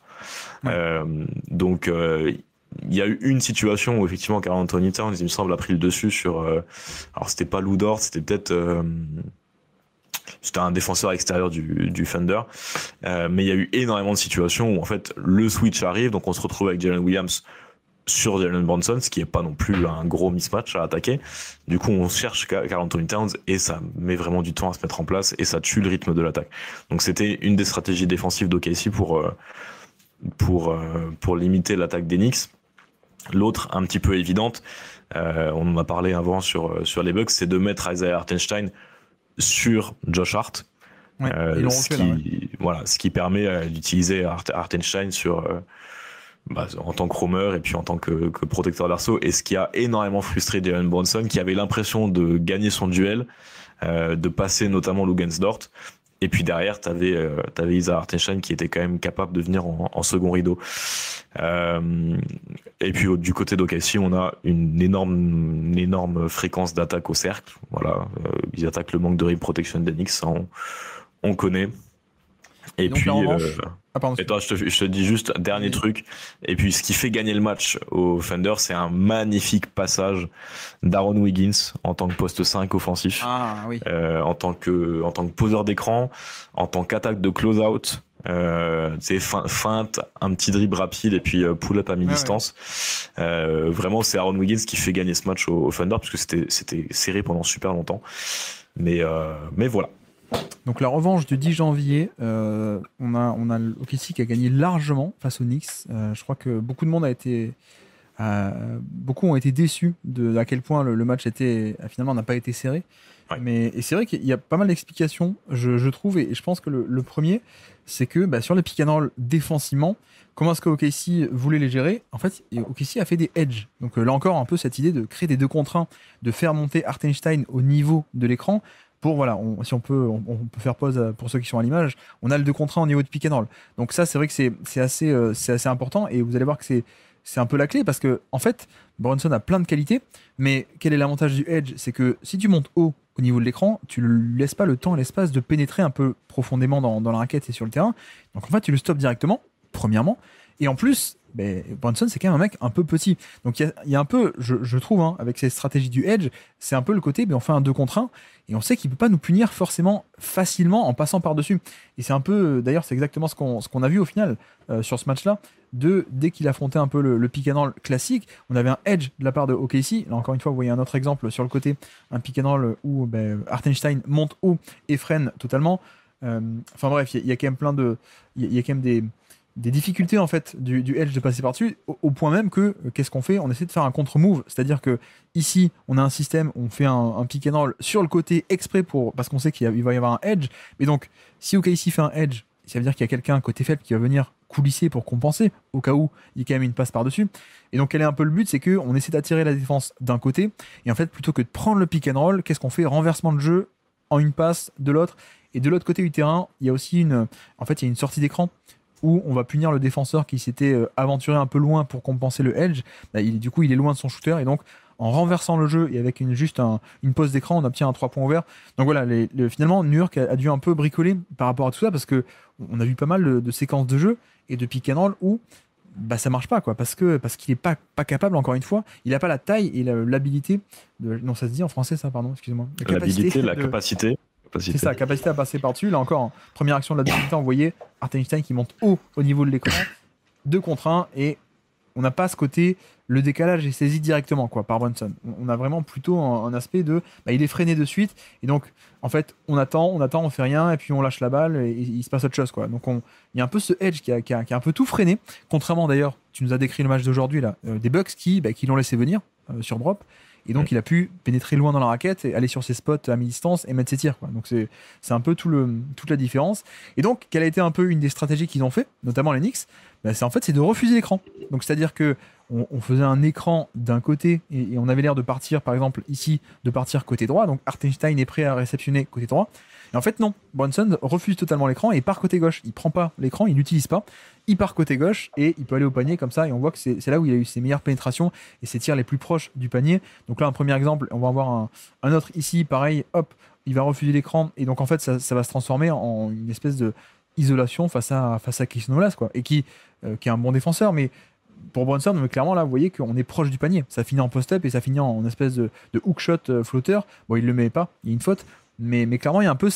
S1: Ouais.
S2: Donc il y a eu une situation où effectivement Karl Anthony Towns, il me semble, a pris le dessus sur. Alors c'était pas Lou Dort, c'était peut-être. C'était un défenseur extérieur du Thunder, mais il y a eu énormément de situations où en fait le switch arrive, donc on se retrouve avec Jalen Williams sur Jalen Brunson, ce qui est pas non plus un gros mismatch à attaquer. Du coup, on cherche Karl Anthony Towns et ça met vraiment du temps à se mettre en place et ça tue le rythme de l'attaque. Donc c'était une des stratégies défensives d'OKC pour limiter l'attaque des Knicks. L'autre, un petit peu évidente, on en a parlé avant sur les Bucks, c'est de mettre Isaiah Hartenstein sur Josh Hart.
S1: Ouais,
S2: Ce qui permet d'utiliser Hartenstein en tant que roamer et puis en tant que protecteur d'arceau, et ce qui a énormément frustré Jalen Brunson, qui avait l'impression de gagner son duel, de passer notamment Luguensdort, et puis derrière t'avais Isaiah Hartenstein qui était quand même capable de venir en second rideau. Et puis du côté d'OKC, on a une énorme fréquence d'attaque au cercle. Voilà, ils attaquent le manque de rim protection d'Enix, ça on connaît. Et
S1: donc,
S2: puis,
S1: pardon,
S2: et toi, je te dis juste un dernier truc. Et puis, ce qui fait gagner le match au Thunder, c'est un magnifique passage d'Aaron Wiggins en tant que poste 5 offensif, en tant que poseur d'écran, en tant qu'attaque de close-out. Feinte, un petit dribble rapide et puis pull-up à mi-distance. Ouais. Vraiment, c'est Aaron Wiggins qui fait gagner ce match au Thunder parce que c'était serré pendant super longtemps. Mais voilà.
S1: Donc la revanche du 10 janvier, on a l'OKC qui a gagné largement face aux Knicks. Je crois que beaucoup de monde beaucoup ont été déçus à quel point le match finalement n'a pas été serré. Ouais. Et c'est vrai qu'il y a pas mal d'explications, je trouve, et je pense que le premier, c'est que sur les pick and roll défensivement, comment est-ce que OKC voulait les gérer? En fait, OKC a fait des edges. Donc là encore, un peu cette idée de créer des 2 contre 1, de faire monter Hartenstein au niveau de l'écran. Si on peut faire pause pour ceux qui sont à l'image, on a le 2 contre 1 au niveau de pick and roll. Donc ça, c'est vrai que c'est assez important, et vous allez voir que c'est un peu la clé, parce que en fait, Brunson a plein de qualités, mais quel est l'avantage du edge? C'est que si tu montes haut au niveau de l'écran, tu ne laisses pas le temps et l'espace de pénétrer un peu profondément dans la raquette et sur le terrain. Donc en fait, tu le stops directement, premièrement, et en plus, Brunson, c'est quand même un mec un peu petit. Donc il y a un peu, je trouve, avec ces stratégies du edge, c'est un peu le côté, on fait un 2 contre 1, et on sait qu'il peut pas nous punir forcément facilement en passant par-dessus. Et c'est un peu, d'ailleurs, c'est exactement ce qu'on a vu au final sur ce match-là. Dès qu'il affrontait un peu le pick and roll classique, on avait un edge de la part de OKC. Là, encore une fois, vous voyez un autre exemple sur le côté, un pick and roll où Hartenstein monte haut et freine totalement. Enfin bref, il y a quand même il y a quand même des difficultés en fait du edge de passer par-dessus, au point même que qu'est-ce qu'on fait? On essaie de faire un contre-move, c'est-à-dire que ici on a un système, on fait un pick and roll sur le côté exprès parce qu'on sait qu'il va y avoir un edge, mais donc si OKC fait un edge, ça veut dire qu'il y a quelqu'un côté faible qui va venir coulisser pour compenser au cas où il y a quand même une passe par-dessus. Et donc quel est un peu le but? C'est qu'on essaie d'attirer la défense d'un côté, et en fait plutôt que de prendre le pick and roll, qu'est-ce qu'on fait? Renversement de jeu en une passe de l'autre, et de l'autre côté du terrain, il y a aussi il y a une sortie d'écran où on va punir le défenseur qui s'était aventuré un peu loin pour compenser le edge. Du coup, il est loin de son shooter, et donc en renversant le jeu et avec une pause d'écran, on obtient un 3 points ouverts. Donc voilà, finalement, New York a dû un peu bricoler par rapport à tout ça, parce qu'on a vu pas mal de séquences de jeu et de pick and roll où bah ça marche pas quoi, parce qu'il est pas capable, encore une fois, il a pas la taille et l'habilité non, ça se dit en français ça, pardon, excusez-moi,
S2: l'habilité, la capacité.
S1: C'est ça, capacité à passer par-dessus. Là encore, en première action de la deuxième mi-temps, vous voyez Hartenstein qui monte haut au niveau de l'écran, 2 contre 1, et on n'a pas ce côté, le décalage est saisi directement quoi, par Brunson. On a vraiment plutôt un aspect de, bah, il est freiné de suite, et donc en fait on attend, on fait rien, et puis on lâche la balle, et il se passe autre chose quoi. Donc il y a un peu ce edge qui a un peu tout freiné, contrairement d'ailleurs, tu nous as décrit le match d'aujourd'hui là, des Bucks qui l'ont laissé venir sur drop. Et donc, il a pu pénétrer loin dans la raquette et aller sur ses spots à mi-distance et mettre ses tirs, quoi. Donc, c'est un peu toute la différence. Et donc, quelle a été un peu une des stratégies qu'ils ont fait, notamment les Knicks, bah, c'est de refuser l'écran. Donc, c'est-à-dire que on faisait un écran d'un côté et on avait l'air de partir, par exemple, ici, de partir côté droit. Donc, Hartenstein est prêt à réceptionner côté droit. Et en fait, non. Brunson refuse totalement l'écran et part côté gauche. Il prend pas l'écran, il l'utilise pas. Il part côté gauche et il peut aller au panier comme ça. Et on voit que c'est là où il a eu ses meilleures pénétrations et ses tirs les plus proches du panier. Donc là, un premier exemple, on va avoir un autre ici, pareil, hop, il va refuser l'écran. Et donc en fait, ça va se transformer en une espèce de isolation face à Keith Nolas, quoi. Et qui est un bon défenseur, mais pour Brunson, clairement là, vous voyez qu'on est proche du panier. Ça finit en post-up et ça finit en espèce de hook shot flotteur. Bon, il le met pas, il y a une faute. Mais clairement, il y a un peu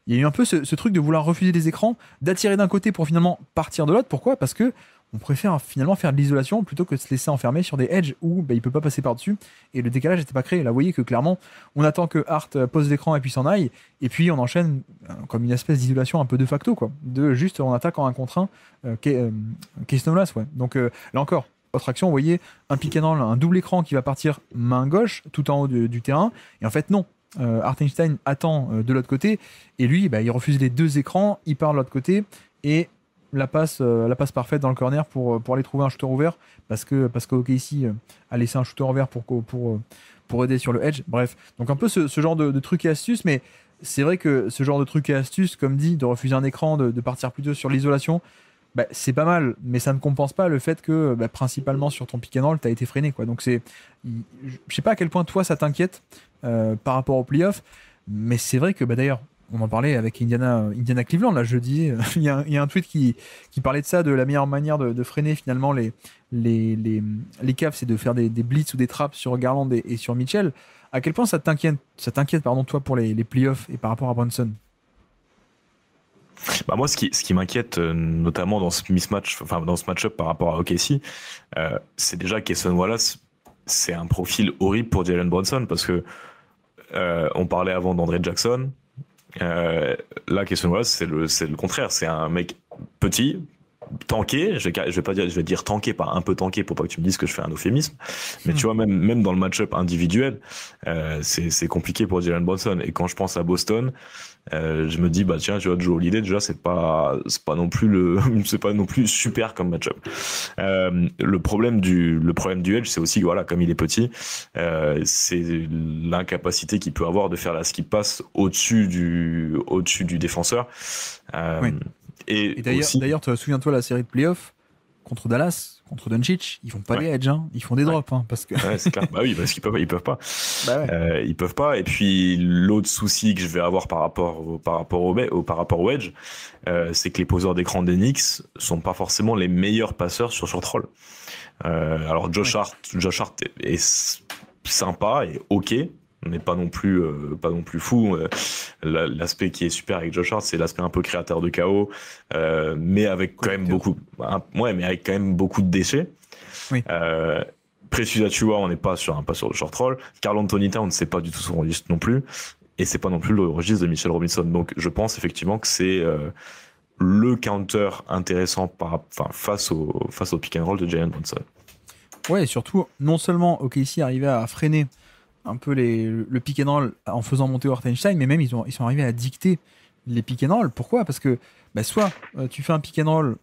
S1: il y a eu un peu ce truc de vouloir refuser des écrans, d'attirer d'un côté pour finalement partir de l'autre. Pourquoi ? Parce que on préfère finalement faire de l'isolation plutôt que de se laisser enfermer sur des edges où il peut pas passer par-dessus et le décalage n'était pas créé. Là, vous voyez que clairement, on attend que Hart pose l'écran et puis s'en aille, et puis on enchaîne comme une espèce d'isolation un peu de facto, quoi. De juste on attaque en 1 contre 1, Keith Nolas, ouais. Donc là encore, autre action, vous voyez un pick and roll, un double écran qui va partir main gauche tout en haut du terrain, et en fait non. Hartenstein attend de l'autre côté et lui il refuse les 2 écrans, il part de l'autre côté et la passe parfaite dans le corner pour aller trouver un shooter ouvert parce que OKC a laissé un shooter ouvert pour aider sur le edge. Bref, donc un peu ce genre de trucs et astuces, mais c'est vrai que ce genre de trucs et astuces, comme dit, de refuser un écran, de partir plutôt sur l'isolation, c'est pas mal, mais ça ne compense pas le fait que principalement sur ton pick and roll t'as été freiné, quoi. Donc je sais pas à quel point toi ça t'inquiète par rapport aux playoffs, mais c'est vrai que d'ailleurs on en parlait avec Indiana Cleveland là jeudi. Il y a un tweet qui parlait de ça, de la meilleure manière de freiner finalement les Cavs, c'est de faire des blitz ou des traps sur Garland et sur Mitchell. À quel point ça t'inquiète toi pour les playoffs et par rapport à Brunson?
S2: Moi, ce qui m'inquiète, notamment dans ce mismatch, enfin dans ce match-up par rapport à OKC, c'est déjà qu'Eson Wallace, c'est un profil horrible pour Jalen Brunson parce que on parlait avant d'André Jackson. Là, Keson Wallace, c'est le contraire. C'est un mec petit, tanké. Je vais dire tanké, pas un peu tanké pour pas que tu me dises que je fais un euphémisme. Mais tu vois, même dans le match-up individuel, c'est compliqué pour Jalen Brunson. Et quand je pense à Boston, je me dis tiens, tu vois, Joe Holiday déjà c'est pas non plus super comme match-up. Le problème du edge, c'est aussi voilà, comme il est petit, c'est l'incapacité qu'il peut avoir de faire la skip pass au-dessus du défenseur.
S1: Oui. Et d'ailleurs, souviens-toi la série de playoffs contre Dallas, contre Doncic, ils font pas des edges, hein, ils font des drops, hein, parce que.
S2: Ouais, c'est clair. Oui, parce qu'ils peuvent pas.
S1: Ouais.
S2: Ils peuvent pas. Et puis l'autre souci que je vais avoir par rapport au edge, c'est que les poseurs d'écran des Knicks sont pas forcément les meilleurs passeurs sur short roll. Alors Josh Hart est sympa et ok, mais pas non plus fou. L'aspect qui est super avec Josh Hart, c'est l'aspect un peu créateur de chaos, mais avec quand même beaucoup de déchets.
S1: Oui.
S2: Precious Achiuwa, on n'est pas sur le short roll. Karl Anthony Towns, c'est pas du tout son registre non plus, et c'est pas non plus le registre de Mitchell Robinson. Donc je pense effectivement que c'est le counter intéressant face au pick and roll de Jalen Brunson.
S1: Ouais, et surtout, non seulement OKC arrivait à freiner un peu le pick and roll en faisant monter Hartenstein, mais même ils sont arrivés à dicter les pick and roll. Pourquoi ? Parce que soit tu fais un pick and roll,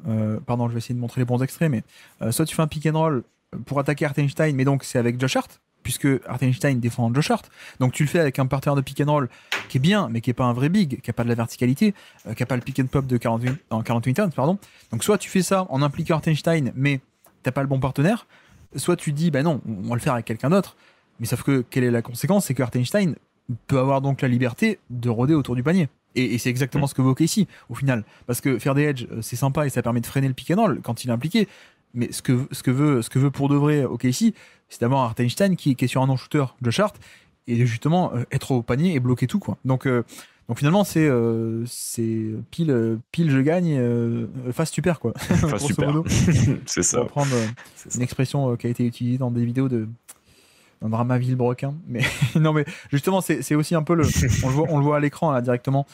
S1: pardon, je vais essayer de montrer les bons extraits, mais soit tu fais un pick and roll pour attaquer Hartenstein, mais donc c'est avec Josh Hart, puisque Hartenstein défend Josh Hart. Donc tu le fais avec un partenaire de pick and roll qui est bien, mais qui est pas un vrai big, qui a pas de la verticalité, qui a pas le pick and pop de 48 turns, pardon. Donc soit tu fais ça en impliquant Hartenstein, mais t'as pas le bon partenaire, soit tu dis non, on va le faire avec quelqu'un d'autre. Mais sauf que quelle est la conséquence ? C'est que Hartenstein peut avoir donc la liberté de rôder autour du panier. Et c'est exactement ce que veut OKC au final. Parce que faire des edges, c'est sympa et ça permet de freiner le pick and roll quand il est impliqué. Mais ce que veut pour de vrai OKC, c'est d'avoir Hartenstein qui est sur un non-shooter, Josh Hart, et justement être au panier et bloquer tout, quoi. Donc finalement, c'est pile je gagne, face tu perds, quoi.
S2: Enfin, super. C'est ça.
S1: Pour reprendre une expression qui a été utilisée dans des vidéos dans Dramaville Broquin, mais non, mais justement c'est aussi un peu on le voit à l'écran là directement.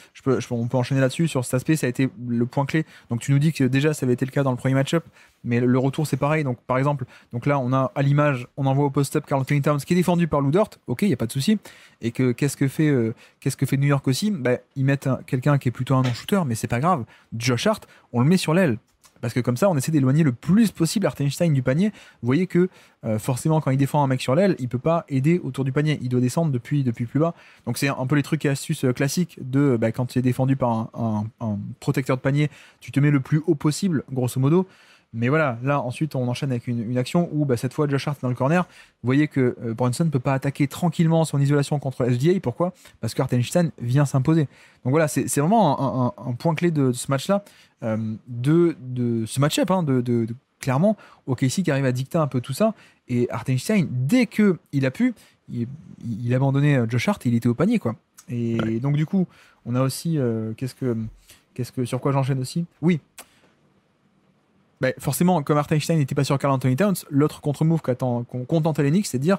S1: On peut enchaîner là-dessus sur cet aspect, ça a été le point clé. Donc tu nous dis que déjà ça avait été le cas dans le premier match-up, mais le retour c'est pareil. Donc par exemple, donc là on a à l'image, on envoie au post-up Karl Anthony Towns qui est défendu par Lou Dort, ok, il y a pas de souci. Et que qu'est-ce que fait New York aussi, ils mettent quelqu'un qui est plutôt un non-shooter, mais c'est pas grave. Josh Hart, on le met sur l'aile. Parce que comme ça, on essaie d'éloigner le plus possible Hartenstein du panier. Vous voyez que forcément, quand il défend un mec sur l'aile, il peut pas aider autour du panier. Il doit descendre depuis plus bas. Donc c'est un peu les trucs et astuces classiques de quand tu es défendu par un protecteur de panier, tu te mets le plus haut possible, grosso modo. Mais voilà, là ensuite on enchaîne avec une action où cette fois Josh Hart est dans le corner. Vous voyez que Brunson ne peut pas attaquer tranquillement son isolation contre SGA. Pourquoi ? Parce que Hartenstein vient s'imposer. Donc voilà, c'est vraiment un point clé de ce match-là, de ce match-up, clairement, OKC qui arrive à dicter un peu tout ça. Et Hartenstein, dès qu'il a pu, il abandonnait Josh Hart et il était au panier, quoi. Et donc du coup, on a aussi, sur quoi j'enchaîne aussi ? Oui. Forcément, comme Hartenstein n'était pas sur Karl Anthony Towns, l'autre contre-move qu'on contentait les Knicks, c'est de dire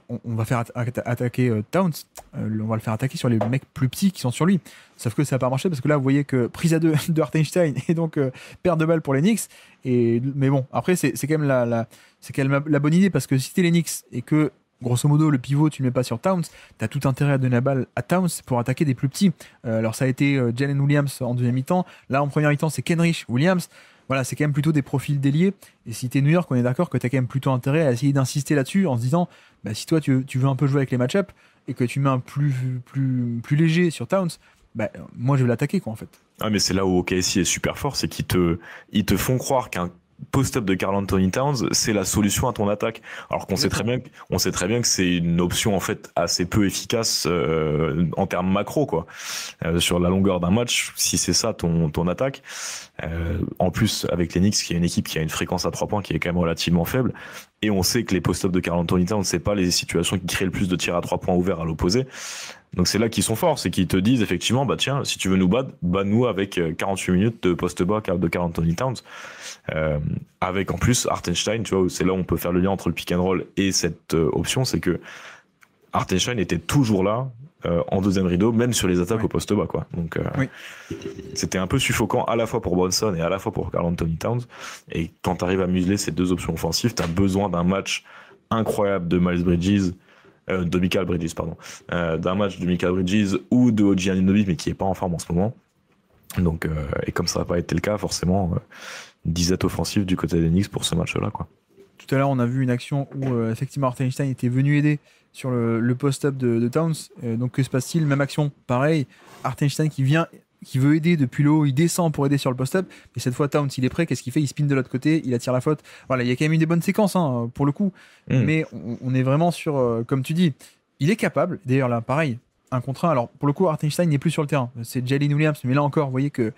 S1: on va faire attaquer Towns, on va le faire attaquer sur les mecs plus petits qui sont sur lui. Sauf que ça n'a pas marché parce que là, vous voyez que prise à deux de Hartenstein et donc perte de balle pour les Knicks. Mais bon, après, c'est quand même la bonne idée parce que si t'es les Knicks et que grosso modo, le pivot, tu ne le mets pas sur Towns, tu as tout intérêt à donner la balle à Towns pour attaquer des plus petits. Alors, ça a été Jalen Williams en deuxième mi-temps. Là, en première mi-temps, c'est Kenrich Williams. Voilà, c'est quand même plutôt des profils déliés. Et si t'es New York, on est d'accord que t'as quand même plutôt intérêt à essayer d'insister là-dessus en se disant, si toi tu veux un peu jouer avec les match-up et que tu mets un plus léger sur Towns, moi je vais l'attaquer, quoi, en fait.
S2: Ah, mais c'est là où OKC est super fort, c'est qu'ils te font croire qu'un post-up de Karl Anthony Towns, c'est la solution à ton attaque. Alors qu'on sait très bien que c'est une option en fait assez peu efficace en termes macro, quoi. Sur la longueur d'un match, si c'est ça ton attaque. En plus, avec les Knicks, qui est une équipe qui a une fréquence à 3 points qui est quand même relativement faible, et on sait que les post-ups de Karl Anthony Towns, c'est pas les situations qui créent le plus de tirs à 3 points ouverts à l'opposé. Donc c'est là qu'ils sont forts, c'est qu'ils te disent effectivement, tiens, si tu veux nous battre, bat-nous avec 48 minutes de post-bas de Karl Anthony Towns. Avec en plus Hartenstein, tu vois, c'est là où on peut faire le lien entre le pick and roll et cette option, c'est que Hartenstein était toujours là en deuxième rideau, même sur les attaques au poste bas, quoi. Donc c'était un peu suffocant à la fois pour Brunson et à la fois pour Karl Anthony Towns. Et quand tu arrives à museler ces deux options offensives, tu as besoin d'un match incroyable de Miles Bridges, de Michael Bridges, pardon, d'un match de Michael Bridges ou de OG Anunoby, mais qui est pas en forme en ce moment. Donc et comme ça n'a pas été le cas, forcément, disette offensive du côté des Knicks pour ce match-là, quoi.
S1: Tout à l'heure, on a vu une action où effectivement Hartenstein était venu aider sur le post-up de Towns. Donc que se passe-t-il ? Même action, pareil. Hartenstein qui veut aider depuis le haut, il descend pour aider sur le post-up. Et cette fois, Towns, il est prêt. Qu'est-ce qu'il fait ? Il spin de l'autre côté, il attire la faute. Voilà, il y a quand même eu des bonnes séquences, pour le coup. Mais on est vraiment sur, comme tu dis, il est capable. D'ailleurs, là, pareil, un contre un. Alors, pour le coup, Hartenstein n'est plus sur le terrain. C'est Jalen Williams. Mais là encore, vous voyez que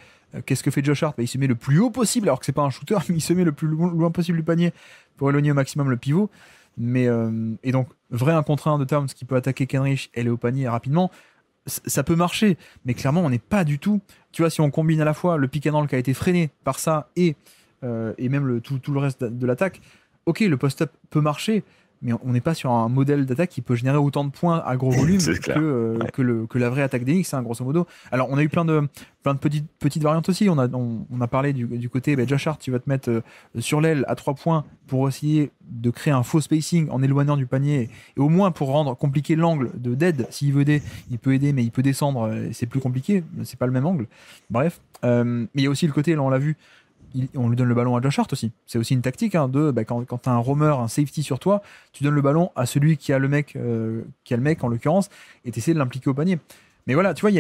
S1: qu'est-ce que fait Josh Hart ? Il se met le plus haut possible, alors que c'est pas un shooter, mais il se met le plus loin possible du panier pour éloigner au maximum le pivot. Mais et donc, vrai 1 contre 1 de Towns qui peut attaquer Kenrich, elle est au panier rapidement. Ça peut marcher, mais clairement, on n'est pas du tout. Tu vois, si on combine à la fois le pick and roll qui a été freiné par ça et même tout le reste de l'attaque, ok, le post-up peut marcher, mais on n'est pas sur un modèle d'attaque qui peut générer autant de points à gros volume que la vraie attaque des Knicks, grosso modo. Alors, on a eu plein de petites variantes aussi. On a parlé du côté Josh Hart, tu vas te mettre sur l'aile à 3 points pour essayer de créer un faux spacing en éloignant du panier et au moins pour rendre compliqué l'angle de Dead. S'il veut aider, il peut aider, mais il peut descendre. C'est plus compliqué, c'est pas le même angle. Bref. Mais il y a aussi le côté, là on l'a vu, on lui donne le ballon à Josh Hart aussi. C'est aussi une tactique quand tu as un roamer, un safety sur toi, tu donnes le ballon à celui qui a le mec en l'occurrence, et tu essaies de l'impliquer au panier. Mais voilà, tu vois,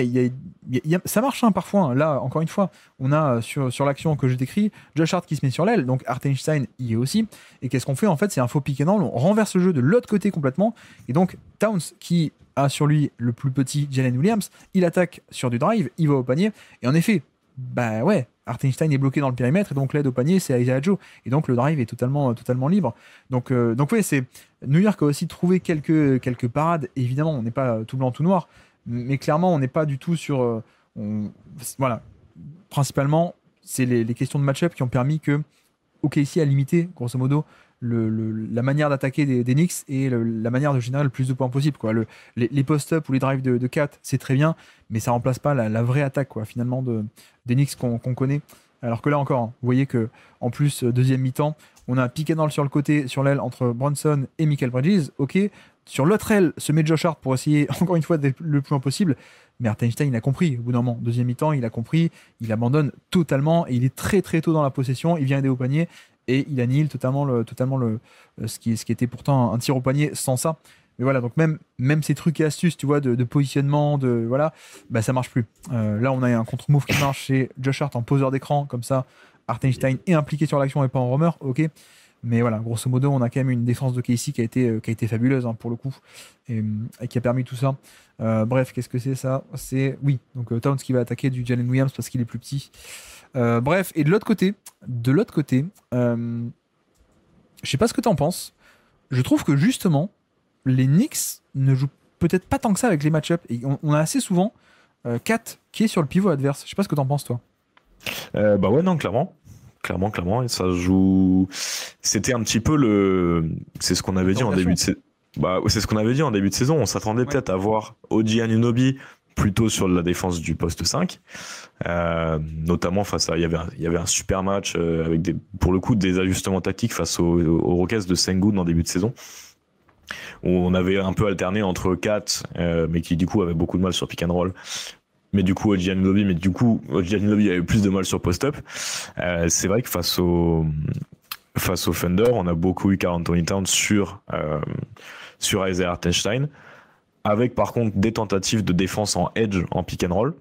S1: ça marche parfois. Là, encore une fois, on a sur l'action que je décris, Josh Hart qui se met sur l'aile, donc Hartenstein y est aussi. Et qu'est-ce qu'on fait en fait ? C'est un faux pick and roll, on renverse le jeu de l'autre côté complètement. Et donc Towns qui a sur lui le plus petit Jalen Williams, il attaque sur du drive, il va au panier. Et en effet, bah ouais, Hartenstein est bloqué dans le périmètre et donc l'aide au panier c'est Isaiah Joe et donc le drive est totalement libre. Donc oui, c'est New York a aussi trouvé quelques parades. Et évidemment, on n'est pas tout blanc tout noir, mais clairement on n'est pas du tout sur voilà. Principalement, c'est les questions de match-up qui ont permis que OKC a limité grosso modo la manière d'attaquer des Knicks et la manière de générer le plus de points possible, quoi. Les post-up ou les drives de 4, c'est très bien, mais ça remplace pas la vraie attaque, quoi, finalement, des Knicks qu'on connaît. Alors que là encore, hein, vous voyez que en plus, deuxième mi-temps, on a un pick and roll sur le côté, sur l'aile, entre Brunson et Michael Bridges. Ok, sur l'autre aile, se met Josh Hart pour essayer, encore une fois, d'être le plus loin possible. Mais Hartenstein, il a compris au bout d'un moment. Deuxième mi-temps, il a compris, il abandonne totalement et il est très très tôt dans la possession. Il vient aider au panier et il annihile totalement ce qui était pourtant un tir au panier sans ça. Mais voilà, donc même ces trucs et astuces, tu vois, de positionnement, voilà, bah ça marche plus. Là, on a un contre-move qui marche chez Josh Hart en poseur d'écran, comme ça, Hartenstein est impliqué sur l'action et pas en roamer, ok. Mais voilà, grosso modo, on a quand même une défense de Casey qui a été fabuleuse, hein, pour le coup, et qui a permis tout ça. Bref, qu'est-ce que c'est ça? Oui, donc Towns qui va attaquer du Jalen Williams parce qu'il est plus petit. Bref, et de l'autre côté, je sais pas ce que t'en penses. Je trouve que justement, les Knicks ne jouent peut-être pas tant que ça avec les match-ups. Et on a assez souvent Kat qui est sur le pivot adverse. Je sais pas ce que t'en penses, toi.
S2: Bah ouais, non, clairement. Clairement. Et ça joue. C'était un petit peu c'est ce qu'on avait dit en début de saison. Bah, c'est ce qu'on avait dit en début de saison. On s'attendait peut-être à voir OG Anunoby plutôt sur la défense du poste 5. Notamment face à. Il y avait un super match avec pour le coup des ajustements tactiques face aux Rockets de Sengun en début de saison, où on avait un peu alterné entre 4, mais qui du coup avait beaucoup de mal sur pick and roll. Mais du coup, OG Anunoby avait plus de mal sur post-up. C'est vrai que face au Thunder, on a beaucoup eu Karl Anthony Towns sur Isaiah Hartenstein, avec par contre des tentatives de défense en edge, en pick and roll,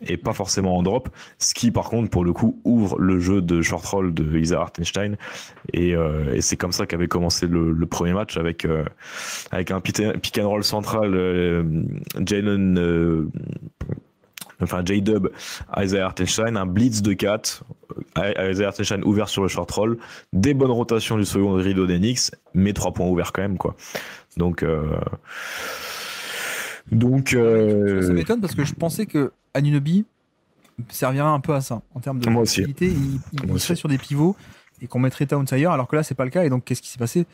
S2: et pas forcément en drop, ce qui par contre pour le coup ouvre le jeu de short roll de Isaiah Hartenstein, et c'est comme ça qu'avait commencé le premier match avec un pick and roll central, J-Dub, Isaiah Hartenstein, un blitz de 4, Isaiah Hartenstein ouvert sur le short roll, des bonnes rotations du second rideau des Knicks, mais 3 points ouverts quand même, quoi. Donc
S1: Ça m'étonne parce que je pensais que Anunoby servirait un peu à ça en termes de facilité. Il serait sur des pivots et qu'on mettrait Towns ailleurs, alors que là c'est pas le cas. Et donc qu'est-ce qui s'est passé?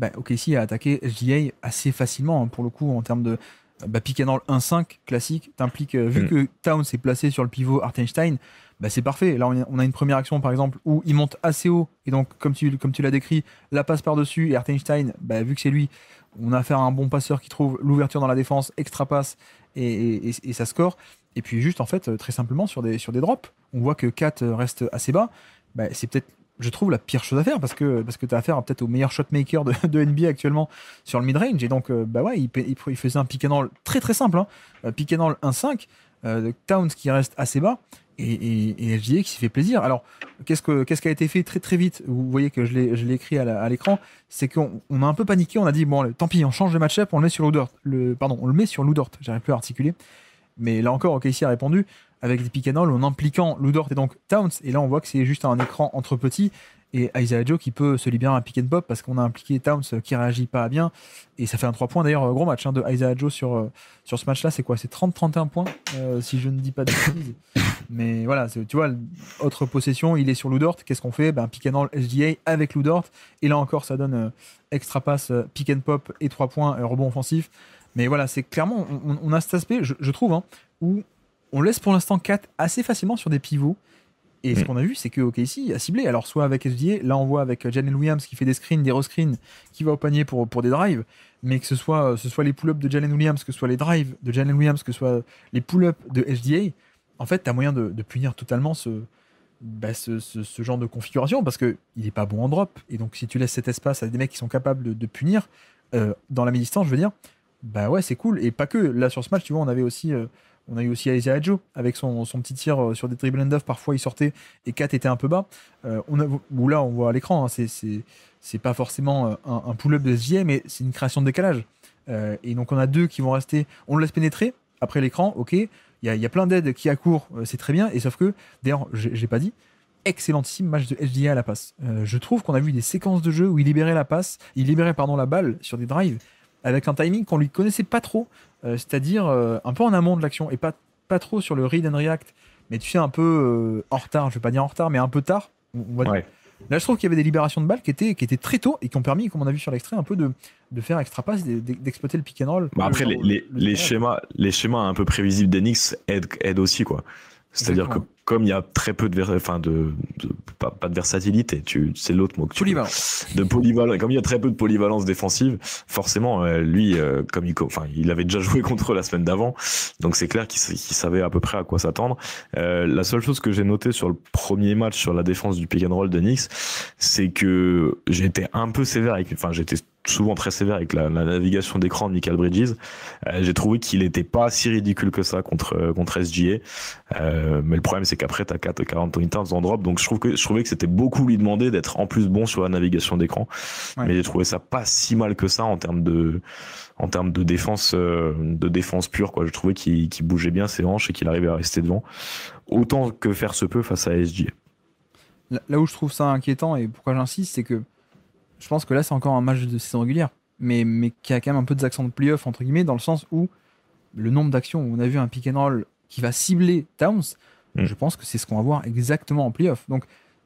S1: OKC a attaqué SGA assez facilement, hein, pour le coup, en termes de pick and roll 1-5 classique. T'impliques, vu que Towns est placé sur le pivot Hartenstein, c'est parfait. Là on a une première action par exemple où il monte assez haut et donc comme tu l'as décrit, la passe par dessus et Hartenstein, vu que c'est lui, on a affaire à un bon passeur qui trouve l'ouverture dans la défense, extra passe et ça score. Et puis juste en fait très simplement sur des drops, on voit que Kat reste assez bas. C'est peut-être, je trouve, la pire chose à faire parce que tu as affaire peut-être au meilleur shotmaker de NBA actuellement sur le mid-range. Et donc il faisait un pick and roll très très simple, hein. Pick and roll 1-5, Towns qui reste assez bas et SGA qui s'y fait plaisir. Alors qu'est-ce qui a été fait très très vite? Vous voyez que je l'ai écrit à l'écran, c'est qu'on a un peu paniqué, on a dit bon tant pis, on change de match-up, on le met sur Lou Dort, j'arrive plus à articuler. Mais là encore, OKC a répondu avec des pick and roll en impliquant Lou Dort et donc Towns. Et là, on voit que c'est juste un écran entre petits et Isaiah Joe qui peut se libérer un pick and pop parce qu'on a impliqué Towns qui réagit pas bien. Et ça fait un 3 points d'ailleurs, gros match, hein, de Isaiah Joe sur ce match-là. C'est quoi? C'est 30-31 points, si je ne dis pas de bêtises. Mais voilà, tu vois, autre possession, il est sur Lou Dort. Qu'est-ce qu'on fait? Pick and roll SGA avec Lou Dort. Et là encore, ça donne extra pass, pick and pop et 3 points, rebond offensif. Mais voilà, c'est clairement, on a cet aspect, je trouve, hein, où on laisse pour l'instant 4 assez facilement sur des pivots. Et ce qu'on a vu, c'est que OKC a ciblé. Alors, soit avec SGA, là on voit avec Jalen Williams qui fait des screens, des rescreens, qui va au panier pour des drives, mais que ce soit les pull-ups de Jalen Williams, que ce soit les drives de Jalen Williams, que ce soit les pull-ups de SGA, en fait, tu as moyen de punir totalement ce genre de configuration parce qu'il n'est pas bon en drop. Et donc, si tu laisses cet espace à des mecs qui sont capables de punir, dans la mi-distance, je veux dire, ouais, c'est cool. Et pas que. Là, sur ce match, tu vois, on a eu aussi Isaiah Joe avec son petit tir sur des dribble and off. Parfois, il sortait et 4 était un peu bas. Où là, on voit à l'écran, hein, c'est pas forcément un pull-up de SGA, mais c'est une création de décalage. Et donc, on a 2 qui vont rester. On le laisse pénétrer après l'écran, ok. il y a plein d'aides qui accourent, c'est très bien. Et sauf que, d'ailleurs, j'ai pas dit, excellentissime match de SGA à la passe. Je trouve qu'on a vu des séquences de jeu où il libérait la balle sur des drives avec un timing qu'on lui connaissait pas trop, c'est-à-dire un peu en amont de l'action et pas trop sur le read and react, mais tu sais, un peu en retard, je vais pas dire en retard, mais un peu tard. On va dire.
S2: Ouais.
S1: Là, je trouve qu'il y avait des libérations de balles qui étaient très tôt et qui ont permis, comme on a vu sur l'extrait, un peu de faire extra pass, d'exploiter le pick and roll.
S2: Bah après, les schémas un peu prévisibles d'Enix aident aussi, quoi. C'est-à-dire que comme il y a très peu pas de versatilité, c'est l'autre mot que tu
S1: polyvalence.
S2: Comme il y a très peu de polyvalence défensive, forcément, lui, il avait déjà joué contre eux la semaine d'avant, donc c'est clair qu'il savait à peu près à quoi s'attendre. La seule chose que j'ai noté sur le premier match sur la défense du pick and roll de Knicks, c'est que j'étais un peu sévère j'étais souvent très sévère avec la navigation d'écran de Mikal Bridges. J'ai trouvé qu'il était pas si ridicule que ça contre SGA. Mais le problème, c'est qu'après, t'as 40 Tony Towns en drop. Donc, je trouvais que c'était beaucoup lui demander d'être en plus bon sur la navigation d'écran. Ouais. Mais j'ai trouvé ça pas si mal que ça en termes de défense pure, quoi. Je trouvais qu'il bougeait bien ses hanches et qu'il arrivait à rester devant. Autant que faire se peut face à SGA.
S1: Là où je trouve ça inquiétant et pourquoi j'insiste, c'est que je pense que là, c'est encore un match de saison régulière, mais qui a quand même un peu des accents de playoff, entre guillemets, dans le sens où le nombre d'actions où on a vu un pick and roll qui va cibler Towns, je pense que c'est ce qu'on va voir exactement en playoff. Donc,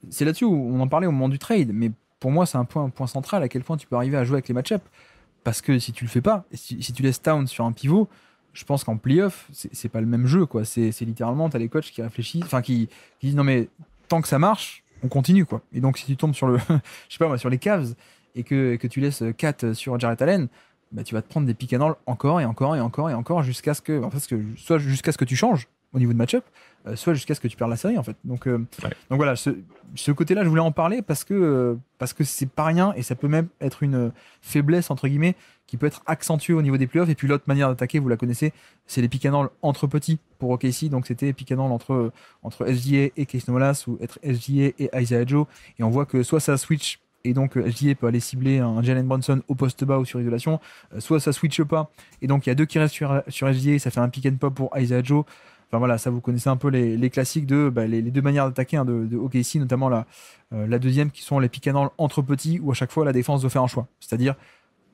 S1: c'est là-dessus où on en parlait au moment du trade, mais pour moi, c'est un point central à quel point tu peux arriver à jouer avec les match-ups. Parce que si tu le fais pas, si tu laisses Towns sur un pivot, je pense qu'en playoff, c'est pas le même jeu, quoi. C'est littéralement, t'as les coachs qui réfléchissent, qui disent non, mais tant que ça marche, on continue, quoi. Et donc si tu tombes sur sur les Cavs et que tu laisses 4 sur Jarrett Allen, bah, tu vas te prendre des pick and roll encore et encore jusqu'à ce que tu changes au niveau de match-up, soit jusqu'à ce que tu perdes la série, en fait. Donc voilà, ce côté-là, je voulais en parler parce que c'est pas rien et ça peut même être une faiblesse, entre guillemets, qui peut être accentuée au niveau des playoffs. Et puis l'autre manière d'attaquer, vous la connaissez, c'est les pick and roll entre petits pour OKC. Donc c'était pick and roll entre SGA et Case Nolas ou être SGA et Isaiah Joe. Et on voit que soit ça switch et donc SGA peut aller cibler un Jalen Brunson au poste bas ou sur isolation, soit ça switche pas et donc il y a deux qui restent sur SGA, ça fait un pick and pop pour Isaiah Joe. Enfin voilà, ça vous connaissez un peu les classiques de les deux manières d'attaquer de OKC, notamment la deuxième qui sont les pick and roll entre petits où à chaque fois la défense doit faire un choix. C'est-à-dire,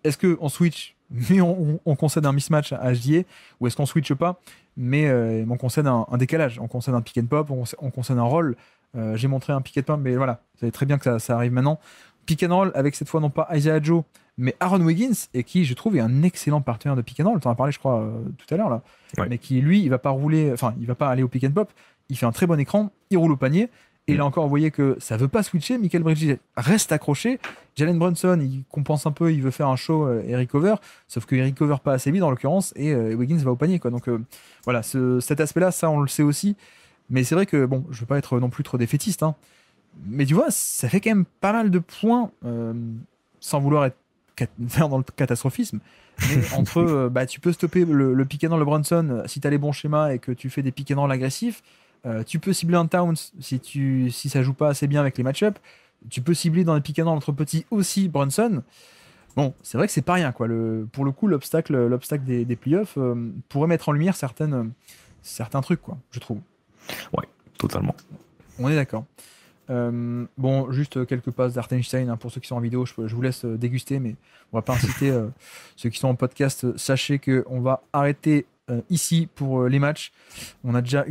S1: est-ce qu'on switch mais on concède un mismatch à SGA ou est-ce qu'on switch pas mais on concède un décalage, on concède un pick and pop, on concède un roll. J'ai montré un pick and pop, mais voilà, vous savez très bien que ça arrive maintenant. Pick and roll avec cette fois non pas Isaiah Joe mais Aaron Wiggins, et qui je trouve est un excellent partenaire de pick and roll, t'en as parlé je crois tout à l'heure là, ouais. Mais qui lui il va pas aller au pick and pop, il fait un très bon écran, il roule au panier, et là encore vous voyez que ça veut pas switcher, Mikal Bridges reste accroché, Jalen Brunson il compense un peu, il veut faire un show et recover, sauf qu'il recover pas assez vite en l'occurrence, et Wiggins va au panier, quoi. Donc voilà, cet aspect là, ça on le sait aussi, mais c'est vrai que bon, je veux pas être non plus trop défaitiste, hein, mais tu vois, ça fait quand même pas mal de points, sans vouloir faire dans le catastrophisme, mais entre tu peux stopper le pick and roll de Brunson si tu as les bons schémas et que tu fais des pick and roll agressifs, tu peux cibler un Towns si ça joue pas assez bien avec les match-up, tu peux cibler dans les pick and roll entre petits aussi Brunson. Bon, c'est vrai que c'est pas rien, quoi. Pour le coup, l'obstacle des playoffs pourrait mettre en lumière certains trucs, quoi, je trouve.
S2: Ouais, totalement.
S1: On est d'accord. Bon, juste quelques passes d'Hartenstein, hein, pour ceux qui sont en vidéo, je vous laisse déguster, mais on va pas inciter ceux qui sont en podcast. Sachez qu'on va arrêter ici pour les matchs. On a déjà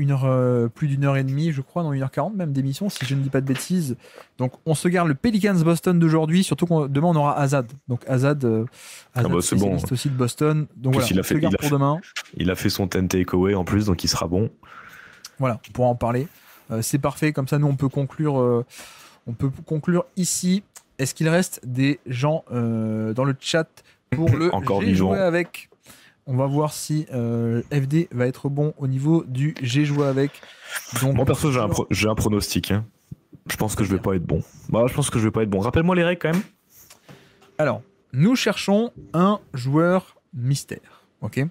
S1: plus d'une heure et demie, je crois, dans 1h40 même d'émission, si je ne dis pas de bêtises. Donc on se garde le Pelicans Boston d'aujourd'hui, surtout que demain on aura Azad. Donc Azad,
S2: c'est bon
S1: aussi de Boston. Donc voilà, on se garde pour demain.
S2: Il a fait son 10 takeaway en plus, donc il sera bon.
S1: Voilà, on pourra en parler. C'est parfait, comme ça nous on peut conclure ici. Est-ce qu'il reste des gens dans le chat pour le J'ai joué avec? On va voir si FD va être bon au niveau du J'ai joué avec. Donc,
S2: moi perso j'ai un pronostic, hein. Je pense que je vais pas être bon. Rappelle-moi les règles quand même.
S1: Alors, nous cherchons un joueur mystère, ok?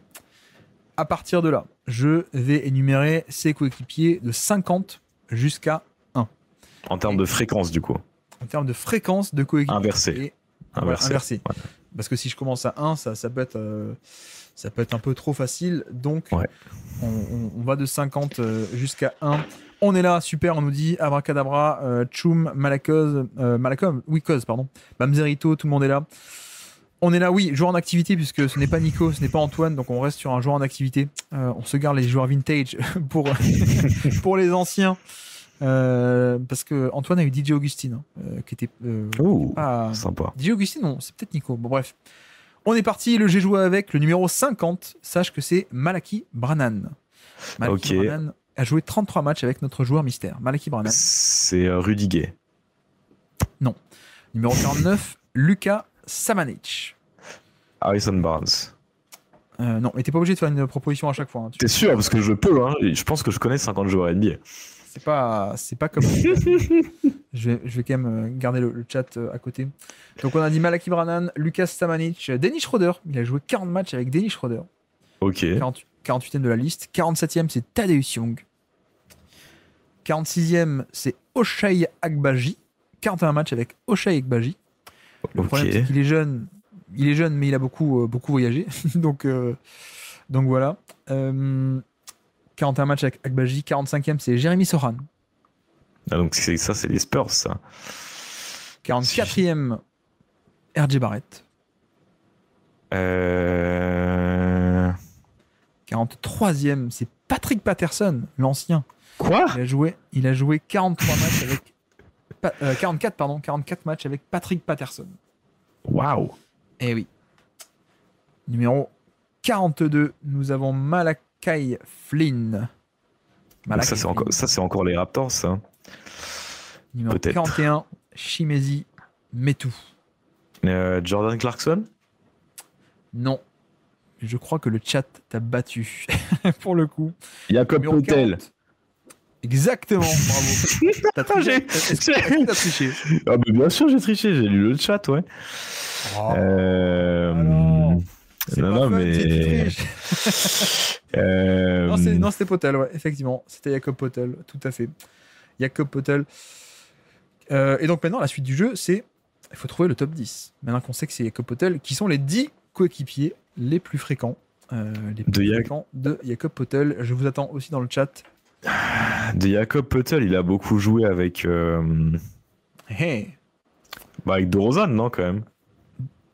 S1: À partir de là, je vais énumérer ses coéquipiers de 50 jusqu'à 1.
S2: En termes de fréquence, du coup.
S1: En termes de fréquence de coéquipiers.
S2: Inversé.
S1: Inversé. Ouais. Parce que si je commence à 1, ça peut être un peu trop facile. Donc,
S2: Ouais.
S1: on va de 50 jusqu'à 1. On est là, super, on nous dit Abracadabra, Choum, Malacom, oui, Cause, pardon. Bamzerito, tout le monde est là. On est là, oui, joueur en activité, puisque ce n'est pas Nico, ce n'est pas Antoine, donc on reste sur un joueur en activité. On se garde les joueurs vintage pour, pour les anciens. Parce que Antoine a eu DJ Augustine, qui était pas...
S2: Sympa.
S1: DJ Augustine, non, c'est peut-être Nico. Bon, bref. On est parti, le j'ai joué avec le numéro 50. Sache que c'est Malaki Brannan. Malaki Brannan a joué 33 matchs avec notre joueur mystère. Malaki Brannan.
S2: C'est Rudiger.
S1: Non. Numéro 49, Luka Samanic.
S2: Harrison Barnes.
S1: Non, mais t'es pas obligé de faire une proposition à chaque fois. Hein.
S2: T'es sûr, parce que je peux, hein. Je pense que je connais 50 joueurs NBA.
S1: C'est pas comme... je vais quand même garder le chat à côté. Donc on a dit Malaki Brannan, Lukas Samanic, Dennis Schroeder. Il a joué 40 matchs avec Dennis Schroeder.
S2: Ok.
S1: 48e de la liste. 47e, c'est Tadeusz Young. 46e, c'est Ochai Agbaji. 41 matchs avec Ochai Agbaji. Le problème, c'est qu'il est jeune. Il est jeune, mais il a beaucoup voyagé. donc voilà. 41 matchs avec Agbaji. 45e, c'est Jérémy Soran.
S2: Ah, donc ça, c'est les Spurs, ça.
S1: 44e, RJ Barrett. 43e, c'est Patrick Patterson, l'ancien.
S2: Quoi ?
S1: Il a joué 43 matchs avec 44 matchs avec Patrick Patterson.
S2: Waouh.
S1: Eh oui. Numéro 42, nous avons Malakai Flynn.
S2: Ça, c'est encore les Raptors, ça.
S1: Numéro 41, Shimezi Metu.
S2: Jordan Clarkson ?
S1: Non. Je crois que le chat t'a battu. Pour le coup.
S2: Jakob Poeltl.
S1: Exactement, bravo. T'as triché. Est-ce que t'as triché ?
S2: Ah, mais bien sûr, j'ai triché, j'ai lu le chat, ouais.
S1: Oh. Non,
S2: mais.
S1: Non, c'était Poeltl, ouais, effectivement. C'était Jakob Poeltl, tout à fait. Jakob Poeltl. Et donc maintenant, la suite du jeu, c'est. Il faut trouver le top 10. Maintenant qu'on sait que c'est Jakob Poeltl, qui sont les 10 coéquipiers les plus fréquents. De Jakob Poeltl. Je vous attends aussi dans le chat.
S2: De Jakob Poeltl, il a beaucoup joué avec. Avec DeRozan, non, quand même.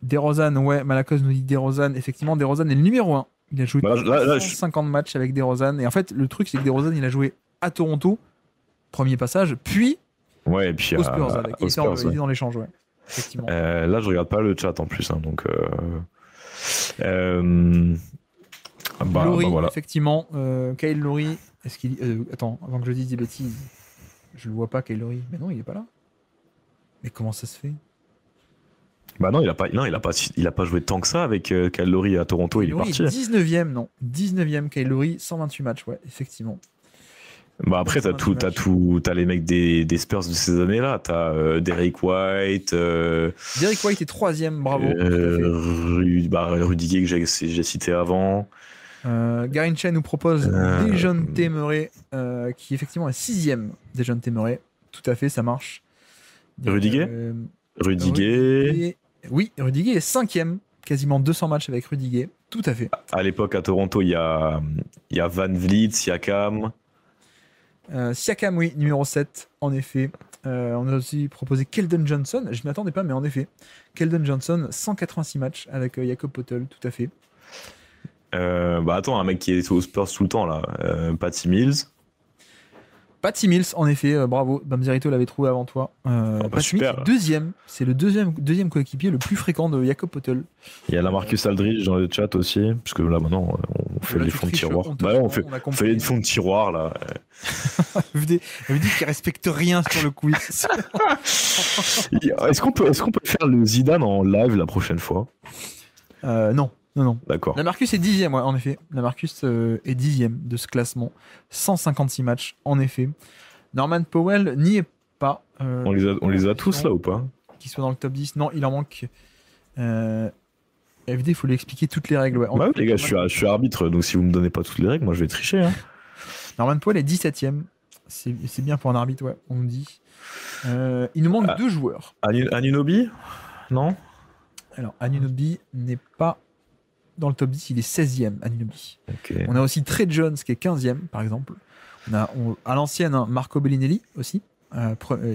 S1: DeRozan, ouais, Malakos nous dit DeRozan. Effectivement, DeRozan est le numéro 1. Il a joué 50 matchs avec DeRozan. Et en fait, le truc, c'est que DeRozan, il a joué à Toronto, premier passage, puis,
S2: ouais, et puis
S1: aux Spurs. Il était dans l'échange, ouais. Effectivement.
S2: Là, je regarde pas le chat en plus, hein, donc.
S1: Lowry,
S2: voilà.
S1: effectivement. Kyle Lowry, est-ce qu'il... attends, avant que je dise des bêtises, je le vois pas, Kyle Lowry. Mais non, il est pas là. Mais comment ça se fait ?
S2: Bah non, il a pas joué tant que ça avec Kyle Lowry à Toronto, il est parti.
S1: 19e Kyle Lowry, 128 matchs, ouais, effectivement.
S2: Bah après, t'as les mecs des Spurs de ces années-là. T'as Derrick White.
S1: Derrick White est 3e, bravo.
S2: Rudiger que j'ai cité avant.
S1: Garin Chen nous propose Dejounte Murray, qui effectivement est 6e. Dejounte Murray, tout à fait, ça marche.
S2: Rudiger.
S1: Oui, Rudiger est 5e. Quasiment 200 matchs avec Rudiger, tout à fait.
S2: À l'époque, à Toronto, il y a Van Vliet, Siakam.
S1: Siakam, oui, numéro 7, en effet. On a aussi proposé Keldon Johnson. Je ne m'attendais pas, mais en effet. Keldon Johnson, 186 matchs avec Jakob Poeltl, tout à fait.
S2: Attends, un mec qui est aux Spurs tout le temps, là. Patty Mills.
S1: Patty Mills, en effet, bravo. Bamzerito l'avait trouvé avant toi. Patty Mills, deuxième. C'est le deuxième coéquipier le plus fréquent de Jakob Poeltl. Il
S2: y a Lamarcus Aldridge dans le chat aussi, parce que là maintenant on fait les fonds de tiroir. On fait les fonds de tiroir là.
S1: Vous dites qu'il respecte rien sur le quiz.
S2: Est-ce qu'on peut faire le Zidane en live la prochaine fois ?
S1: Non.
S2: D'accord.
S1: Lamarcus est 10e, ouais, en effet. Lamarcus est 10e de ce classement. 156 matchs, en effet. Norman Powell n'y est pas.
S2: On les a tous là ou pas ?
S1: Qui soit dans le top 10. Non, il en manque. FD, il faut lui expliquer toutes les règles. Ouais.
S2: Bah oui, les gars, je suis arbitre, donc si vous me donnez pas toutes les règles, moi je vais tricher. Hein.
S1: Norman Powell est 17e. C'est bien pour un arbitre, ouais, on nous dit. Il nous manque 2 joueurs.
S2: Anunoby ? Non ?
S1: Alors, Anunoby n'est pas dans le top 10, il est 16e, Anunoby.
S2: Okay.
S1: On a aussi Trey Jones qui est 15e, par exemple. On a à l'ancienne Marco Bellinelli aussi,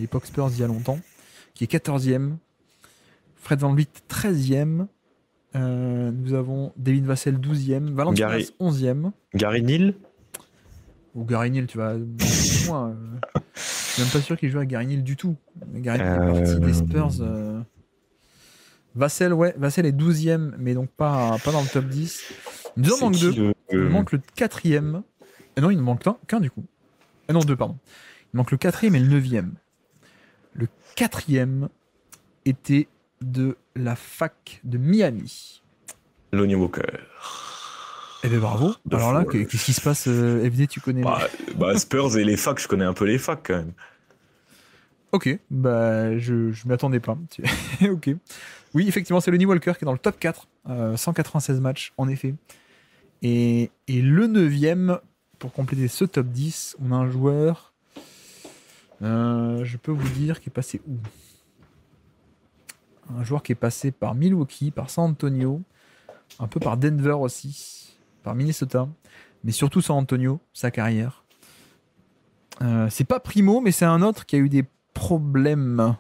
S1: époque Spurs il y a longtemps, qui est 14e. Fred VanVleet 13e. Nous avons David Vassell 12e. Valanciunas 11e.
S2: Gary Neal.
S1: Ou Gary Neal, tu vas. Moi, je suis même pas sûr qu'il joue à Gary Neal du tout. Gary Neal est parti des Spurs. Vassell, ouais, Vassell est 12e, mais donc pas dans le top 10. Il nous en manque deux. Il nous manque le 4e. Non, il nous manque qu'un du coup. Non, deux, pardon. Il manque le 4e et le 9e. Le 4e était de la fac de Miami.
S2: Lonnie Walker.
S1: Eh bien bravo. Alors là, qu'est-ce qui se passe, FD, tu connais
S2: Spurs et les facs, je connais un peu les facs quand même.
S1: Ok, bah je m'y attendais pas. Ok. Oui, effectivement, c'est Lonnie Walker qui est dans le top 4. 196 matchs, en effet. Et le 9e, pour compléter ce top 10, on a un joueur, je peux vous dire, qui est passé où? Un joueur qui est passé par Milwaukee, par San Antonio, un peu par Denver aussi, par Minnesota, mais surtout San Antonio, sa carrière. C'est pas Primo, mais c'est un autre qui a eu des problèmes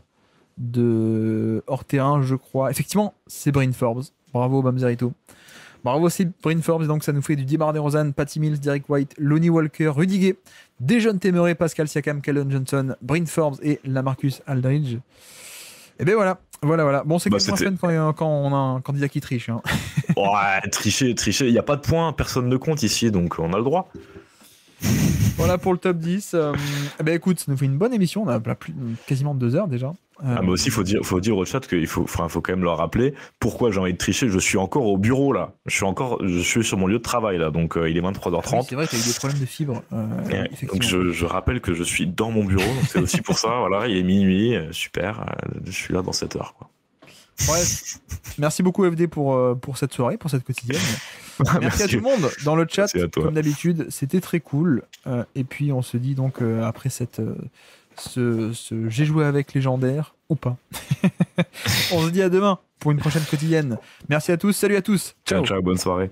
S1: de hors terrain, je crois. Effectivement, c'est Bryn Forbes. Bravo, Bamzerito. Bravo aussi, Bryn Forbes. Donc, ça nous fait du DeMar DeRozan, Patty Mills, Derek White, Lonnie Walker, Rudy Gay, Dejounte Temeray, Pascal Siakam, Keldon Johnson, Bryn Forbes et Lamarcus Aldridge. Et ben voilà. Bon, c'est moins fun quand on a un candidat qui triche. Hein.
S2: Ouais, tricher. Il n'y a pas de points, personne ne compte ici, donc on a le droit.
S1: Voilà pour le top 10. Ben écoute, ça nous fait une bonne émission. On a quasiment 2 heures déjà.
S2: Mais aussi, faut dire au chat qu'il faut quand même leur rappeler pourquoi j'ai envie de tricher. Je suis encore au bureau là. Je suis sur mon lieu de travail là. Donc il est 23h30.
S1: Oui, c'est vrai, tu as eu des problèmes de fibre.
S2: Donc je rappelle que je suis dans mon bureau. Donc c'est aussi pour ça. Voilà, il est minuit. Super. Je suis là dans cette heure. Quoi.
S1: Ouais. Merci beaucoup FD pour cette soirée, pour cette quotidienne. Merci à tout le monde dans le chat. Comme d'habitude, c'était très cool. Et puis on se dit donc après ce j'ai joué avec légendaire ou pas. On se dit à demain pour une prochaine quotidienne. Merci à tous, salut à tous.
S2: Ciao, bonne soirée.